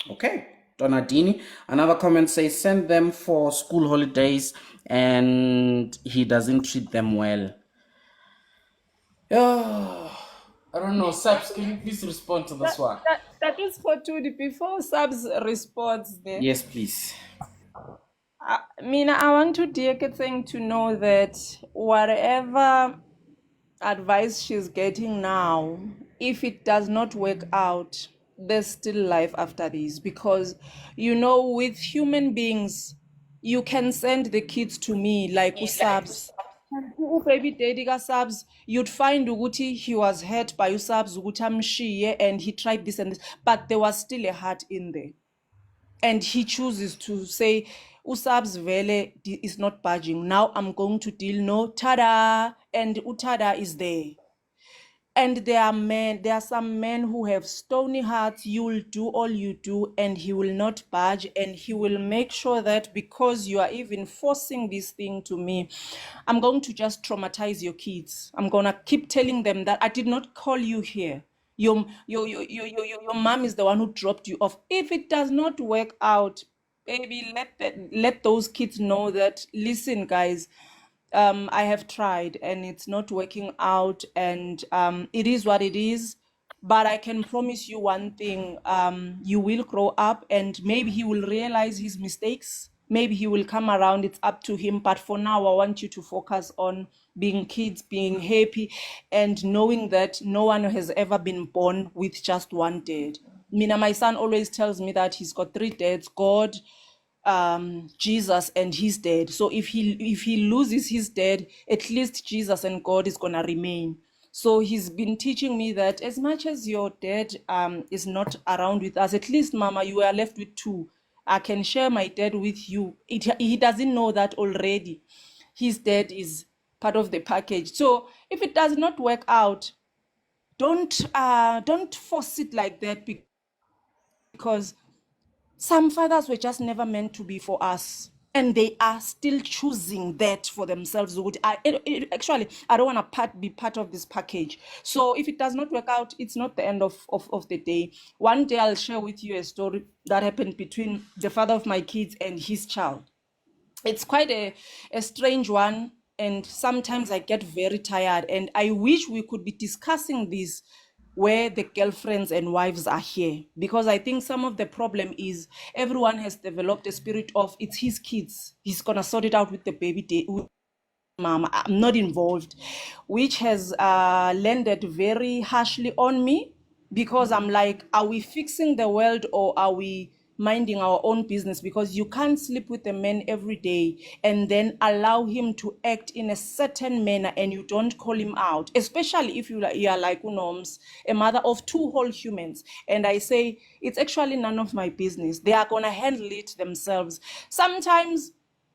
Okay. Donadini, another comment says, send them for school holidays and he doesn't treat them well. Oh, I don't know. Saps, can you please respond to this one? That is for Tudi. Before Subs responds there. Yes, please. Mina, I want to dear thing to know that whatever advice she's getting now, if it does not work out, there's still life after this. Because with human beings, you can send the kids to me like usabs. Baby daddy subs, you'd find ukuthi he was hurt by usabs ukuthi amshiye and he tried this and this, but there was still a heart in there. And he chooses to say, usabs vele is not budging. Now I'm going to deal no tada, and utada is there. And there are some men who have stony hearts. You will do all you do and he will not budge, and he will make sure that because you are even forcing this thing to me, I'm going to just traumatize your kids. I'm going to keep telling them that I did not call you here. Your mom is the one who dropped you off. If it does not work out, baby, let those kids know that, listen, guys, I have tried and it's not working out, and it is what it is. But I can promise you one thing, you will grow up and maybe he will realize his mistakes. maybe he will come around. It's up to him. But for now, I want you to focus on being kids, being happy, and knowing that no one has ever been born with just one dad. Mina, my son always tells me that he's got 3 dads: God, Jesus, and his dad. So if he loses his dad, at least Jesus and God is gonna remain. So he's been teaching me that as much as your dad is not around with us, at least, Mama, you are left with 2. I can share my dad with you. He doesn't know that already. His dad is part of the package. So if it does not work out, don't force it like that, because some fathers were just never meant to be for us, and they are still choosing that for themselves. Actually, I don't want to be part of this package. So if it does not work out, it's not the end of the day. One day I'll share with you a story that happened between the father of my kids and his child. It's quite a strange one, and sometimes I get very tired, and I wish we could be discussing this where the girlfriends and wives are here, because I think some of the problem is everyone has developed a spirit of it's his kids, he's gonna sort it out with the baby mom, I'm not involved, which has landed very harshly on me, because I'm like, are we fixing the world or are we minding our own business? Because you can't sleep with a man every day and then allow him to act in a certain manner and you don't call him out, especially if you are like Unoms, a mother of 2 whole humans. And I say, it's actually none of my business. They are going to handle it themselves. Sometimes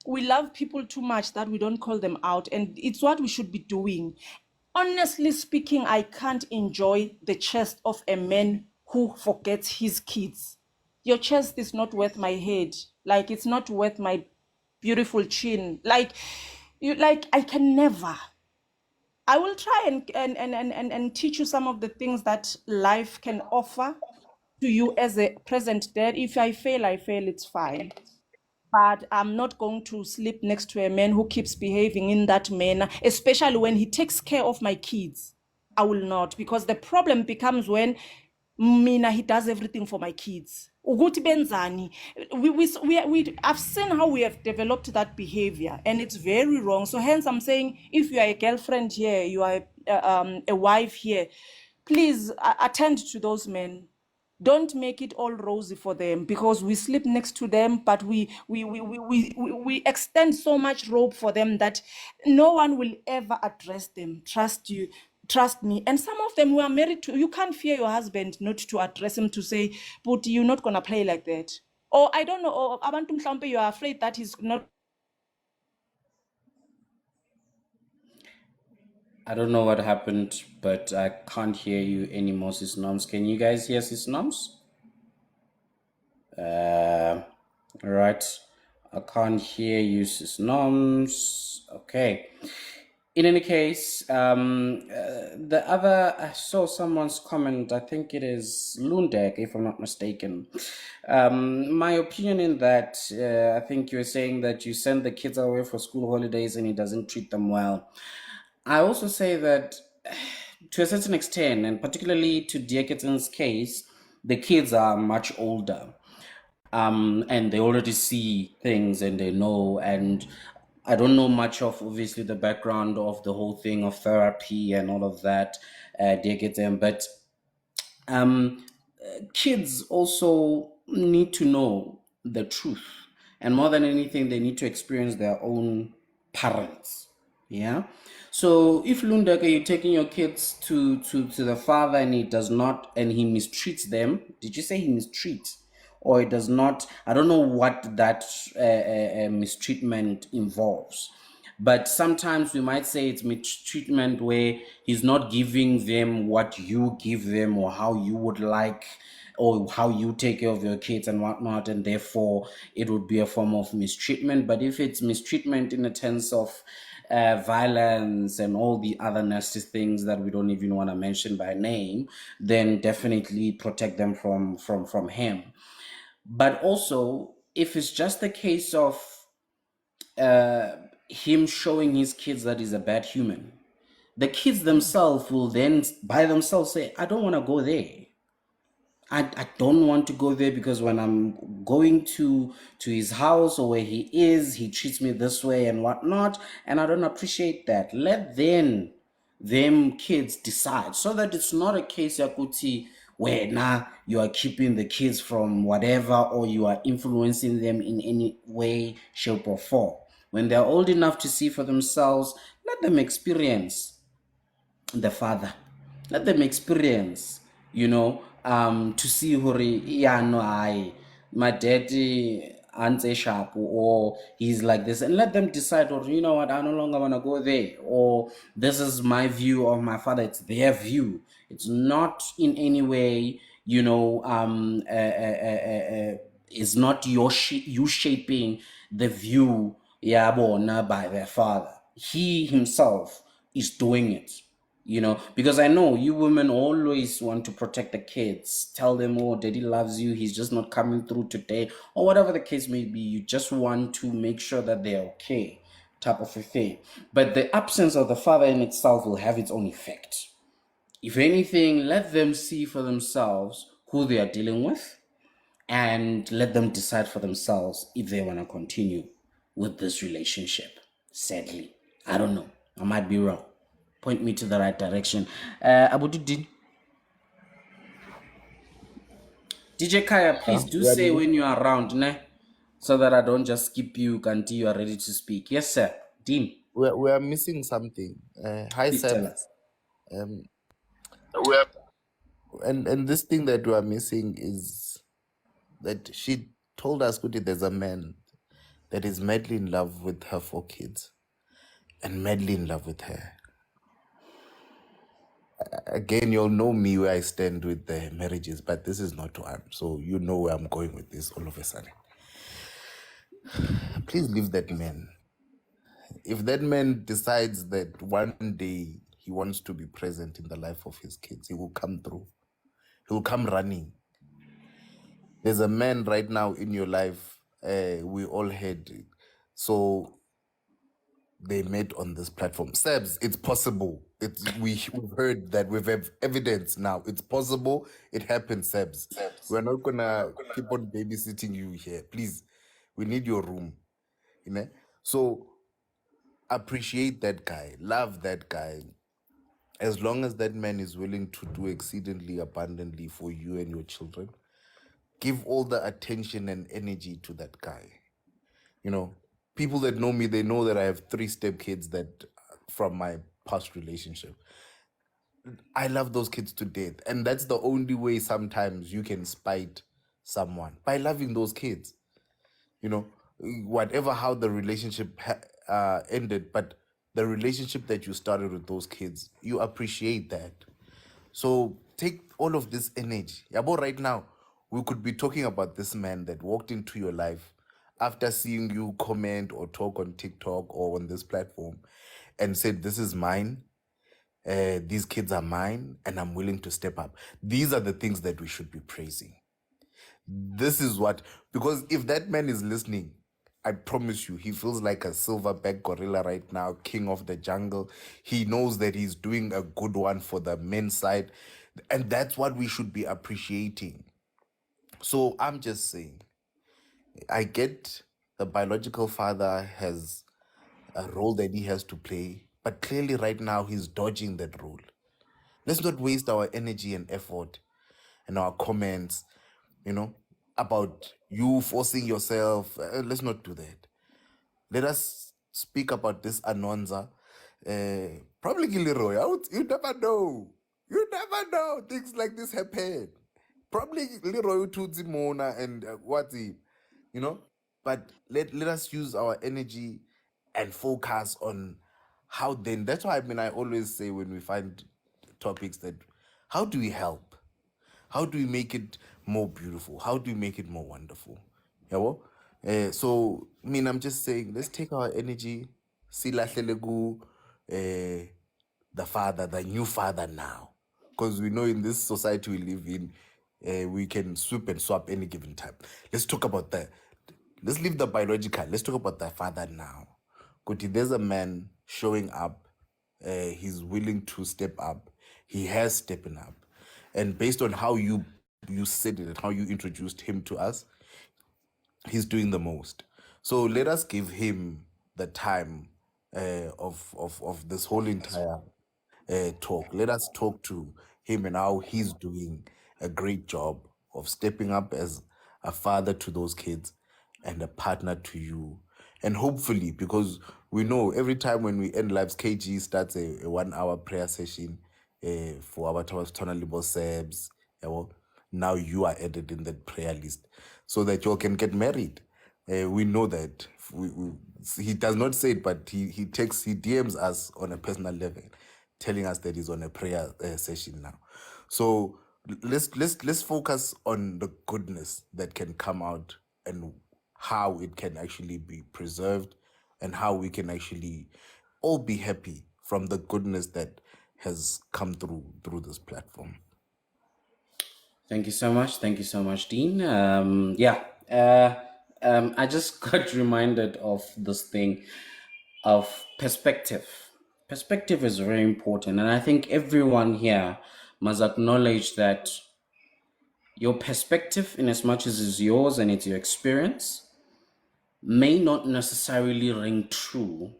we love people too much that we don't call them out, and it's what we should be doing. Honestly speaking, I can't enjoy the chest of a man who forgets his kids. Your chest is not worth my head. Like, it's not worth my beautiful chin. Like, I can never. I will try and teach you some of the things that life can offer to you as a present dad. If I fail, it's fine. But I'm not going to sleep next to a man who keeps behaving in that manner, especially when he takes care of my kids. I will not, because the problem becomes when Mina, he does everything for my kids. Ukuthi benzani. I've seen how we have developed that behavior, and it's very wrong. So hence I'm saying, if you are a girlfriend here, you are a wife here, please attend to those men. Don't make it all rosy for them, because we sleep next to them, but we extend so much rope for them that no one will ever address them. Trust me. And some of them who are married to, you can't fear your husband not to address him, to say, but you're not gonna play like that. Or I don't know, or abantu mhlawumbe you are afraid that he's not. I don't know what happened, but I can't hear you anymore, Sis Noms. Can you guys hear Sis Noms? Right. I can't hear you, Sis Noms. Okay. In any case, the other, I saw someone's comment, I think it is Lundek, if I'm not mistaken. My opinion in that, I think you're saying that you send the kids away for school holidays and he doesn't treat them well. I also say that to a certain extent, and particularly to Dieketen's case, the kids are much older. And they already see things and they know, and I don't know much of obviously the background of the whole thing of therapy and all of that, Dieketen, but kids also need to know the truth, and more than anything they need to experience their own parents. Yeah. So if Lundaka, you're taking your kids to the father and he does not, and he mistreats them, did you say he mistreats, or it does not? I don't know what that mistreatment involves, but sometimes we might say it's mistreatment where he's not giving them what you give them or how you would like, or how you take care of your kids and whatnot, and therefore it would be a form of mistreatment. But if it's mistreatment in the sense of violence and all the other nasty things that we don't even want to mention by name, then definitely protect them from him. But also, if it's just a case of him showing his kids that he's a bad human, the kids themselves will then by themselves say, I don't want to go there. I don't want to go there because when I'm going to his house or where he is, he treats me this way and whatnot, and I don't appreciate that. Let them kids decide, so that it's not a case yakuti where now you are keeping the kids from whatever, or you are influencing them in any way, shape, or form. When they're old enough to see for themselves, let them experience the father. Let them experience, to see hore, yeah, no, my daddy answer sharp, or he's like this, and let them decide, or you know what, I no longer want to go there, or this is my view of my father. It's their view. It's not in any way, is not you shaping the view, yeah, by their father. He himself is doing it, because I know you women always want to protect the kids, tell them, oh, daddy loves you, he's just not coming through today, or whatever the case may be. You just want to make sure that they're okay, type of a thing. But the absence of the father in itself will have its own effect. If anything, let them see for themselves who they are dealing with, and let them decide for themselves if they want to continue with this relationship. Sadly, I don't know, I might be wrong. Point me to the right direction. Abududdin, DJ Kaya, please do We are, say when you are around, ne? So that I don't just skip you until you are ready to speak. Yes, sir. Dean, we are missing something. Hi, please tell Sebs. us. Um, and this thing that we are missing is that she told us, Kuti, there's a man that is madly in love with her 4 kids and madly in love with her. Again, you'll know me where I stand with the marriages, but this is not one. So you know where I'm going with this all of a sudden. Please leave that man. If that man decides that one day he wants to be present in the life of his kids, he will come through. He will come running. There's a man right now in your life. We all had. So they met on this platform. Sebs, it's possible. We've heard that, we've have evidence now. It's possible. It happened, Sebs. We're not gonna keep on babysitting you here. Please, we need your room. So appreciate that guy, love that guy. As long as that man is willing to do exceedingly abundantly for you and your children, give all the attention and energy to that guy. People that know me, they know that I have 3 stepkids that from my past relationship. I love those kids to death. And that's the only way sometimes you can spite someone, by loving those kids. Whatever how the relationship ended, but the relationship that you started with those kids, you appreciate that. So take all of this energy. Yabo, right now, we could be talking about this man that walked into your life after seeing you comment or talk on TikTok or on this platform and said, this is mine. These kids are mine, and I'm willing to step up. These are the things that we should be praising. This is what, because if that man is listening, I promise you, he feels like a silverback gorilla right now, king of the jungle. He knows that he's doing a good one for the men's side. And that's what we should be appreciating. So I'm just saying, I get the biological father has a role that he has to play, but clearly right now he's dodging that role. Let's not waste our energy and effort and our comments, about you forcing yourself. Let's not do that. Let us speak about this Anonza. Probably Gilroy. You never know. You never know. Things like this happen. Probably Leroy Tutsi Mona and Wati, But let us use our energy and focus on how then. That's why I always say when we find topics that, how do we help? How do we make it more beautiful? How do we make it more wonderful? Yeah, well, so I'm just saying, let's take our energy, silahlele ku, the father, the new father now, because we know in this society we live in, we can swoop and swap any given time. Let's talk about that. Let's leave the biological. Let's talk about the father now. Because there's a man showing up. He's willing to step up. He has stepping up. And based on how you you said it, how you introduced him to us, he's doing the most. So let us give him the time of this whole entire talk. Let us talk to him and how he's doing a great job of stepping up as a father to those kids and a partner to you. And hopefully, because we know every time when we end lives, KG starts a 1 hour prayer session for our Tonalibo Sebs. Now you are added in that prayer list so that you all can get married. We know that he does not say it, but he DMs us on a personal level, telling us that he's on a prayer session now. So let's focus on the goodness that can come out and how it can actually be preserved and how we can actually all be happy from the goodness that has come through this platform. Thank you so much. Thank you so much, Dean. I just got reminded of this thing of perspective. Perspective is very important, and I think everyone here must acknowledge that your perspective, in as much as it's yours and it's your experience, may not necessarily ring true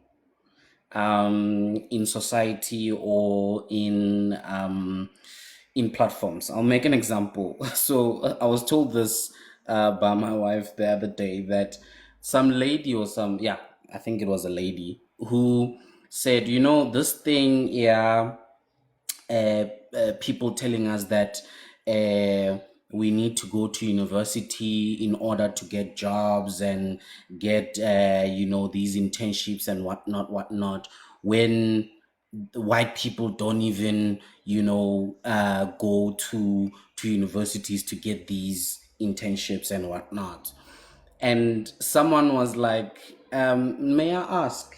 in society or in platforms. I'll make an example. So I was told this by my wife the other day that some lady or I think it was a lady who said, this thing, people telling us that we need to go to university in order to get jobs and get these internships and whatnot when the white people don't even go to universities to get these internships and whatnot. And someone was like, may I ask,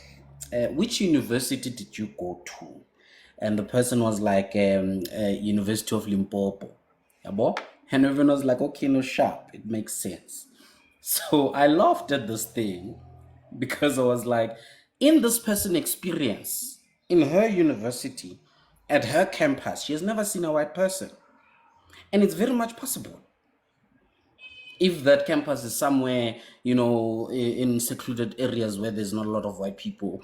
which university did you go to? And the person was like, University of Limpopo. Yabo? And everyone was like, okay, no, sharp. It makes sense. So I laughed at this thing because I was like, in this person experience, in her university, at her campus, she has never seen a white person. And it's very much possible. If that campus is somewhere, in secluded areas where there's not a lot of white people,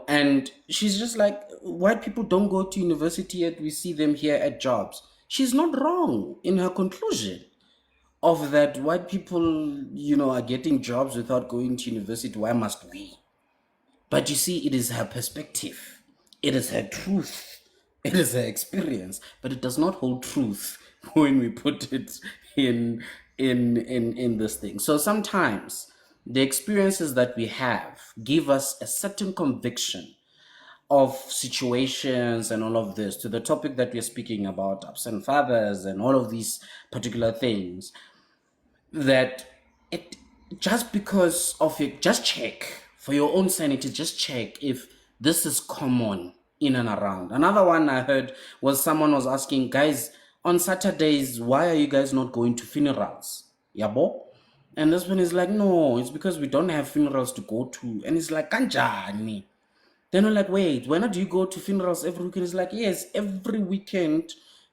and she's just like, white people don't go to university yet we see them here at jobs. She's not wrong in her conclusion of that white people, are getting jobs without going to university. Why must we? But you see, it is her perspective. It is her truth. It is her experience. But it does not hold truth when we put it in this thing. So sometimes the experiences that we have give us a certain conviction of situations and all of this, to the topic that we're speaking about, absent fathers and all of these particular things, that it just because of it, just check for your own sanity, just check if this is common in and around. Another one I heard was someone was asking, guys, on Saturdays, why are you guys not going to funerals? Yabo? And this one is like, no, it's because we don't have funerals to go to. And it's like, kanjani? Then I'm like, wait, when do you go to funerals every weekend? It's like, yes, every weekend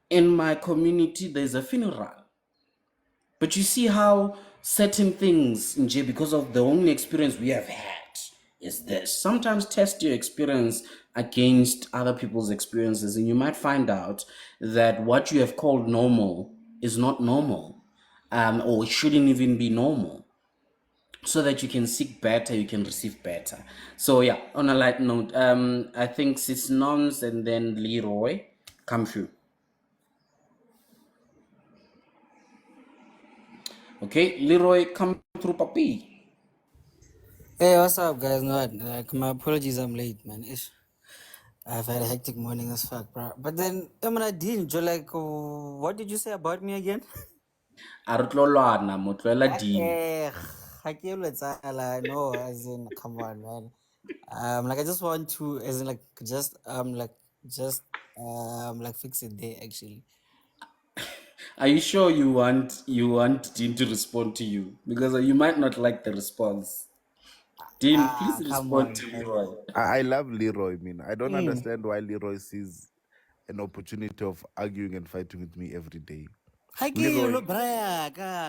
in my community there's a funeral. But you see how certain things, Nje, because of the only experience we have had is this. Sometimes test your experience against other people's experiences, and you might find out that what you have called normal is not normal, or it shouldn't even be normal, so that you can seek better, you can receive better. So yeah, on a light note, I think Sis Nons and then Leroy come through. Okay, Leroy, come through, papi. Hey, what's up, guys? No, like, my apologies, I'm late, man. I've had a hectic morning as fuck, bro. But then, I didn't. You're like, what did you say about me again? Arutlolwana, motloela Dean. No, as in, come on, man. Like, I just want to, as in, like, fix it there, actually. Are you sure you want Dean to respond to you? Because you might not like the response. Dean, please Come respond on, to man. Leroy. I love Leroy. I don't Mm. understand why Leroy sees an opportunity of arguing and fighting with me every day. Leroy.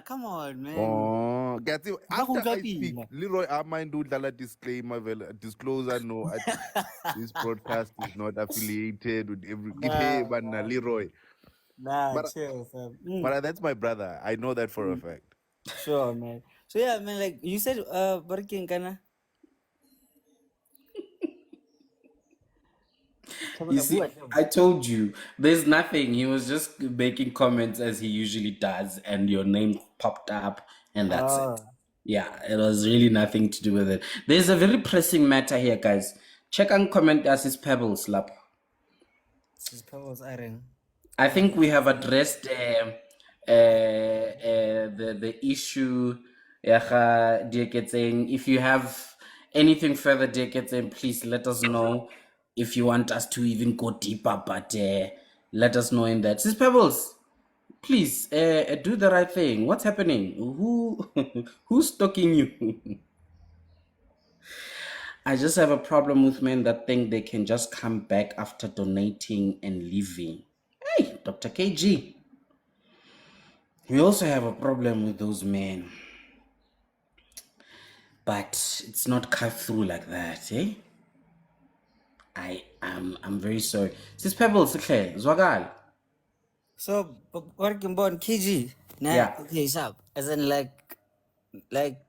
Come on, man. Oh, get it. Ba go After utlwa I speak, pila. Leroy, I mind do the disclaimer, disclosure. No, this broadcast is not affiliated with every. Nah, But nah, Leroy, nah, but chill, fam. that's my brother. I know that for a fact. Sure, man. So yeah, man, like you said, working kana. You see, I told you, there's nothing. He was just making comments as he usually does, and your name popped up, and that's it. Yeah, it was really nothing to do with it. There's a very pressing matter here, guys. Check and comment as his pebbles, lap. His pebbles iron. I think we have addressed the issue. If you have anything further, please let us know. If you want us to even go deeper, but let us know in that. Sis Pebbles, please do the right thing. What's happening? Who's stalking you? I just have a problem with men that think they can just come back after donating and leaving. Hey, Dr. KG. We also have a problem with those men. But it's not cut through like that, eh? I'm very sorry. Sis Pebbles, okay, Zwagal. So working born KG. Nah, Yeah. okay, sharp. As in like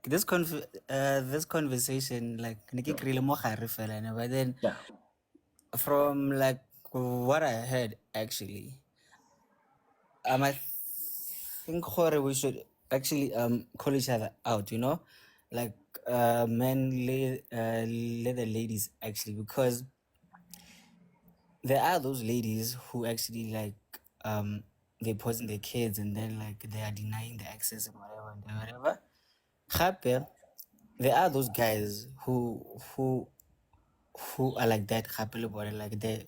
this this conversation, like niki krile mo gare fela, ne, but then Yeah. from like what I heard actually, I think gore we should actually call each other out, you know, like men let the ladies actually, because there are those ladies who actually like they poison their kids and then like they are denying the access and whatever. Gape, there are those guys who are like that, gape le bone, like they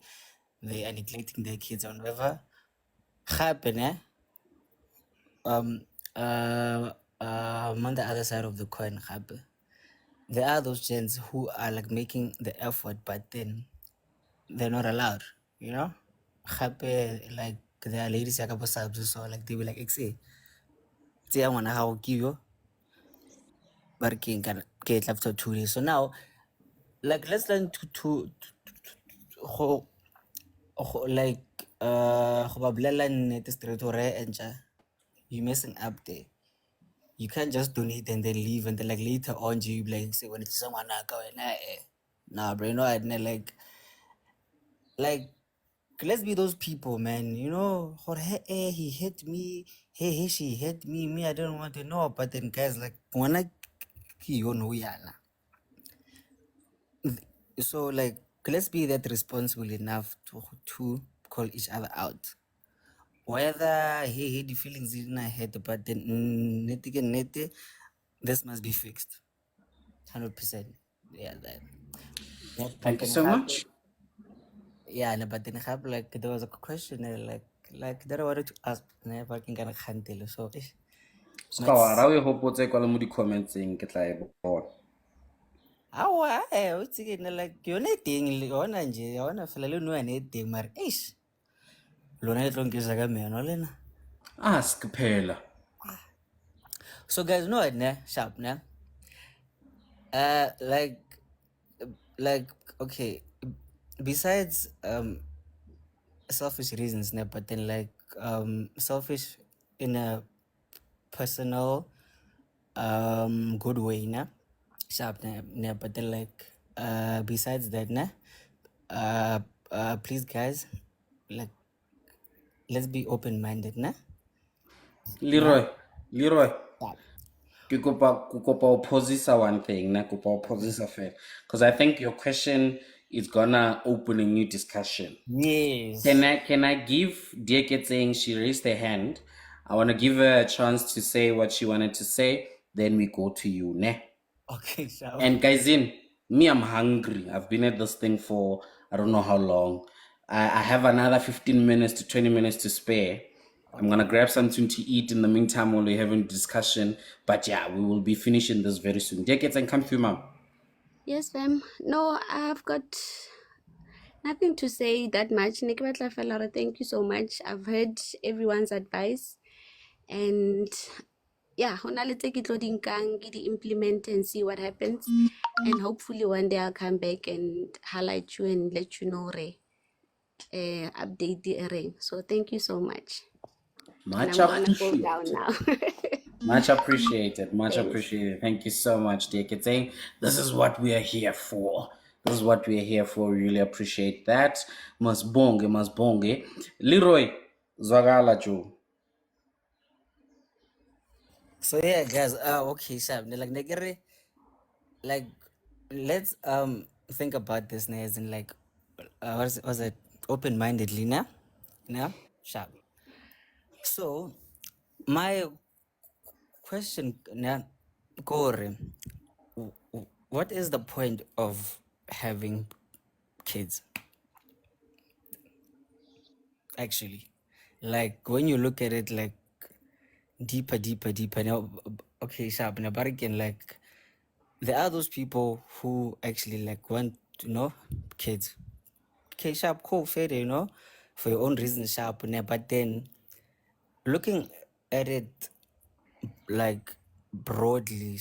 are neglecting their kids and whatever. Gape, ne? On the other side of the coin, gape, there are those gents who are like making the effort, but then they're not allowed, you know? Gape, like there are ladies like so like they be like, "Exe, tseya ngwana gago ke yo, ba re ke eng kana, ke tla after 2 days." So now, like let's learn to like go ba bolelela nnete straight gore entšha, you messing up there. You can't just donate and then leave and then like later on you be like say when it's someone nah bro, you know, I like let's be those people, man, you know, or hey, he hit me, hey, she hit me, I don't want to know, but then guys like wanna you know yana. So like let's be that responsible enough to call each other out. Whether he the feelings in my head, but then this must be fixed. 100%. Yeah, that. Thank you so much. Yeah, no, but then have like there was a question like that I wanted to ask never can get a handle. So Ska wa ra o hopotse kwa le mo di-commentseng ke tla e bona. what's again like yone thing yona nje yona fela le no ane thing mar ish. Lona le tlongisa ka meno lena. Ask phela. So guys know it ne sharp ne. Like okay, besides selfish reasons ne, but then like selfish in a personal good way ne, sharp ne, but then like besides that ne, please guys, like let's be open-minded ne. Leroy. Yeah. Ke kopa o posisa one thing, na kopa o posisa fela. Because I think your question is gonna open a new discussion. Yes. Can I give Dieke saying she raised her hand? I want to give her a chance to say what she wanted to say. Then we go to you, ne? Okay, sharp. And guys, me, I'm hungry. I've been at this thing for I don't know how long. I have another 15 minutes to 20 minutes to spare. I'm gonna grab something to eat in the meantime while we're having a discussion. But yeah, we will be finishing this very soon. Dieke, and come through, ma'am. Yes, ma'am. No, I've got nothing to say that much. Thank you so much. I've heard everyone's advice. And yeah, ho na le tse ke tlo di nkang, ke di implement and see what happens. And hopefully one day I'll come back and highlight you and let you know update the ring. So thank you so much. And Much I'm gonna go down appreciated. now. Much appreciated. Much Thanks. appreciated. Thank you so much, dear Kitsane. This is what we are here for. This is what we are here for. We really appreciate that. Masbonge, masbonge. Leroy, Zwagala Joe. So yeah, guys. Okay, sharp. Like negere, like let's think about this as in like was it open-mindedly now? Now, sharp. So my question now, Kore, what is the point of having kids? Actually, like when you look at it, like deeper. Now, okay, sharp. Now, but again, like there are those people who actually like want to know kids. Okay, sharp, cool, fair, for your own reasons, sharp. But then looking at it like broadly,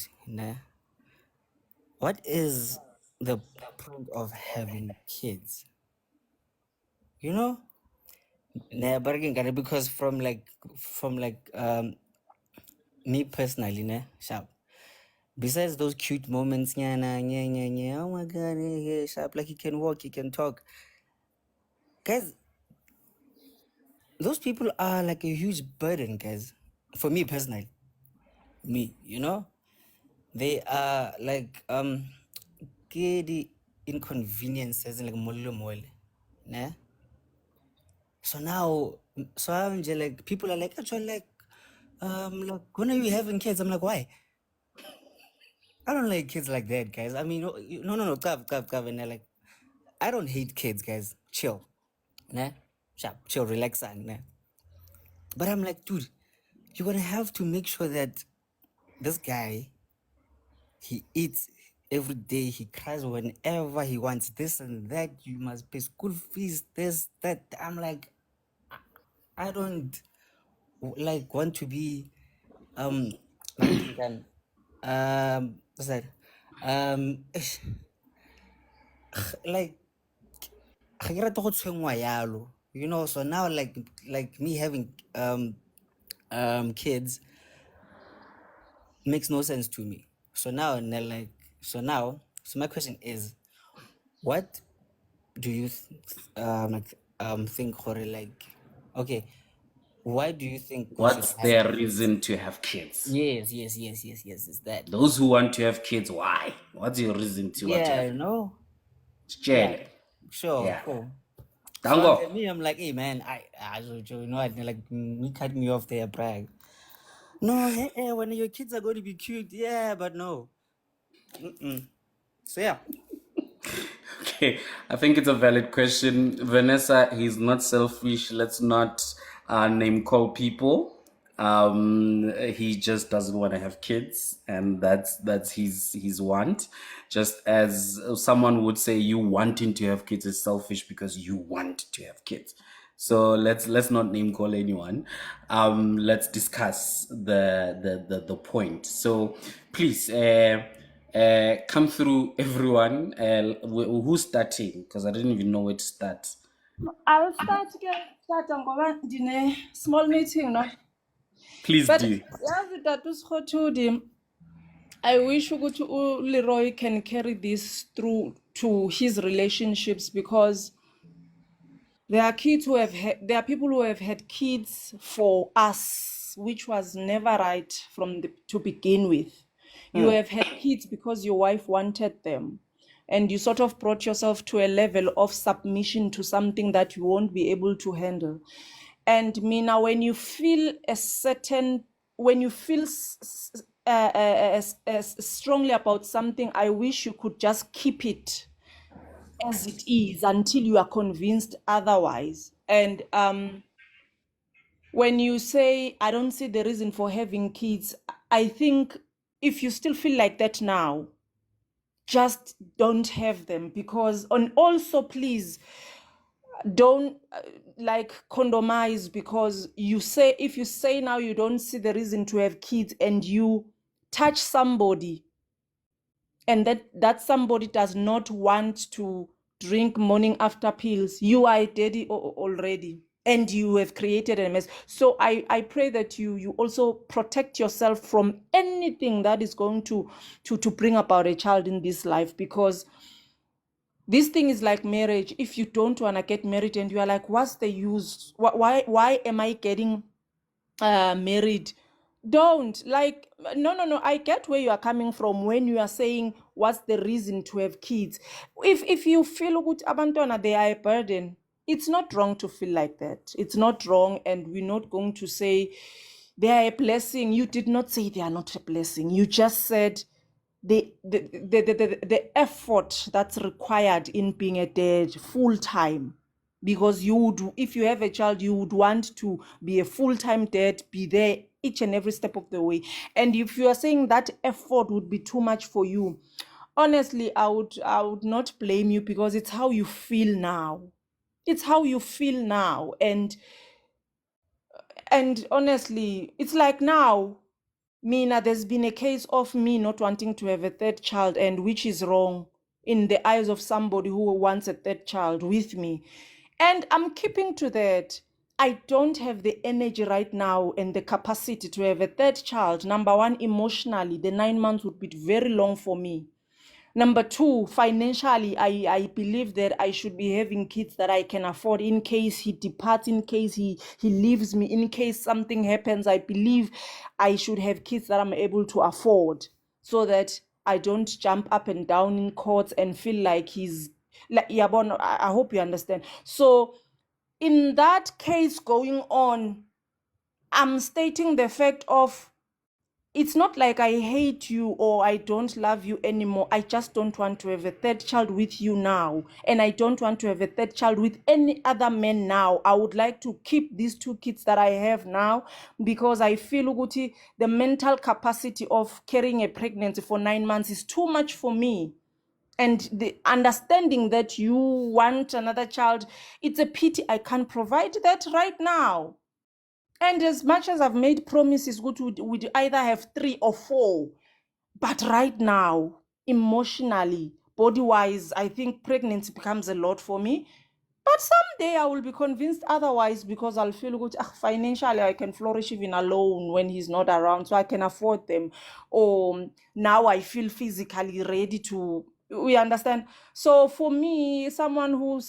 what is the point of having kids? But again, because from me personally, sharp. Besides those cute moments, oh my god, yeah, sharp, like he can walk, he can talk. Guys, those people are like a huge burden, guys. For me personally. They are like ke the inconveniences like mole. Ne? So now I'm just like people are like actually like when are you having kids? I'm like, why? I don't like kids like that, guys. I mean, no, kav, and they're like, I don't hate kids, guys. Chill, ne? Sharp, chill, relax, ne? But I'm like, dude, you're gonna have to make sure that this guy, he eats every day, he cries whenever he wants this and that. You must pay school fees, this, that. I'm like, I don't like want to be what's that? Like ga ke rate go tshwenngwa yalo, so now like me having kids makes no sense to me. So now so my question is, what do you think like okay, why do you think we should What's have their kids? reason to have kids? Yes, is that Those who want to have kids, why? What's your reason to want to have kids? yeah, Jelly. sure, Yeah. cool. So Tango. me, I'm like, hey man, like me cut me off there, brag. No, when your kids are going to be cute, yeah, but no. So yeah. Okay, I think it's a valid question. Vanessa, he's not selfish. Let's not name call people. He just doesn't want to have kids, and that's his want. Just as someone would say, you wanting to have kids is selfish because you want to have kids. So let's not name call anyone. Let's discuss the point. So please. Come through, everyone. Who's starting? Because I didn't even know where to start. I'll start ngoba ndine small meeting, no? Please But do. yazi Tatu Sekgothudi, I wish ukuthi Leroy can carry this through to his relationships, because there are there are people who have had kids for us, which was never right to begin with. You have had kids because your wife wanted them, and you sort of brought yourself to a level of submission to something that you won't be able to handle. And Mina, when you feel strongly about something, I wish you could just keep it as it is until you are convinced otherwise. And when you say, I don't see the reason for having kids, I think if you still feel like that now, just don't have them. Because, and also please, don't like condomize, because you say, if you say now you don't see the reason to have kids and you touch somebody, and that somebody does not want to drink morning after pills, you are a daddy already, and you have created a mess. So I pray that you also protect yourself from anything that is going to bring about a child in this life, because this thing is like marriage. If you don't want to get married and you are like, what's the use? Why am I getting married? Don't, like, no, I get where you are coming from when you are saying what's the reason to have kids. If you feel good abantwana, they are a burden, it's not wrong to feel like that. It's not wrong, and we're not going to say they are a blessing. You did not say they are not a blessing. You just said the effort that's required in being a dad full time, because you would, if you have a child, you would want to be a full-time dad, be there each and every step of the way. And if you are saying that effort would be too much for you, honestly, I would not blame you, because it's how you feel now. It's how you feel now. And honestly, it's like now, Mina, there's been a case of me not wanting to have a third child, and which is wrong in the eyes of somebody who wants a third child with me. And I'm keeping to that. I don't have the energy right now and the capacity to have a third child. Number one, emotionally, the 9 months would be very long for me. Number two, financially, I believe that I should be having kids that I can afford in case he departs, in case he leaves me, in case something happens. I believe I should have kids that I'm able to afford, so that I don't jump up and down in courts and feel like he's like, yeah, but I hope you understand. So in that case going on, I'm stating the fact of, it's not like I hate you or I don't love you anymore. I just don't want to have a third child with you now. And I don't want to have a third child with any other man now. I would like to keep these 2 kids that I have now, because I feel, Uguti, the mental capacity of carrying a pregnancy for 9 months is too much for me. And the understanding that you want another child, it's a pity I can't provide that right now. And as much as I've made promises, we'd either have 3 or 4. But right now, emotionally, body-wise, I think pregnancy becomes a lot for me. But someday I will be convinced otherwise, because I'll feel good. Financially, I can flourish even alone when he's not around, so I can afford them. Or now I feel physically ready to. We understand. So for me, someone who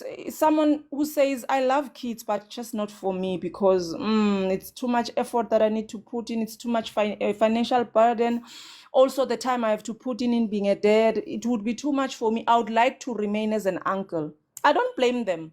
says I love kids, but just not for me, because it's too much effort that I need to put in. It's too much financial burden. Also, the time I have to put in being a dad, it would be too much for me. I would like to remain as an uncle. I don't blame them.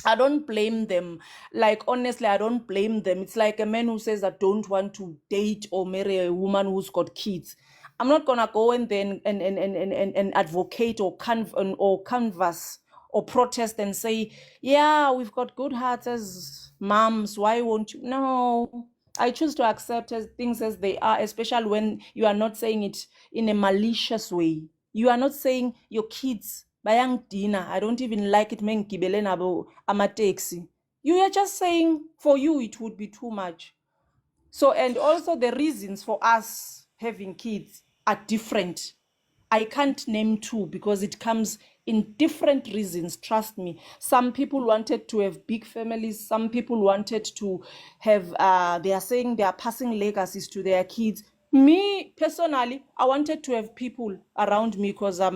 I don't blame them. Like, honestly, I don't blame them. It's like a man who says I don't want to date or marry a woman who's got kids. I'm not gonna go and then and advocate or canvass or protest and say, yeah, we've got good hearts as moms. Why won't you? No. I choose to accept things as they are, especially when you are not saying it in a malicious way. You are not saying your kids bayangidina. I don't even like it mengigibele nabo amateksi. You are just saying for you it would be too much. So, and also the reasons for us having kids are different. I can't name 2 because it comes in different reasons. Trust me. Some people wanted to have big families. Some people wanted to have, they are saying they are passing legacies to their kids. Me personally, I wanted to have people around me because I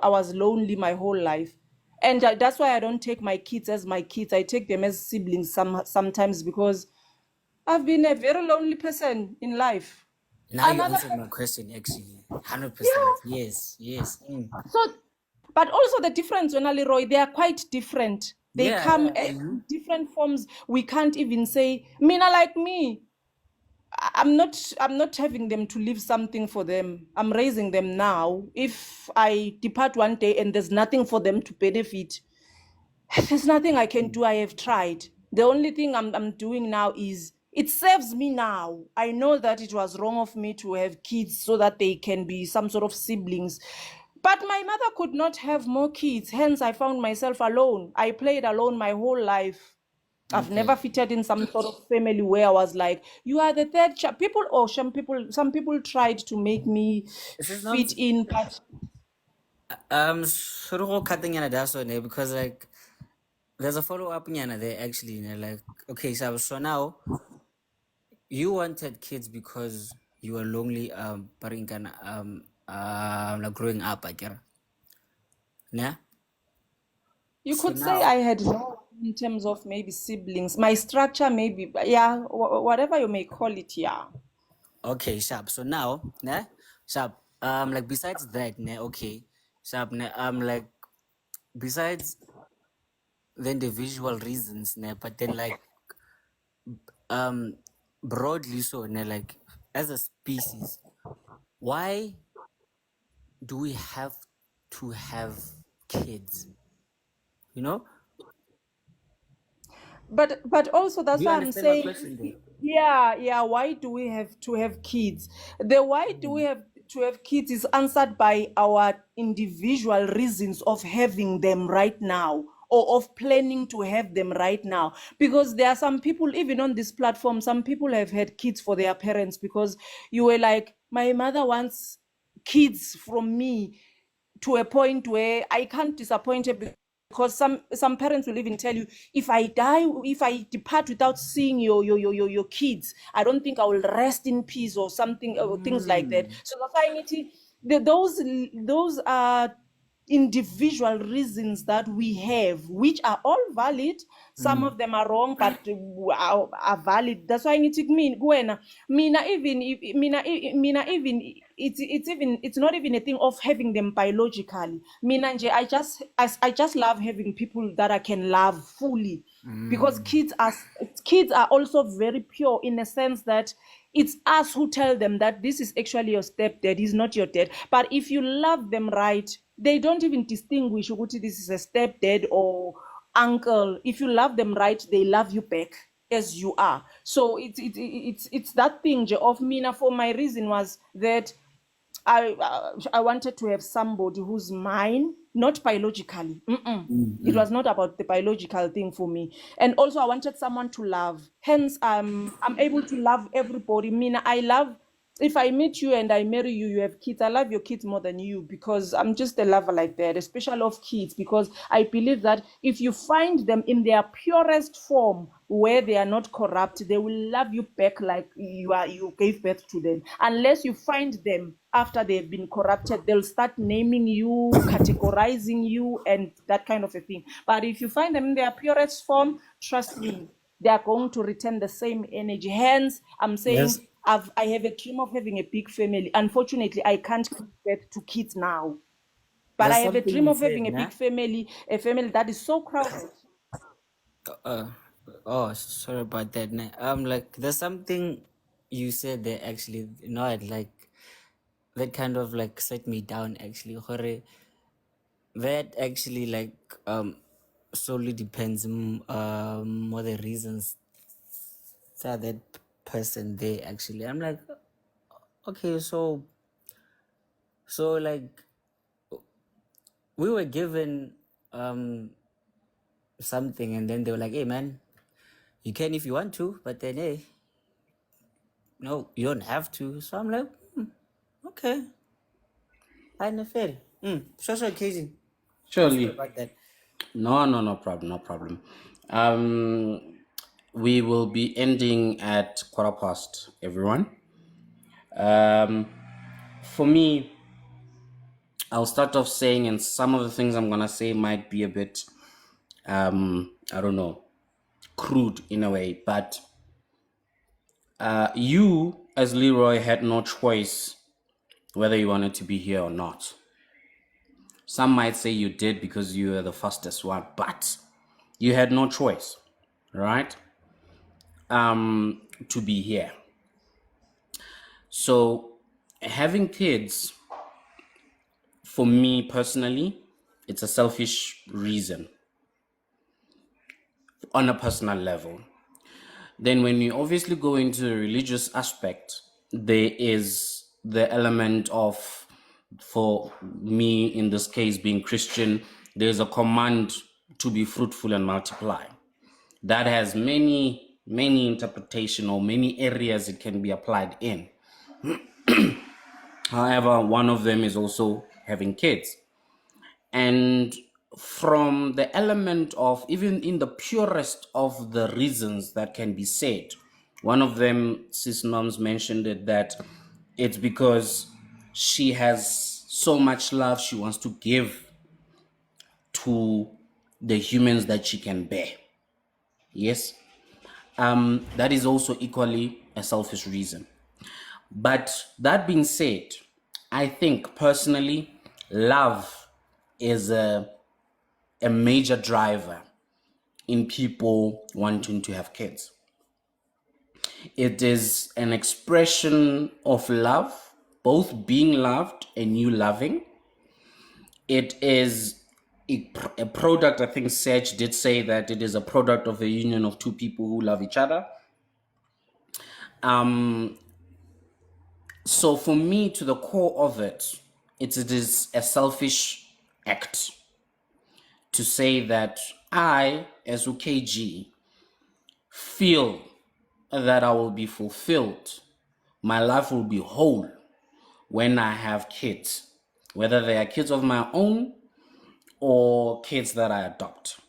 was lonely my whole life. And that's why I don't take my kids as my kids. I take them as siblings sometimes, because I've been a very lonely person in life. Now you answered my question, actually. 100%. Yes. So, but also the difference, when Leroy, they are quite different. They come in different forms. We can't even say, Mina, like me, I'm not having them to leave something for them. I'm raising them now. If I depart one day and there's nothing for them to benefit, there's nothing I can do. I have tried. The only thing I'm doing now is, it serves me now. I know that it was wrong of me to have kids so that they can be some sort of siblings. But my mother could not have more kids, hence I found myself alone. I played alone my whole life. I've Okay. never fitted in some sort of family where I was like, you are the third child. Some people tried to make me This is not fit in, but sort of cutting in that's on there because like there's a follow-up nyana there actually, like okay, so now you wanted kids because you were lonely like growing up, I guess. Yeah. you So could say now I had no in terms of maybe siblings. My structure, maybe, yeah, whatever you may call it, yeah. okay, sharp. So now, nah, sharp. Like besides that, nah, okay, sharp. Nah, like besides the individual reasons, nah, but then like broadly so, nah, like as a species, why do we have to have kids? You know? But also Do that's you why I'm understand my saying, question there? yeah, why do we have to have kids? The why do we have to have kids is answered by our individual reasons of having them right now, or of planning to have them right now. Because there are some people, even on this platform, some people have had kids for their parents because you were like, my mother wants kids from me to a point where I can't disappoint her, because some parents will even tell you, if I die, if I depart without seeing your kids, I don't think I will rest in peace, or something, or things like that. So society, those are individual reasons that we have, which are all valid. Some of them are wrong, but are valid. That's why I need to mean Gwena. Mina even it's not even a thing of having them biologically. Mina nje, I just love having people that I can love fully. Because kids are also very pure, in a sense that it's us who tell them that this is actually your stepdad, he's not your dad. But if you love them right, they don't even distinguish ukuthi this is a stepdad or uncle. If you love them right, they love you back as you are. So it's that thing nje of mina. For my reason was that I wanted to have somebody who's mine, not biologically. It was not about the biological thing for me. And also I wanted someone to love. Hence, I'm able to love everybody. Mina, I love, if I meet you and I marry you, you have kids, I love your kids more than you, because I'm just a lover like that, especially of kids, because I believe that if you find them in their purest form, where they are not corrupt, they will love you back like you gave birth to them. Unless you find them after they've been corrupted, they'll start naming you, categorizing you, and that kind of a thing. But if you find them in their purest form, trust me, they are going to return the same energy. Hence, I'm saying Yes. I have a dream of having a big family. Unfortunately, I can't give birth to kids now. But I There's have a something dream you of said, having a nah? big family, a family that is so crowded. Uh, oh, sorry about that. Nah. Like there's something you said there actually. You know, it like that kind of like set me down actually. Hore, that actually like solely depends what the reasons that person there actually. I'm like, okay, so like we were given something and then they were like, hey man, you can if you want to, but then hey, no, you don't have to. So I'm like, okay, I know fair. Social occasion. I'm sorry Surely. about that. No problem, no problem. We will be ending at 1:15, everyone. For me, I'll start off saying, and some of the things I'm gonna say might be a bit, I don't know, crude in a way, but you, as Leroy, had no choice whether you wanted to be here or not. Some might say you did because you were the fastest one, but you had no choice, right? To be here. So having kids, for me personally, it's a selfish reason on a personal level. Then when you obviously go into the religious aspect, there is the element of for me in this case being Christian, there's a command to be fruitful and multiply. That has many interpretation or many areas it can be applied in. However, one of them is also having kids. And from the element of, even in the purest of the reasons that can be said, one of them, Sis Noms mentioned it, that it's because she has so much love she wants to give to the humans that she can bear. Yes, that is also equally a selfish reason. But that being said, I think personally, love is a major driver in people wanting to have kids. It is an expression of love, both being loved and you loving. It is a product, I think Serge did say that it is a product of a union of two people who love each other. So for me, to the core of it, it is a selfish act to say that I, as UKG, feel that I will be fulfilled. My life will be whole when I have kids, whether they are kids of my own or kids that I adopt.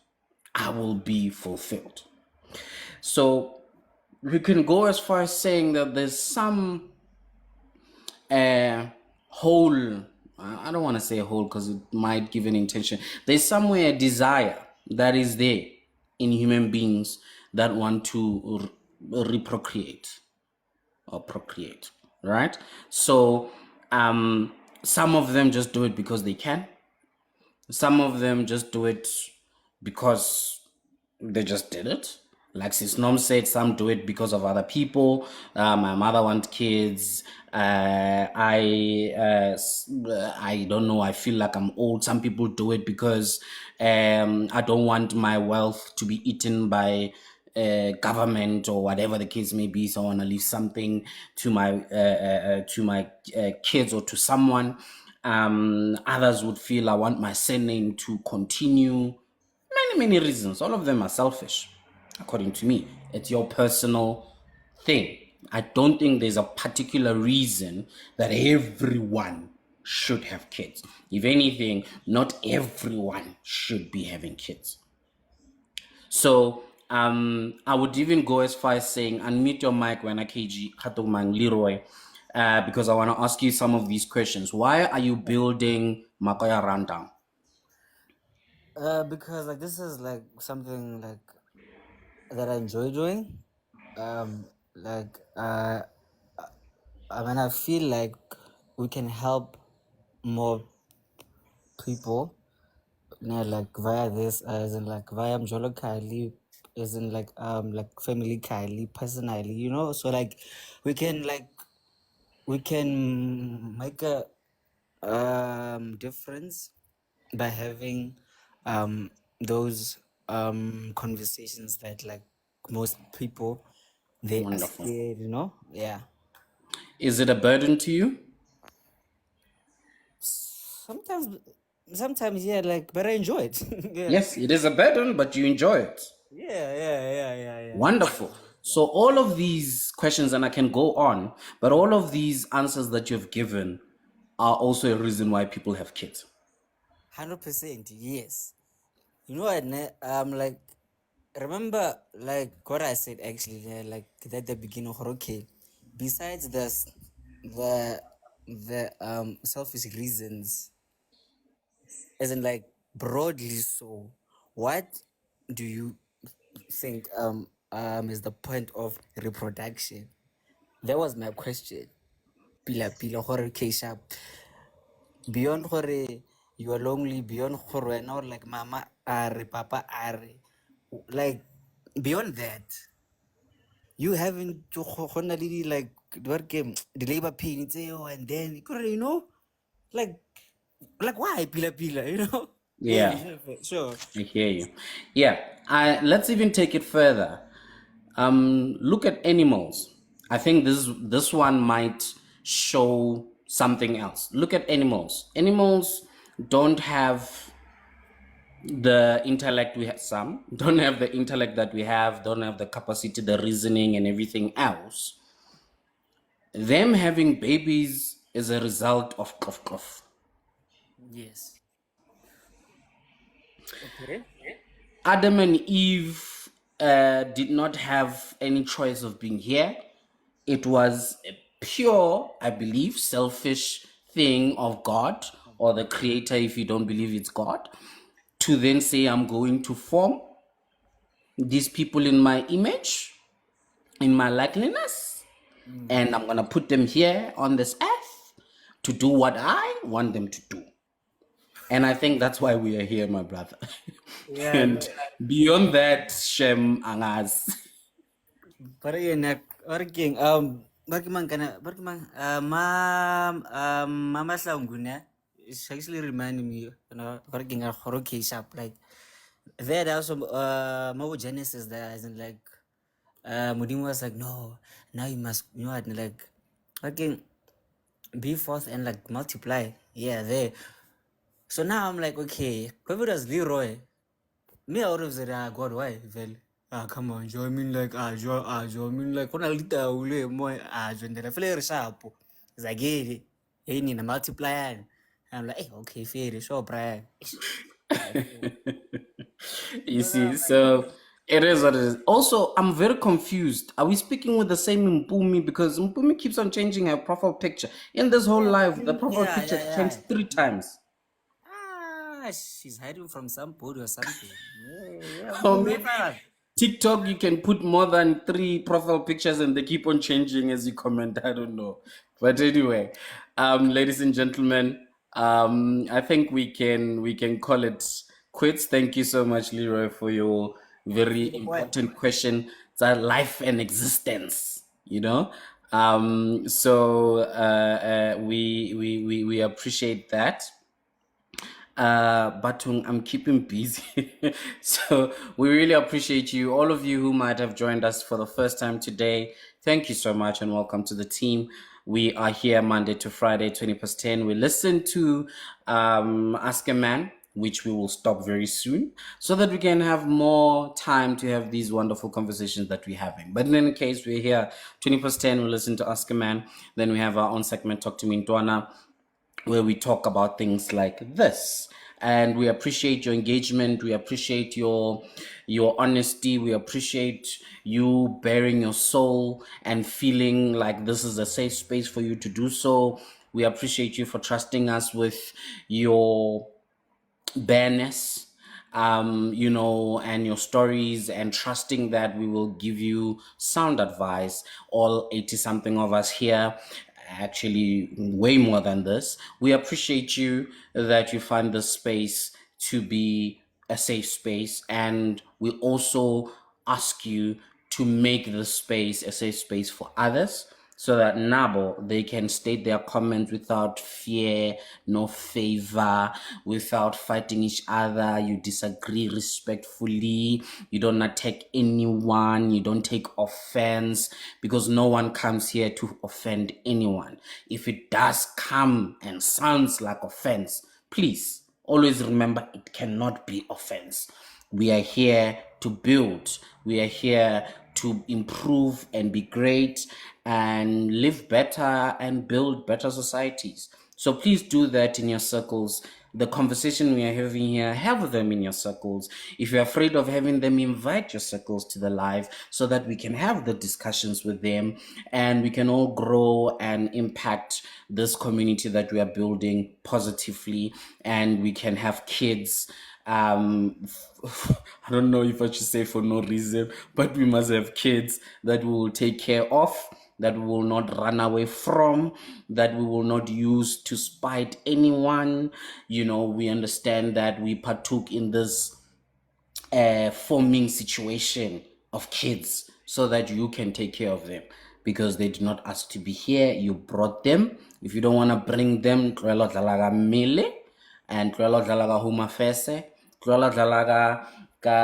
I will be fulfilled. So we can go as far as saying that there's some whole, I don't want to say whole because it might give an intention. There's somewhere a desire that is there in human beings that want to reprocreate or procreate, right? So some of them just do it because they can. Some of them just do it because they just did it. Like Sis Nom said, some do it because of other people. My mother wants kids. I don't know. I feel like I'm old. Some people do it because I don't want my wealth to be eaten by government or whatever the case may be. So I want to leave something to my kids or to someone. Others would feel I want my surname to continue. Many reasons. All of them are selfish, according to me. It's your personal thing. I don't think there's a particular reason that everyone should have kids. If anything, not everyone should be having kids. So I would even go as far as saying, unmute your mic when I KG Khatomang Leroy, because I want to ask you some of these questions. Why are you building Makoya Rundown? Because like this is like something like that I enjoy doing. Like I mean, I feel like we can help more people, you know, like via this, as in like via Mjolo Kylie, as in like family Kylie personally, you know. So like we can make a difference by having those conversations that like most people they are Wonderful. scared, you know. Yeah. Is it a burden to you? Sometimes yeah, like, but I enjoy it. Yeah. Yes, it is a burden, but you enjoy it. Yeah. Wonderful. So all of these questions, and I can go on, but all of these answers that you've given are also a reason why people have kids. 100%, yes. You know what? Like, remember, like what I said actually, like at the beginning. Okay, besides this, the selfish reasons, as in like broadly. So, what do you think is the point of reproduction? That was my question. Pila gore K-sharp. Beyond gore you are lonely, beyond gore or like mama are papa are, like beyond that, you having to like work the labor pain and then you know, like why pila, you know? Yeah, Sure. I hear you. Yeah, let's even take it further. Look at animals. I think this one might show something else. Look at animals. Animals don't have the intellect we have. Some don't have the intellect that we have, don't have the capacity, the reasoning, and everything else. Them having babies is a result of kof. Yes. Okay. Adam and Eve did not have any choice of being here. It was a pure, I believe, selfish thing of God or the creator, if you don't believe it's God, to then say, I'm going to form these people in my image, in my likeness, and I'm going to put them here on this earth to do what I want them to do. And I think that's why we are here, my brother. Yeah. And beyond that, Shem Angas. Para yun working barkimang kana barkimang mama Saunguna is actually reminding me working a horoke shop like there also more Genesis there isn't like Mudim was like no now you must you know what like working be forth and like multiply yeah there so now I'm like okay whoever does Leroy me out of the God why well come on Joe I mean like Joe I mean like when I little ule mo Joe and the flare sharp zagiri hey ni na multiply I'm like okay fair so bra You see, so it is what it is. Also, I'm very confused. Are we speaking with the same Mpumi? Because Mpumi keeps on changing her profile picture. In this whole life, the profile picture changed 3 times. she's hiding from some body or something yeah Or maybe TikTok, you can put more than 3 profile pictures and they keep on changing as you comment. I don't know. But anyway, ladies and gentlemen, I think we can call it quits. Thank you so much, Leroy, for your very important question. It's our life and existence, you know. We appreciate that. But I'm keeping busy. So we really appreciate you, all of you who might have joined us for the first time today. Thank you so much and welcome to the team. We are here Monday to Friday, 20 past 10. We listen to Ask a Man, which we will stop very soon, so that we can have more time to have these wonderful conversations that we're having. But in any case, we're here 20 past 10. We listen to Ask a Man. Then we have our own segment, Talk to Me Ntwana, where we talk about things like this. And we appreciate your engagement. We appreciate your honesty. We appreciate you bearing your soul and feeling like this is a safe space for you to do so. We appreciate you for trusting us with your bareness, and your stories, and trusting that we will give you sound advice. All 80 something of us here, actually way more than this. We appreciate you that you find this space to be a safe space, and we also ask you to make this space a safe space for others, so that Nabo, they can state their comments without fear, no favor, without fighting each other. You disagree respectfully. You don't attack anyone. You don't take offense, because no one comes here to offend anyone. If it does come and sounds like offense, please always remember it cannot be offense. We are here to build. We are here to improve and be great and live better and build better societies. So please do that in your circles. The conversation we are having here, have them in your circles. If you're afraid of having them, invite your circles to the live so that we can have the discussions with them and we can all grow and impact this community that we are building positively, and we can have kids. I don't know if I should say for no reason, but we must have kids that we will take care of, that we will not run away from, that we will not use to spite anyone. We understand that we partook in this forming situation of kids so that you can take care of them, because they did not ask to be here. You brought them. If you don't want to bring them, tlwaelo dlala ka mmele, and tlwaelo dlala ka huma fese, tlwaelo dlala ka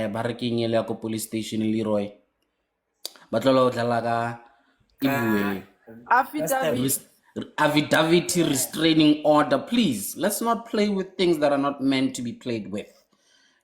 ba re ke eng ele ya ko police station Leroy, ba tlwaelo dlala ka e bue Affidavit. affidavit, restraining order. Please, let's not play with things that are not meant to be played with.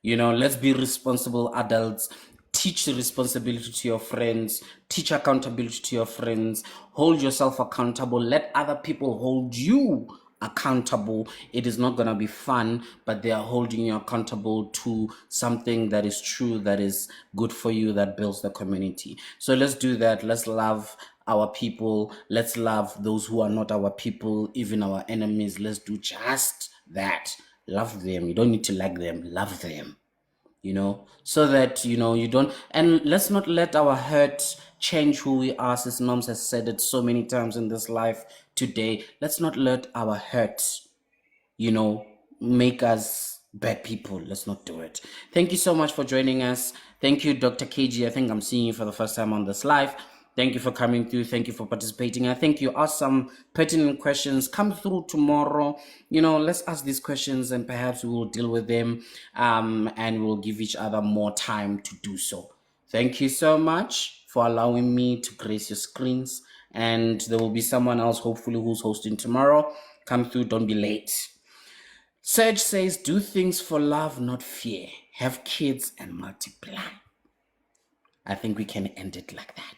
Let's be responsible adults. Teach responsibility to your friends. Teach accountability to your friends. Hold yourself accountable. Let other people hold you accountable. It is not going to be fun, but they are holding you accountable to something that is true, that is good for you, that builds the community. So let's do that. Let's love our people. Let's love those who are not our people, even our enemies. Let's do just that. Love them. You don't need to like them. Love them. So that, you don't, and let's not let our hurt change who we are. Sis Noms has said it so many times in this life today. Let's not let our hurt, make us bad people. Let's not do it. Thank you so much for joining us. Thank you, Dr. KG. I think I'm seeing you for the first time on this live. Thank you for coming through. Thank you for participating. I think you asked some pertinent questions. Come through tomorrow. Let's ask these questions and perhaps we will deal with them, and we'll give each other more time to do so. Thank you so much for allowing me to grace your screens. And there will be someone else, hopefully, who's hosting tomorrow. Come through. Don't be late. Serge says, do things for love, not fear. Have kids and multiply. I think we can end it like that.